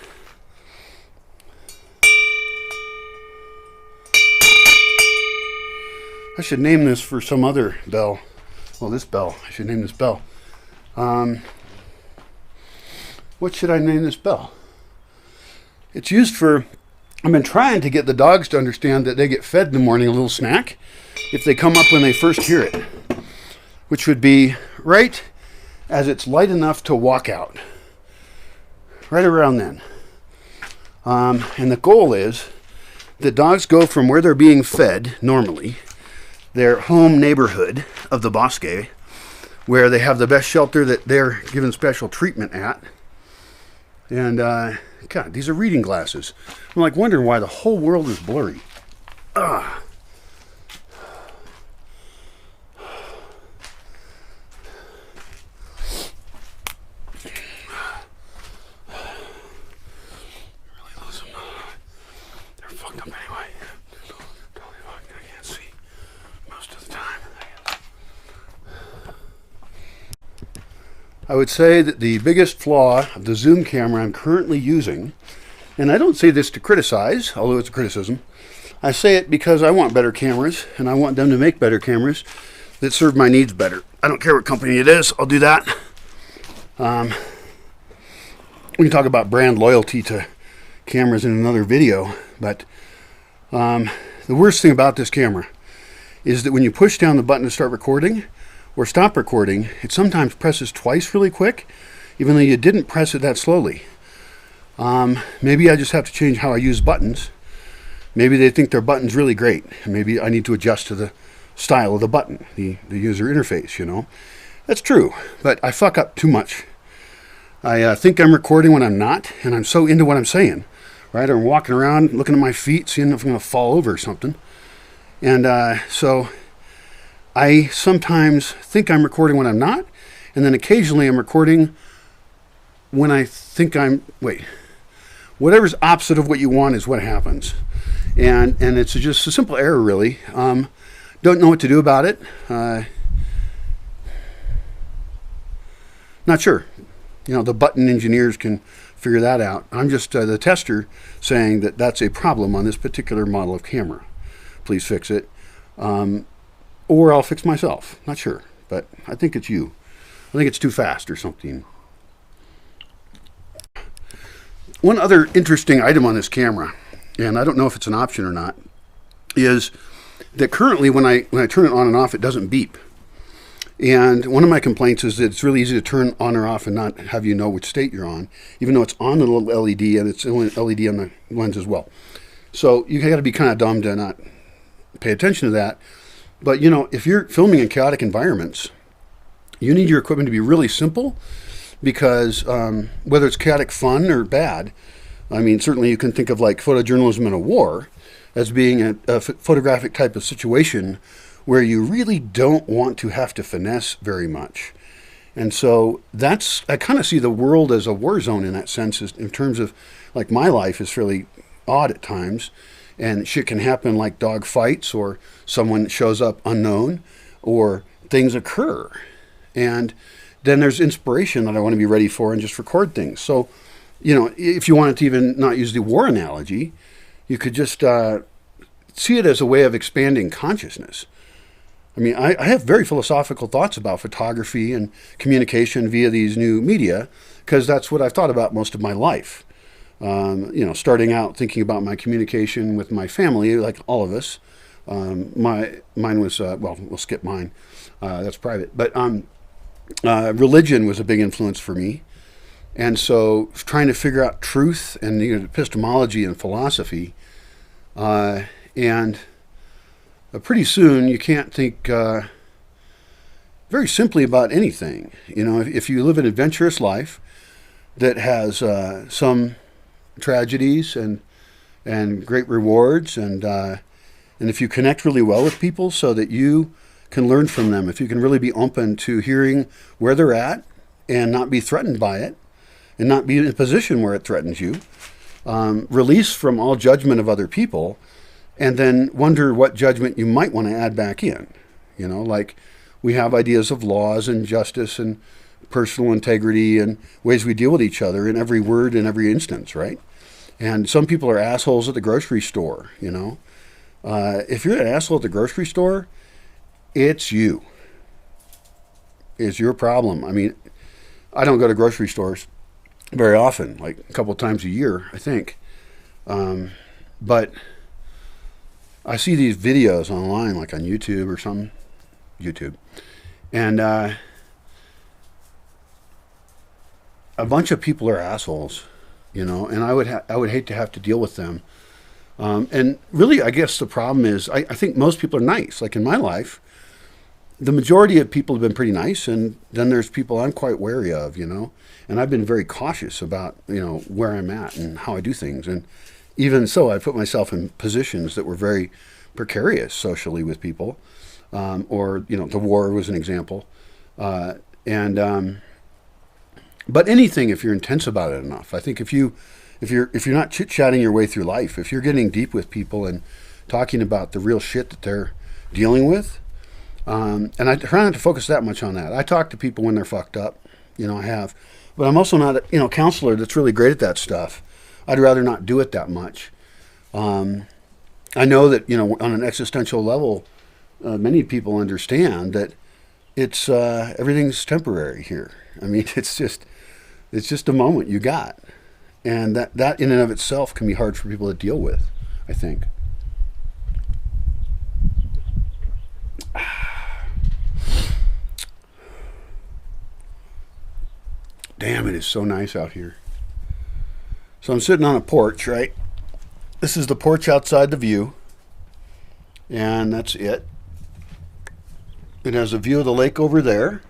I should name this for some other bell. Well, this bell. I should name this bell. What should I name this bell? It's used for, I've been trying to get the dogs to understand that they get fed in the morning a little snack if they come up when they first hear it, which would be right as it's light enough to walk out. Right around then. And the goal is that dogs go from where they're being fed normally, their home neighborhood of the Bosque, where they have the best shelter that they're given special treatment at. And, God, these are reading glasses. I'm like wondering why the whole world is blurry. Ah. I would say that the biggest flaw of the zoom camera I'm currently using, and I don't say this to criticize, although it's a criticism, I say it because I want better cameras, and I want them to make better cameras that serve my needs better. I don't care what company it is, I'll do that. We can talk about brand loyalty to cameras in another video, but the worst thing about this camera is that when you push down the button to start recording, or stop recording, it sometimes presses twice really quick, even though you didn't press it that slowly. Maybe I just have to change how I use buttons. Maybe they think their button's really great. Maybe I need to adjust to the style of the button, the user interface, you know. That's true, but I fuck up too much. I think I'm recording when I'm not, and I'm so into what I'm saying, right? I'm walking around, looking at my feet, seeing if I'm going to fall over or something. And so I sometimes think I'm recording when I'm not, and then occasionally I'm recording when I think whatever's opposite of what you want is what happens. And it's just a simple error, really. Don't know what to do about it. Not sure. You know, the button engineers can figure that out. I'm just the tester saying that that's a problem on this particular model of camera. Please fix it. Or I'll fix myself. Not sure, but I think it's you. I think it's too fast or something. One other interesting item on this camera, and I don't know if it's an option or not, is that currently when I turn it on and off, it doesn't beep. And one of my complaints is that it's really easy to turn on or off and not have you know which state you're on, even though it's on the little LED and it's an LED on the lens as well. So you got to be kind of dumb to not pay attention to that. But, you know, if you're filming in chaotic environments, you need your equipment to be really simple because whether it's chaotic fun or bad, I mean, certainly you can think of like photojournalism in a war as being a photographic type of situation where you really don't want to have to finesse very much. And so I kind of see the world as a war zone in that sense, in terms of like my life is fairly odd at times. And shit can happen like dog fights or someone shows up unknown or things occur. And then there's inspiration that I want to be ready for and just record things. So, you know, if you wanted to even not use the war analogy, you could just see it as a way of expanding consciousness. I mean, I have very philosophical thoughts about photography and communication via these new media because that's what I've thought about most of my life. You know, starting out thinking about my communication with my family, like all of us. Mine was, well, we'll skip mine. That's private. But religion was a big influence for me. And so trying to figure out truth and epistemology and philosophy. And pretty soon you can't think very simply about anything. You know, if you live an adventurous life that has some tragedies and great rewards, and if you connect really well with people so that you can learn from them, if you can really be open to hearing where they're at and not be threatened by it and not be in a position where it threatens you, release from all judgment of other people, and then wonder what judgment you might want to add back in. You know, like We have ideas of laws and justice and personal integrity and ways we deal with each other in every word in every instance, right? And some people are assholes at the grocery store, you know. If you're an asshole at the grocery store, it's you. It's your problem. I mean, I don't go to grocery stores very often, like a couple of times a year, I think. But I see these videos online, like on YouTube or something. YouTube. And a bunch of people are assholes, you know, and I would hate to have to deal with them. And really, I guess the problem is, I think most people are nice. Like in my life, the majority of people have been pretty nice, and then there's people I'm quite wary of, you know. And I've been very cautious about, you know, where I'm at and how I do things. And even so, I put myself in positions that were very precarious socially with people. Or, you know, the war was an example. But anything, if you're intense about it enough, I think if you're not chit-chatting your way through life, if you're getting deep with people and talking about the real shit that they're dealing with, and I try not to focus that much on that. I talk to people when they're fucked up, you know, I have. But I'm also not a counselor that's really great at that stuff. I'd rather not do it that much. I know that, you know, on an existential level, many people understand that it's everything's temporary here. I mean, it's just a moment you got, and that in and of itself can be hard for people to deal with, I think. Damn, it is so nice out here. So I'm sitting on a porch, right? This is the porch outside the view, and that's it. It has a view of the lake over there.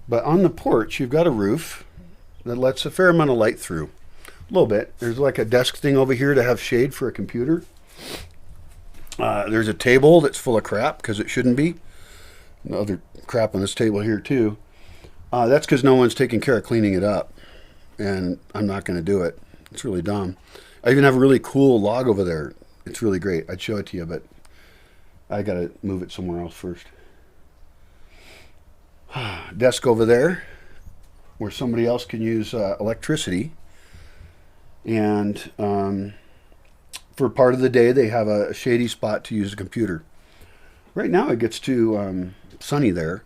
But on the porch, you've got a roof that lets a fair amount of light through. A little bit. There's like a desk thing over here to have shade for a computer. There's a table that's full of crap, because it shouldn't be. Other crap on this table here, too. That's because no one's taking care of cleaning it up. And I'm not going to do it. It's really dumb. I even have a really cool log over there. It's really great. I'd show it to you, but I got to move it somewhere else first. Desk over there where somebody else can use electricity. And for part of the day, they have a shady spot to use a computer. Right now, it gets too sunny there.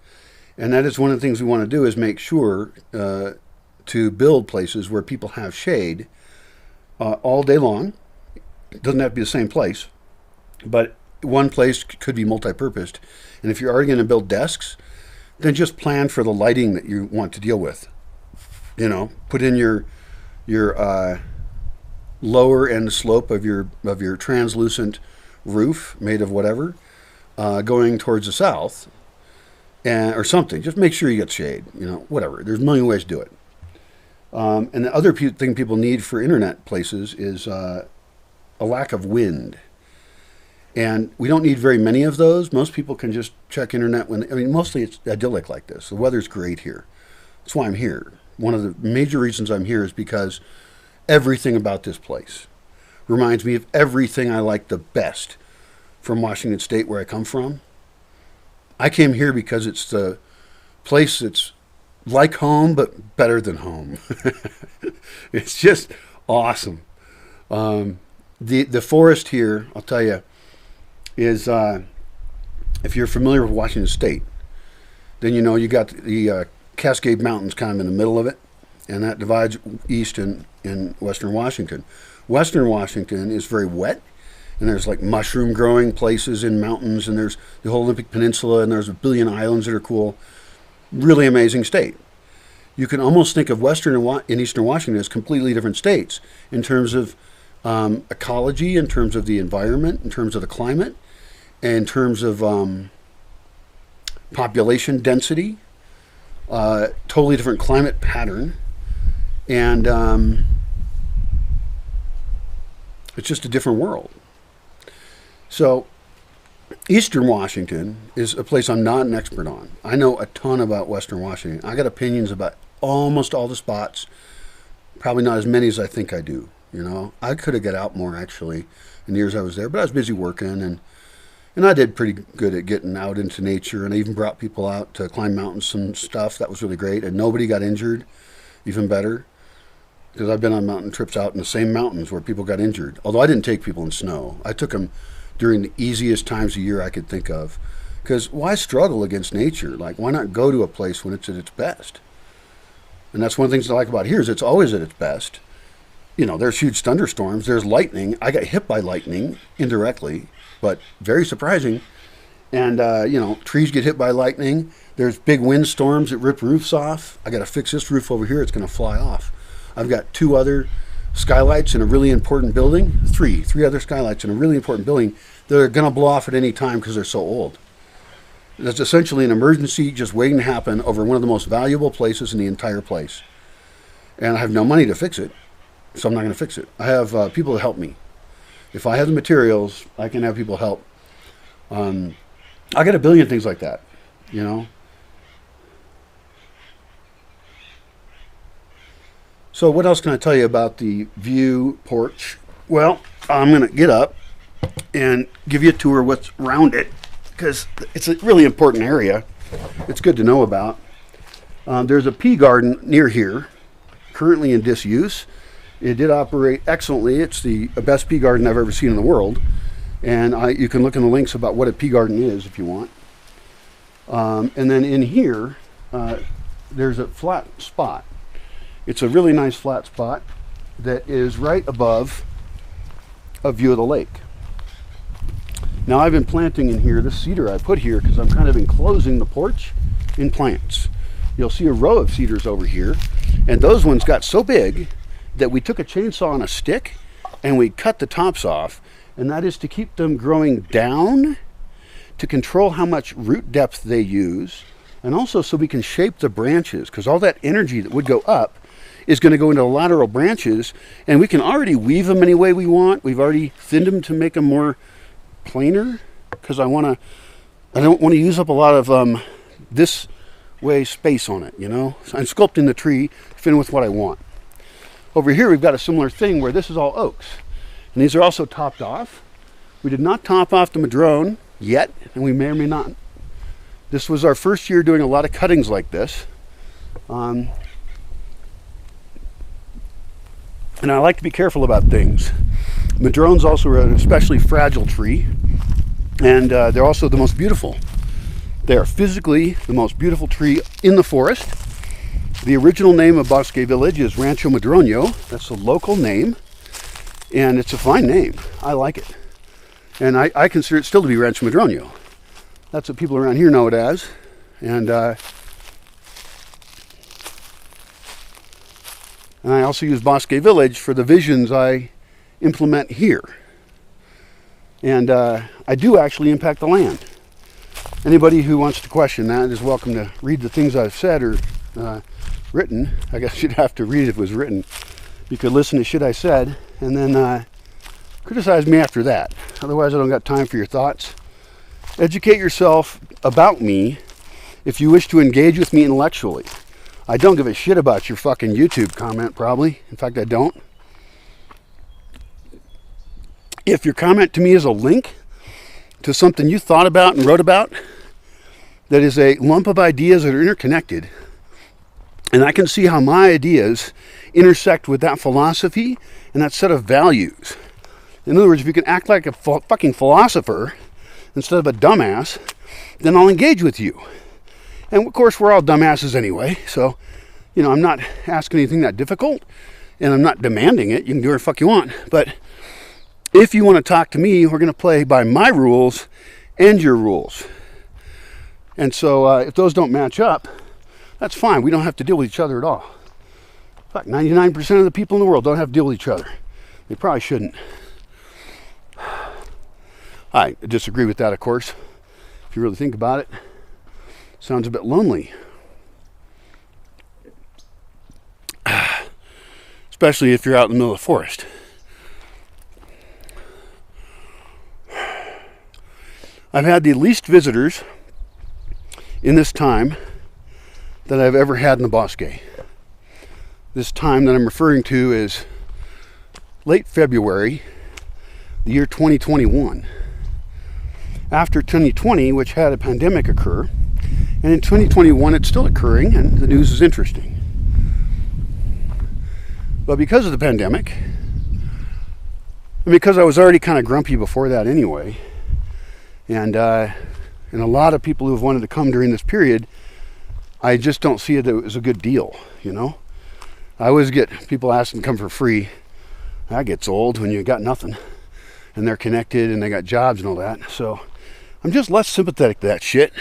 And that is one of the things we want to do, is make sure to build places where people have shade all day long. It doesn't have to be the same place, but one place could be multi-purposed. And if you're already going to build desks, then just plan for the lighting that you want to deal with. You know, put in your lower end slope of your translucent roof made of whatever, going towards the south, or something. Just make sure you get shade. You know, whatever. There's a million ways to do it. And the other thing people need for internet places is a lack of wind. And we don't need very many of those. Most people can just check internet mostly it's idyllic like this. The weather's great here. That's why I'm here. One of the major reasons I'm here is because everything about this place reminds me of everything I like the best from Washington State, where I come from. I came here because it's the place that's like home, but better than home. It's just awesome. The forest here, I'll tell you, is if you're familiar with Washington State, then you know you got the Cascade Mountains kind of in the middle of it, and that divides east and western Washington. Western Washington is very wet, and there's like mushroom growing places in mountains, and there's the whole Olympic Peninsula, and there's a billion islands that are cool. Really amazing state. You can almost think of western and eastern Washington as completely different states in terms of ecology, in terms of the environment, in terms of the climate, in terms of population density, totally different climate pattern, and it's just a different world. So Eastern Washington is a place I'm not an expert on. I know a ton about Western Washington. I got opinions about almost all the spots, probably not as many as I think I do. You know, I could have got out more actually in the years I was there, but I was busy working, and And I did pretty good at getting out into nature, and I even brought people out to climb mountains and stuff. That was really great, and nobody got injured, even better, because I've been on mountain trips out in the same mountains where people got injured. Although I didn't take people in snow. I took them during the easiest times of year I could think of. Because why struggle against nature? Like, why not go to a place when it's at its best? And that's one of the things I like about here is it's always at its best. You know, there's huge thunderstorms. There's lightning. I got hit by lightning indirectly, but very surprising. And, you know, trees get hit by lightning. There's big windstorms that rip roofs off. I got to fix this roof over here. It's going to fly off. I've got 2 other skylights in a really important building. Three other skylights in a really important building that are going to blow off at any time because they're so old. That's essentially an emergency just waiting to happen over one of the most valuable places in the entire place. And I have no money to fix it, so I'm not going to fix it. I have people to help me. If I have the materials, I can have people help. I got a billion things like that, you know. So what else can I tell you about the view porch? Well, I'm going to get up and give you a tour of what's around it, because it's a really important area. It's good to know about. There's a pea garden near here, currently in disuse. It did operate excellently. It's the best pea garden I've ever seen in the world. And you can look in the links about what a pea garden is if you want. And then in here, there's a flat spot. It's a really nice flat spot that is right above a view of the lake. Now I've been planting in here this cedar I put here because I'm kind of enclosing the porch in plants. You'll see a row of cedars over here, and those ones got so big that we took a chainsaw and a stick and we cut the tops off, and that is to keep them growing down, to control how much root depth they use, and also so we can shape the branches, because all that energy that would go up is going to go into the lateral branches, and we can already weave them any way we want. We've already thinned them to make them more plainer, because I don't want to use up a lot of this way space on it, you know. So I'm sculpting the tree to fit in with what I want. Over here we've got a similar thing where this is all oaks, and these are also topped off. We did not top off the madrone yet, and we may or may not. This was our first year doing a lot of cuttings like this. And I like to be careful about things. Madrones also are an especially fragile tree, and they're also the most beautiful. They are physically the most beautiful tree in the forest. The original name of Bosque Village is Rancho Madroño. That's the local name, and it's a fine name. I like it. And I consider it still to be Rancho Madroño. That's what people around here know it as. And I also use Bosque Village for the visions I implement here. And I do actually impact the land. Anybody who wants to question that is welcome to read the things I've said or written. I guess you'd have to read it if it was written. You could listen to shit I said and then criticize me after that. Otherwise, I don't got time for your thoughts. Educate yourself about me if you wish to engage with me intellectually. I don't give a shit about your fucking YouTube comment, probably. In fact, I don't. If your comment to me is a link to something you thought about and wrote about, that is a lump of ideas that are interconnected, and I can see how my ideas intersect with that philosophy and that set of values. In other words, if you can act like a fucking philosopher instead of a dumbass, then I'll engage with you. And of course, we're all dumbasses anyway, so, you know, I'm not asking anything that difficult, and I'm not demanding it. You can do whatever the fuck you want. But if you want to talk to me, we're going to play by my rules and your rules. And so if those don't match up, that's fine. We don't have to deal with each other at all. Fuck, 99% of the people in the world don't have to deal with each other. They probably shouldn't. I disagree with that, of course. If you really think about it, sounds a bit lonely. Especially if you're out in the middle of the forest. I've had the least visitors in this time that I've ever had in the Bosque. This time that I'm referring to is late February, the year 2021. after 2020, which had a pandemic occur. And in 2021, it's still occurring, and the news is interesting. But because of the pandemic, and because I was already kind of grumpy before that anyway, and a lot of people who have wanted to come during this period, I just don't see it as a good deal, you know? I always get people asking to come for free. That gets old when you got nothing, and they're connected, and they got jobs and all that. So I'm just less sympathetic to that shit.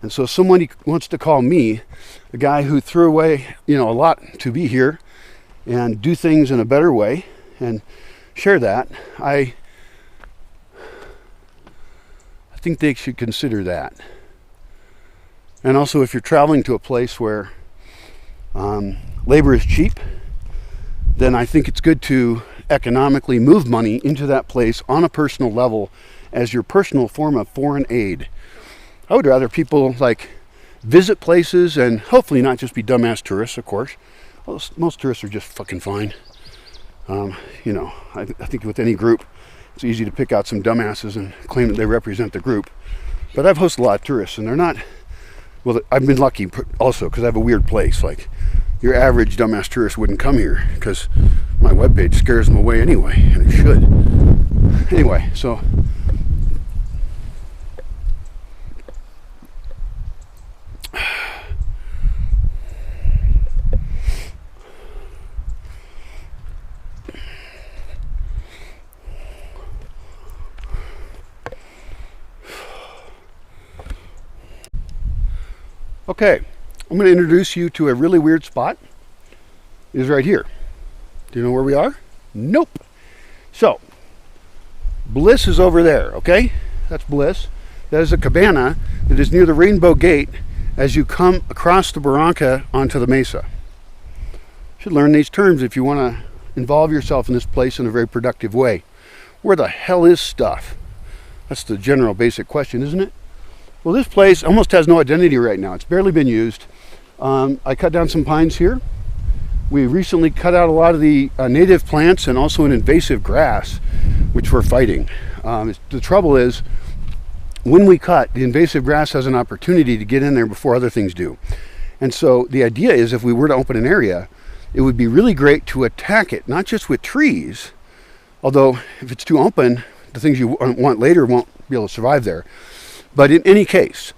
And so if somebody wants to call me, a guy who threw away, a lot to be here and do things in a better way and share that, I think they should consider that. And also, if you're traveling to a place where labor is cheap, then I think it's good to economically move money into that place on a personal level as your personal form of foreign aid. I would rather people visit places and hopefully not just be dumbass tourists, of course. Most tourists are just fucking fine. I think with any group, it's easy to pick out some dumbasses and claim that they represent the group. But I've hosted a lot of tourists, and they're not. Well, I've been lucky also because I have a weird place. Like, your average dumbass tourist wouldn't come here because my webpage scares them away anyway, and it should. Anyway, so. Okay, I'm going to introduce you to a really weird spot. It is right here. Do you know where we are? Nope. So, Bliss is over there, okay? That's Bliss. That is a cabana that is near the Rainbow Gate as you come across the Barranca onto the mesa. You should learn these terms if you want to involve yourself in this place in a very productive way. Where the hell is stuff? That's the general basic question, isn't it? Well, this place almost has no identity right now. It's barely been used. I cut down some pines here. We recently cut out a lot of the native plants and also an invasive grass, which we're fighting. The trouble is, when we cut, the invasive grass has an opportunity to get in there before other things do. And so the idea is, if we were to open an area, it would be really great to attack it, not just with trees, although if it's too open, the things you want later won't be able to survive there. But in any case,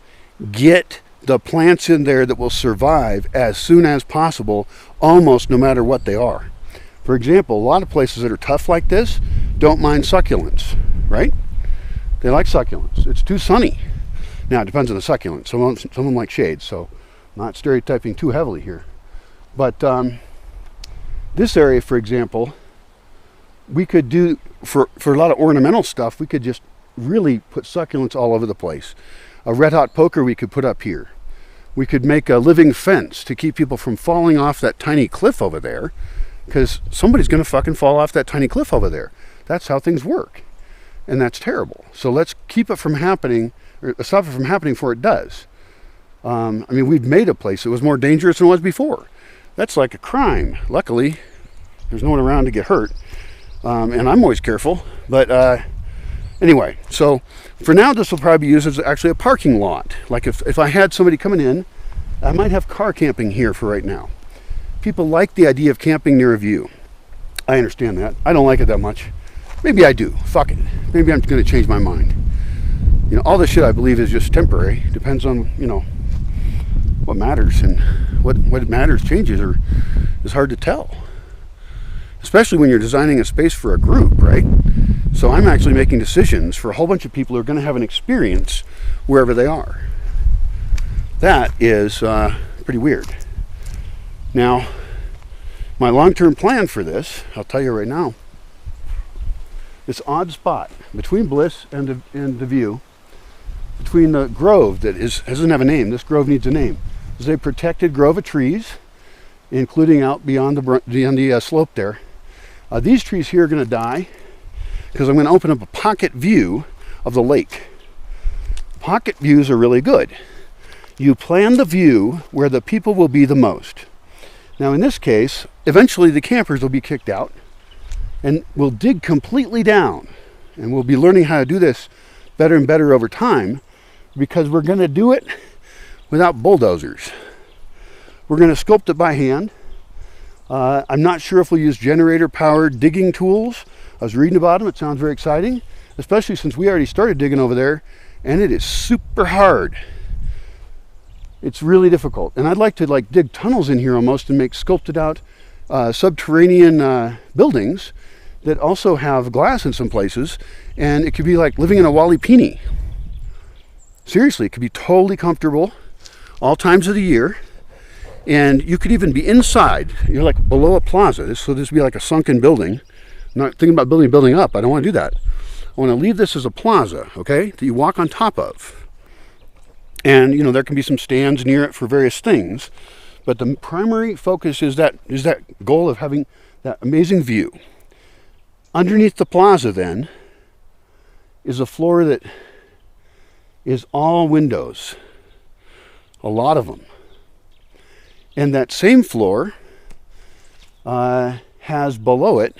get the plants in there that will survive as soon as possible, almost no matter what they are. For example, a lot of places that are tough like this don't mind succulents, right? They like succulents. It's too sunny. Now, it depends on the succulent. Some of them like shade, so I'm not stereotyping too heavily here. But this area, for example, we could do, for a lot of ornamental stuff, we could just really put succulents all over the place. A red hot poker we could put up here. We could make a living fence to keep people from falling off that tiny cliff over there, because somebody's going to fucking fall off that tiny cliff over there. That's how things work, and that's terrible. So let's keep it from happening, or stop it from happening before it does. We've made a place that was more dangerous than it was before. That's like a crime. Luckily, there's no one around to get hurt, and I'm always careful, but anyway, so for now, this will probably be used as actually a parking lot. Like if I had somebody coming in, I might have car camping here for right now. People like the idea of camping near a view. I understand that. I don't like it that much. Maybe I do. Fuck it. Maybe I'm going to change my mind. All this shit I believe is just temporary. Depends on, what matters, and what matters changes or is hard to tell. Especially when you're designing a space for a group, right? So I'm actually making decisions for a whole bunch of people who are going to have an experience wherever they are. That is pretty weird. Now, my long-term plan for this, I'll tell you right now, this odd spot between Bliss and the view, between the grove that doesn't have a name. This grove needs a name. This is a protected grove of trees, including out beyond the slope there. These trees here are going to die because I'm going to open up a pocket view of the lake. Pocket views are really good. You plan the view where the people will be the most. Now in this case, eventually the campers will be kicked out and we'll dig completely down, and we'll be learning how to do this better and better over time, because we're going to do it without bulldozers. We're going to sculpt it by hand. I'm not sure if we'll use generator-powered digging tools. I was reading about them. It sounds very exciting, especially since we already started digging over there, and it is super hard. It's really difficult. And I'd like to dig tunnels in here almost and make sculpted out subterranean buildings that also have glass in some places, and it could be like living in a Wally Peony. Seriously, it could be totally comfortable all times of the year, and you could even be inside. You're like below a plaza, so this would be like a sunken building. I'm not thinking about building a building up. I don't want to do that. I want to leave this as a plaza, okay, that you walk on top of. And, you know, there can be some stands near it for various things, but the primary focus is that goal of having that amazing view. Underneath the plaza, then, is a floor that is all windows, a lot of them. And that same floor has below it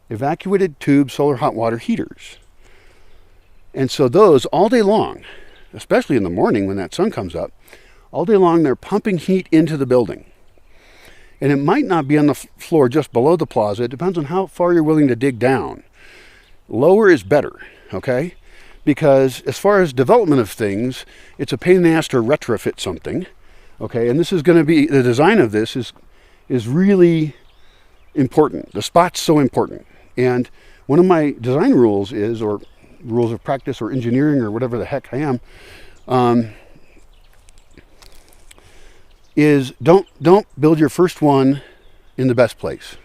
evacuated tube solar hot water heaters. And so those, all day long, especially in the morning when that sun comes up, all day long they're pumping heat into the building. And it might not be on the floor just below the plaza. It depends on how far you're willing to dig down. Lower is better, okay? Because as far as development of things, it's a pain in the ass to retrofit something, okay? And this is going to be, the design of this is really important. The spot's so important. And one of my design rules is, or rules of practice or engineering or whatever the heck I am, is don't build your first one in the best place.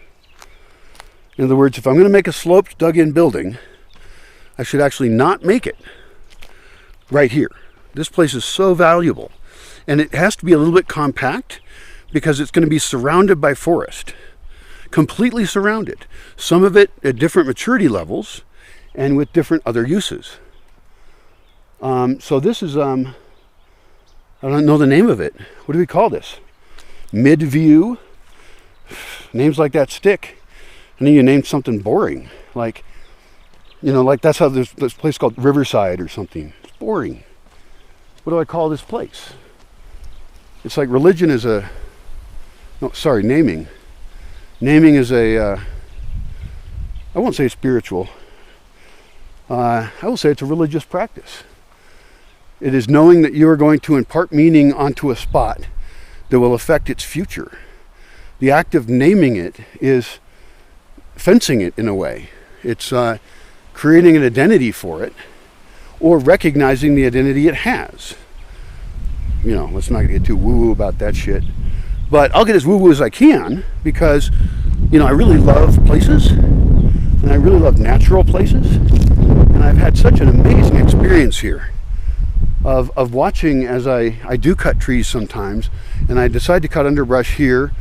In other words, if I'm going to make a sloped dug-in building, I should actually not make it right here. This place is so valuable, and it has to be a little bit compact because it's going to be surrounded by forest, completely surrounded. Some of it at different maturity levels and with different other uses. So this is I don't know the name of it. What do we call this? Mid-view? Names like that stick. And then you name something boring. Like, you know, like that's how there's this place called Riverside or something. It's boring. What do I call this place? It's like religion is a... No, sorry, naming. Naming is a... I won't say spiritual. I will say it's a religious practice. It is knowing that you are going to impart meaning onto a spot that will affect its future. The act of naming it is fencing it in a way. It's creating an identity for it or recognizing the identity it has. You know, let's not get too woo-woo about that shit. But I'll get as woo-woo as I can because, you know, I really love places and I really love natural places. And I've had such an amazing experience here. Of watching as I do cut trees sometimes, and I decide to cut underbrush here,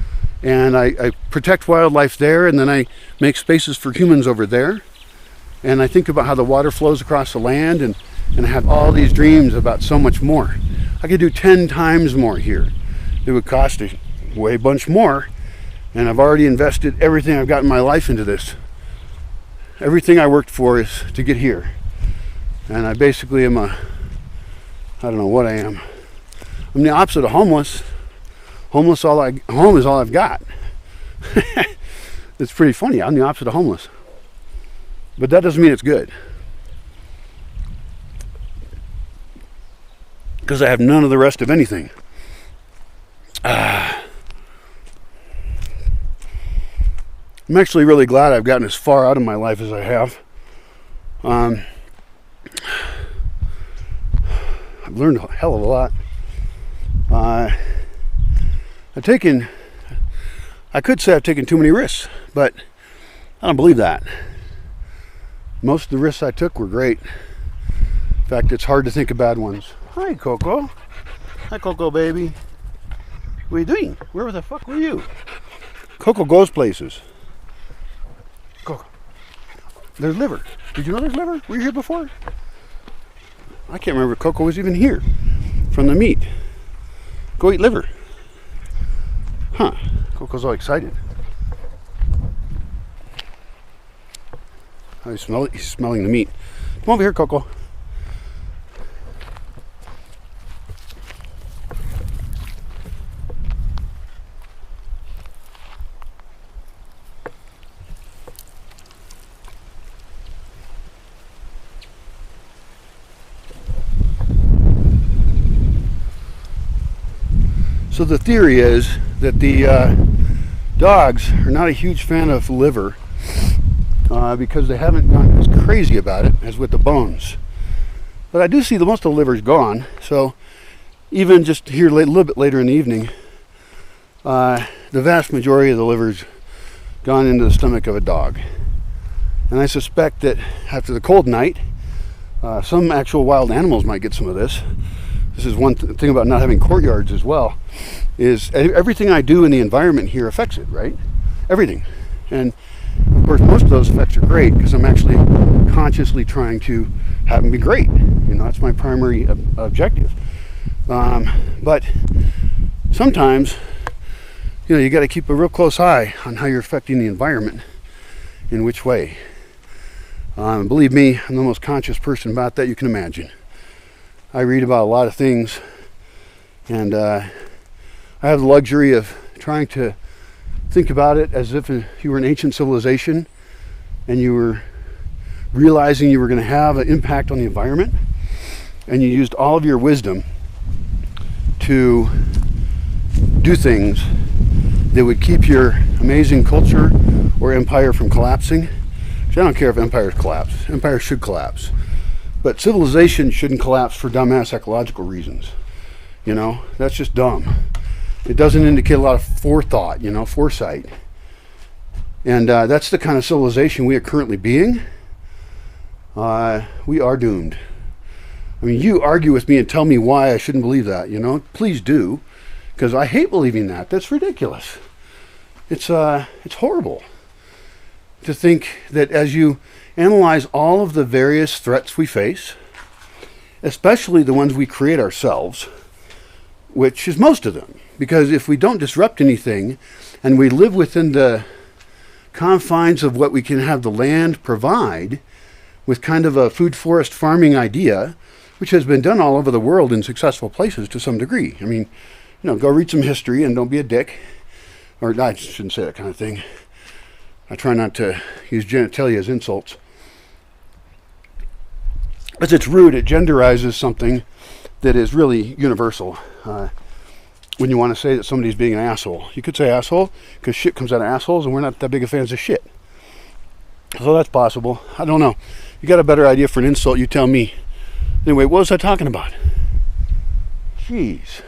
and I protect wildlife there, and then I make spaces for humans over there, and I think about how the water flows across the land, and I have all these dreams about so much more. I could do 10 times more here. It would cost a way bunch more, and I've already invested everything I've got in my life into this. Everything I worked for is to get here, and I basically am I don't know what I am. I'm the opposite of homeless. Home is all I've got. It's pretty funny. I'm the opposite of homeless. But that doesn't mean it's good. Because I have none of the rest of anything. I'm actually really glad I've gotten as far out of my life as I have. I've learned a hell of a lot. I could say I've taken too many risks, but I don't believe that. Most of the risks I took were great. In fact, it's hard to think of bad ones. Hi, Coco. Hi, Coco, baby. What are you doing? Where the fuck were you? Coco goes places. Coco. There's liver. Did you know there's liver? Were you here before? I can't remember if Coco was even here from the meat. Go eat liver. Huh. Coco's all excited. I smell it. He's smelling the meat. Come over here, Coco. So the theory is that the dogs are not a huge fan of liver because they haven't gone as crazy about it as with the bones. But I do see the most of the liver's gone. So even just here a little bit later in the evening, the vast majority of the liver's gone into the stomach of a dog. And I suspect that after the cold night, some actual wild animals might get some of this. This is one thing about not having courtyards as well, is everything I do in the environment here affects it, right? Everything. And of course most of those effects are great because I'm actually consciously trying to have them be great. You know, that's my primary objective. But sometimes, you know, you got to keep a real close eye on how you're affecting the environment, in which way. Believe me, I'm the most conscious person about that you can imagine. I read about a lot of things, and I have the luxury of trying to think about it as if you were an ancient civilization and you were realizing you were going to have an impact on the environment, and you used all of your wisdom to do things that would keep your amazing culture or empire from collapsing. I don't care if empires collapse. Empires should collapse. But civilization shouldn't collapse for dumbass ecological reasons. You know, that's just dumb. It doesn't indicate a lot of forethought, you know, foresight. And that's the kind of civilization we are currently being. We are doomed. I mean, you argue with me and tell me why I shouldn't believe that, you know. Please do, because I hate believing that. That's ridiculous. It's horrible to think that as you analyze all of the various threats we face, especially the ones we create ourselves, which is most of them, because if we don't disrupt anything and we live within the confines of what we can have the land provide with kind of a food forest farming idea, which has been done all over the world in successful places to some degree. I mean, you know, go read some history and don't be a dick. Or I shouldn't say that kind of thing. I try not to use genitalia as insults. As it's rude, it genderizes something that is really universal. When you want to say that somebody's being an asshole, you could say asshole because shit comes out of assholes, and we're not that big of fans of shit. So that's possible. I don't know. You got a better idea for an insult, you tell me. Anyway, what was I talking about? Jeez.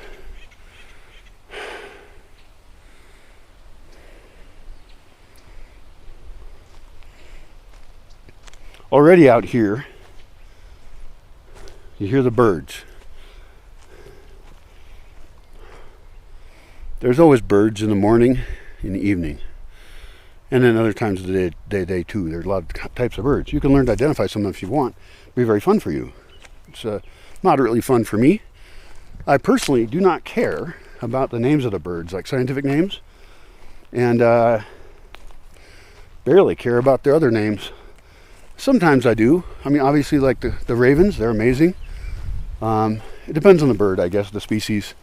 Already out here, you hear the birds. There's always birds in the morning, in the evening, and then other times of the day too. There's a lot of types of birds. You can learn to identify some of them if you want. It'll be very fun for you. It's moderately fun for me. I personally do not care about the names of the birds, like scientific names, and barely care about their other names. Sometimes I do. I mean, obviously, like the ravens, they're amazing. It depends on the bird, I guess, the species.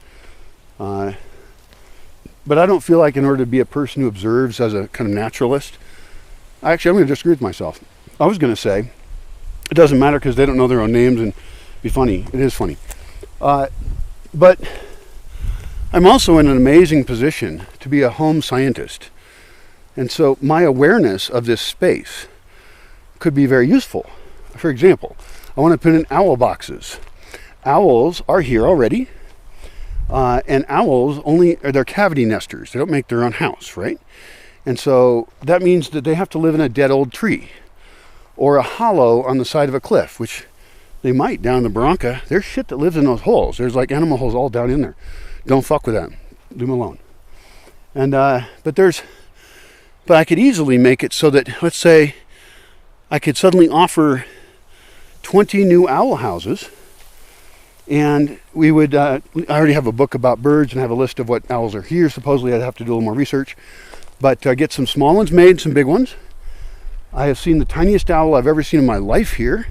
But I don't feel like in order to be a person who observes as a kind of naturalist, I'm going to disagree with myself. I was going to say, it doesn't matter because they don't know their own names and be funny. It is funny. But I'm also in an amazing position to be a home scientist. And so my awareness of this space could be very useful. For example, I want to put in owl boxes. Owls are here already. And owls they're cavity nesters. They don't make their own house, right? And so that means that they have to live in a dead old tree or a hollow on the side of a cliff, which they might down in the Barranca. There's shit that lives in those holes. There's like animal holes all down in there. Don't fuck with them. Leave them alone. And but I could easily make it so that, let's say, I could suddenly offer 20 new owl houses. And we would, I already have a book about birds and have a list of what owls are here. Supposedly I'd have to do a little more research. But get some small ones made, some big ones. I have seen the tiniest owl I've ever seen in my life here,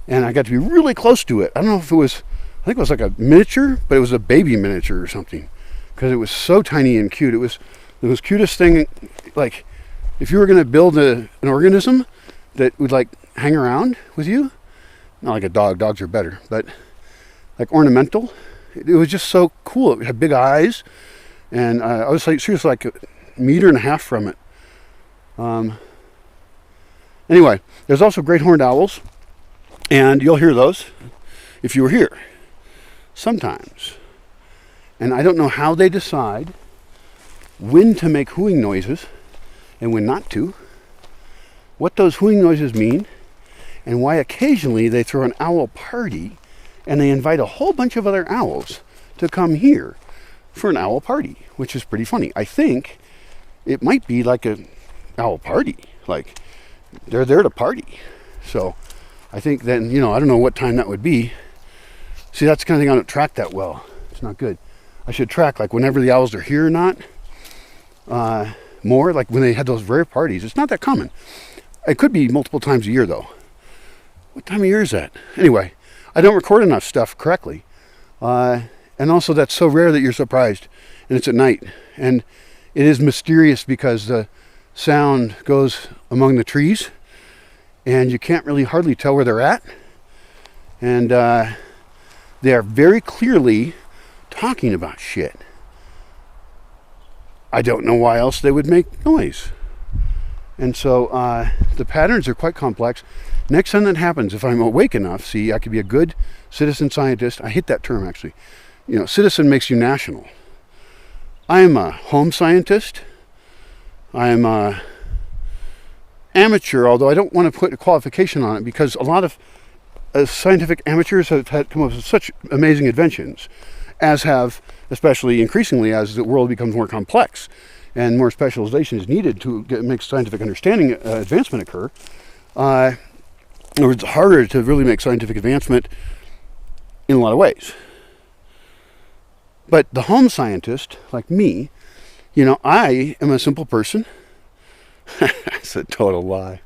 and I got to be really close to it. I don't know if it was, I think it was like a miniature, but it was a baby miniature or something, because it was so tiny and cute. It was the most cutest thing. Like, if you were going to build an organism that would like hang around with you, not like a dog, dogs are better, but like ornamental, it was just so cool. It had big eyes, and I was like seriously like 1.5 meters from it. Anyway, there's also great horned owls, and you'll hear those if you were here sometimes. And I don't know how they decide when to make hooing noises and when not to, what those hooing noises mean, and why occasionally they throw an owl party and they invite a whole bunch of other owls to come here for an owl party, which is pretty funny. I think it might be like an owl party, like they're there to party. So I think then, I don't know what time that would be. See, that's the kind of thing I don't track that well. It's not good. I should track like whenever the owls are here or not. More like when they had those rare parties. It's not that common. It could be multiple times a year though. What time of year is that? Anyway, I don't record enough stuff correctly. And also that's so rare that you're surprised. And it's at night. And it is mysterious because the sound goes among the trees and you can't really hardly tell where they're at. And they are very clearly talking about shit. I don't know why else they would make noise. And so the patterns are quite complex. Next time that happens, if I'm awake enough, see, I could be a good citizen scientist. I hate that term actually. Citizen makes you national. I am a home scientist. I am a amateur, although I don't want to put a qualification on it because a lot of scientific amateurs have come up with such amazing inventions, as have, especially increasingly as the world becomes more complex and more specialization is needed to make scientific understanding advancement occur. In other words, it's harder to really make scientific advancement in a lot of ways. But the home scientist, like me, I am a simple person. That's a total lie.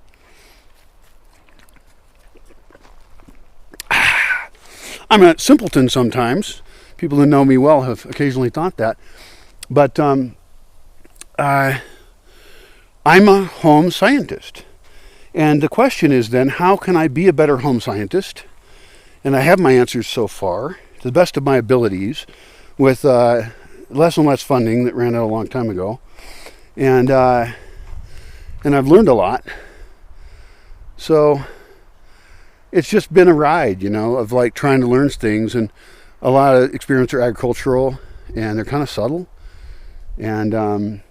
I'm a simpleton sometimes. People who know me well have occasionally thought that. But I'm a home scientist. And the question is then, how can I be a better home scientist? And I have my answers so far, to the best of my abilities, with less and less funding that ran out a long time ago. And I've learned a lot. So it's just been a ride, of like trying to learn things. And a lot of experiments are agricultural and they're kind of subtle. And a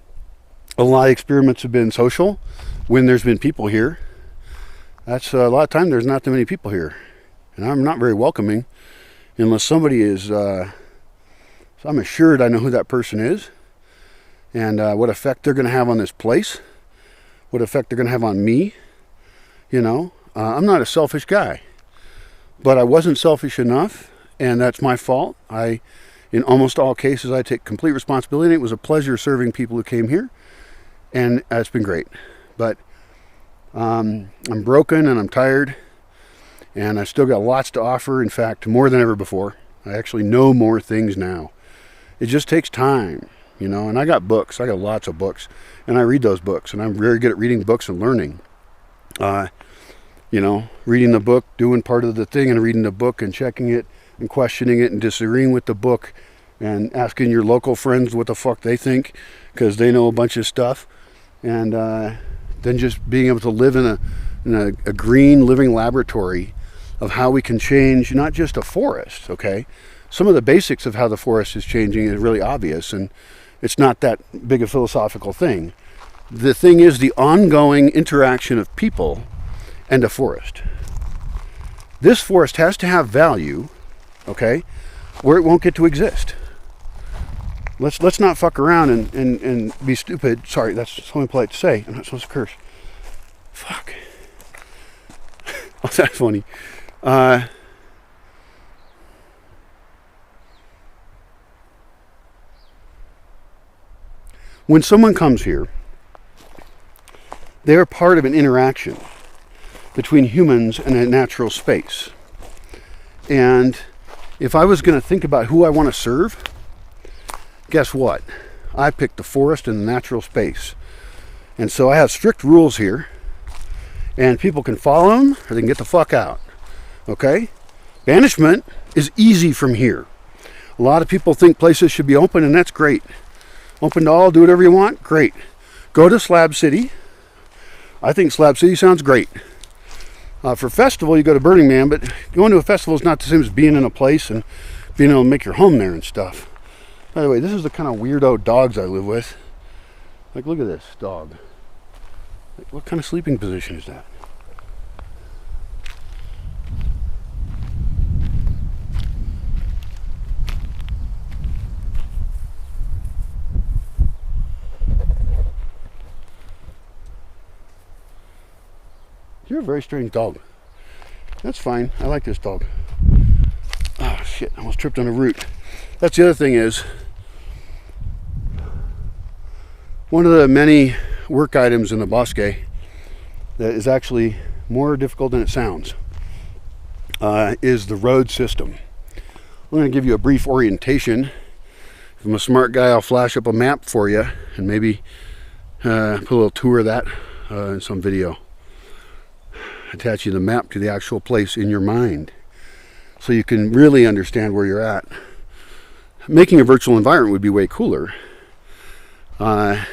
lot of experiments have been social when there's been people here. That's a lot of time there's not that many people here. And I'm not very welcoming unless somebody is, so I'm assured I know who that person is and what effect they're going to have on this place, what effect they're going to have on me. I'm not a selfish guy, but I wasn't selfish enough, and that's my fault. In almost all cases, I take complete responsibility. It was a pleasure serving people who came here, and it's been great. But I'm broken and I'm tired, and I still got lots to offer. In fact, more than ever before. I actually know more things now. It just takes time, and I got books. I got lots of books, and I read those books, and I'm very good at reading books and learning. Reading the book, doing part of the thing, and reading the book and checking it and questioning it and disagreeing with the book and asking your local friends what the fuck they think because they know a bunch of stuff. And then just being able to live in a green living laboratory of how we can change not just a forest, okay? Some of the basics of how the forest is changing is really obvious, and it's not that big a philosophical thing. The thing is the ongoing interaction of people and a forest. This forest has to have value, okay, where it won't get to exist. Let's not fuck around and be stupid. Sorry, that's something polite to say. I'm not supposed to curse. Fuck. Oh, that's funny. When someone comes here, they're part of an interaction between humans and a natural space. And if I was going to think about who I want to serve, guess what? I picked the forest and the natural space. And so I have strict rules here, and people can follow them or they can get the fuck out. Okay? Banishment is easy from here. A lot of people think places should be open, and that's great. Open to all, do whatever you want, great. Go to Slab City. I think Slab City sounds great. For festival, you go to Burning Man, but going to a festival is not the same as being in a place and being able to make your home there and stuff. By the way, this is the kind of weirdo dogs I live with. Like, look at this dog. Like, what kind of sleeping position is that? You're a very strange dog. That's fine. I like this dog. Oh shit, I almost tripped on a root. That's the other thing is, one of the many work items in the Bosque that is actually more difficult than it sounds is the road system. I'm going to give you a brief orientation. If I'm a smart guy, I'll flash up a map for you and maybe put a little tour of that in some video. Attaching the map to the actual place in your mind so you can really understand where you're at. Making a virtual environment would be way cooler, where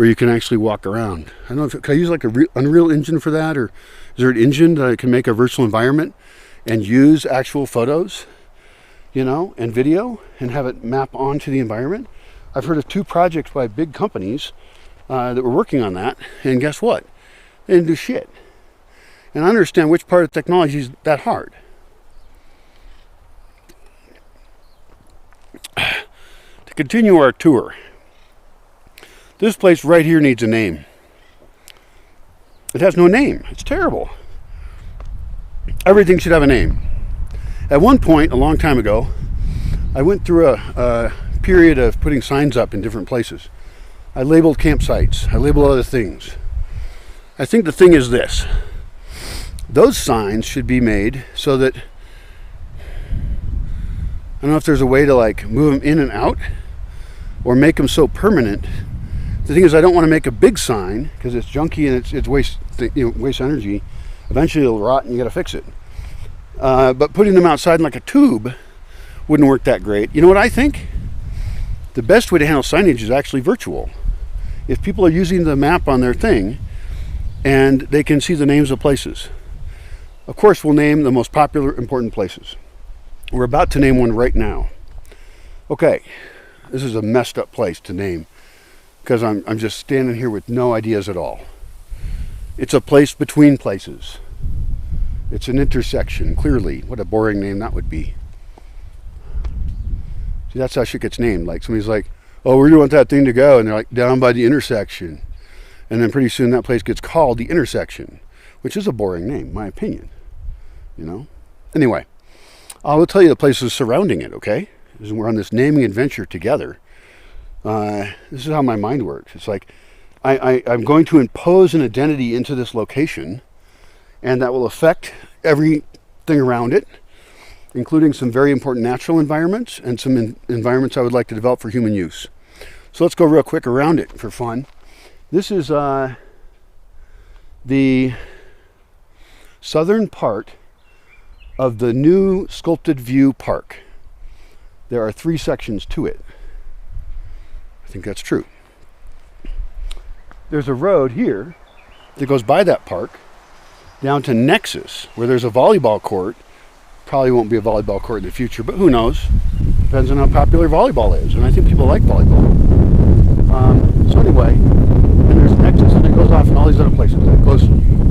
you can actually walk around. I don't know if can I use like a Unreal Engine for that, or is there an engine that I can make a virtual environment and use actual photos, and video and have it map onto the environment? I've heard of 2 projects by big companies that were working on that, and guess what? They didn't do shit. And I understand which part of technology is that hard. To continue our tour, this place right here needs a name. It has no name. It's terrible. Everything should have a name. At one point, a long time ago, I went through a period of putting signs up in different places. I labeled campsites. I labeled other things. I think the thing is this. Those signs should be made so that, I don't know if there's a way to like move them in and out or make them so permanent. The thing is, I don't want to make a big sign because it's junky and it's waste energy. Eventually it'll rot and you got to fix it. But putting them outside in like a tube wouldn't work that great. You know what I think? The best way to handle signage is actually virtual. If people are using the map on their thing and they can see the names of places. Of course, we'll name the most popular, important places. We're about to name one right now. Okay, this is a messed up place to name because I'm just standing here with no ideas at all. It's a place between places. It's an intersection, clearly. What a boring name that would be. See, that's how shit gets named. Like somebody's like, oh, where do you want that thing to go? And they're like, down by the intersection. And then pretty soon that place gets called the intersection, which is a boring name, in my opinion. Anyway, I will tell you the places surrounding it, okay? We're on this naming adventure together. This is how my mind works. It's like, I'm going to impose an identity into this location, and that will affect everything around it, including some very important natural environments and some environments I would like to develop for human use. So let's go real quick around it for fun. This is the southern part of the new Sculpted View Park. There are 3 sections to it. I think that's true. There's a road here that goes by that park down to Nexus, where there's a volleyball court. Probably won't be a volleyball court in the future, but who knows? Depends on how popular volleyball is, and I think people like volleyball. So anyway, and there's Nexus, and it goes off in all these other places.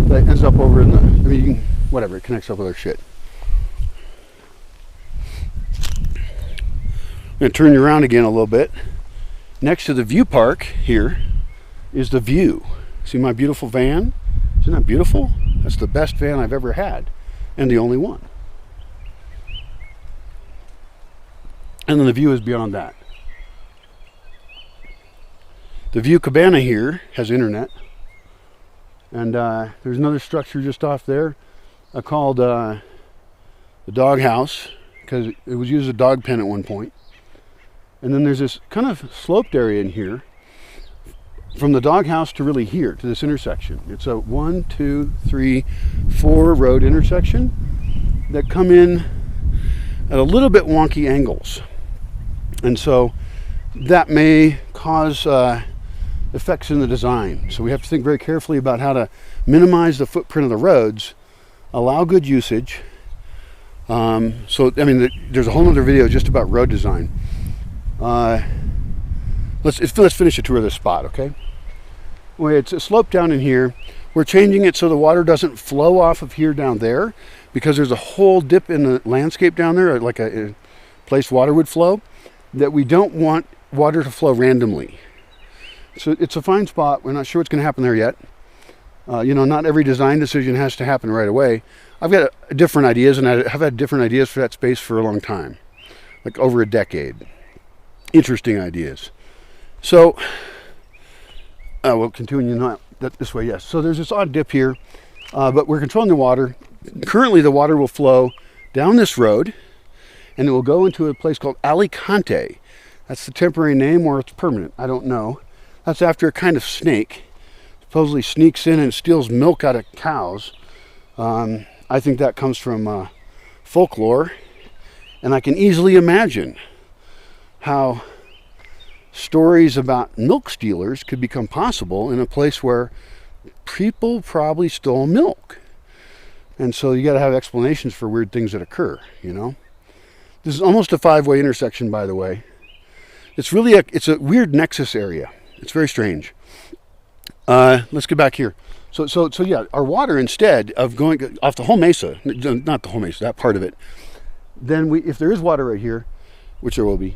That ends up over in the, whatever, it connects up with our shit. I'm going to turn you around again a little bit. Next to the View Park here is the View. See my beautiful van? Isn't that beautiful? That's the best van I've ever had, and the only one. And then the View is beyond that. The View Cabana here has internet. And there's another structure just off there called the doghouse, because it was used as a dog pen at one point. And then there's this kind of sloped area in here from the doghouse to really here, to this intersection. It's a 1, 2, 3, 4 road intersection that come in at a little bit wonky angles. And so that may cause effects in the design. So we have to think very carefully about how to minimize the footprint of the roads, allow good usage. So, I mean, there's a whole other video just about road design. Let's finish a tour of this spot, okay? Well, it's a slope down in here. We're changing it so the water doesn't flow off of here down there, because there's a whole dip in the landscape down there, like a place water would flow, that we don't want water to flow randomly. So it's a fine spot. We're not sure what's going to happen there yet. Not every design decision has to happen right away. I've got different ideas, and I have had different ideas for that space for a long time, like over a decade. Interesting ideas. So, we'll continue this way, yes. So there's this odd dip here, but we're controlling the water. Currently, the water will flow down this road, and it will go into a place called Alicante. That's the temporary name, or it's permanent. I don't know. That's after a kind of snake. Supposedly sneaks in and steals milk out of cows. I think that comes from folklore, and I can easily imagine how stories about milk stealers could become possible in a place where people probably stole milk. And so you got to have explanations for weird things that occur, This is almost a 5-way intersection, by the way. It's really it's a weird nexus area. It's very strange. Let's get back here. So yeah, our water, instead of going off the whole mesa, not the whole mesa, that part of it, then if there is water right here, which there will be,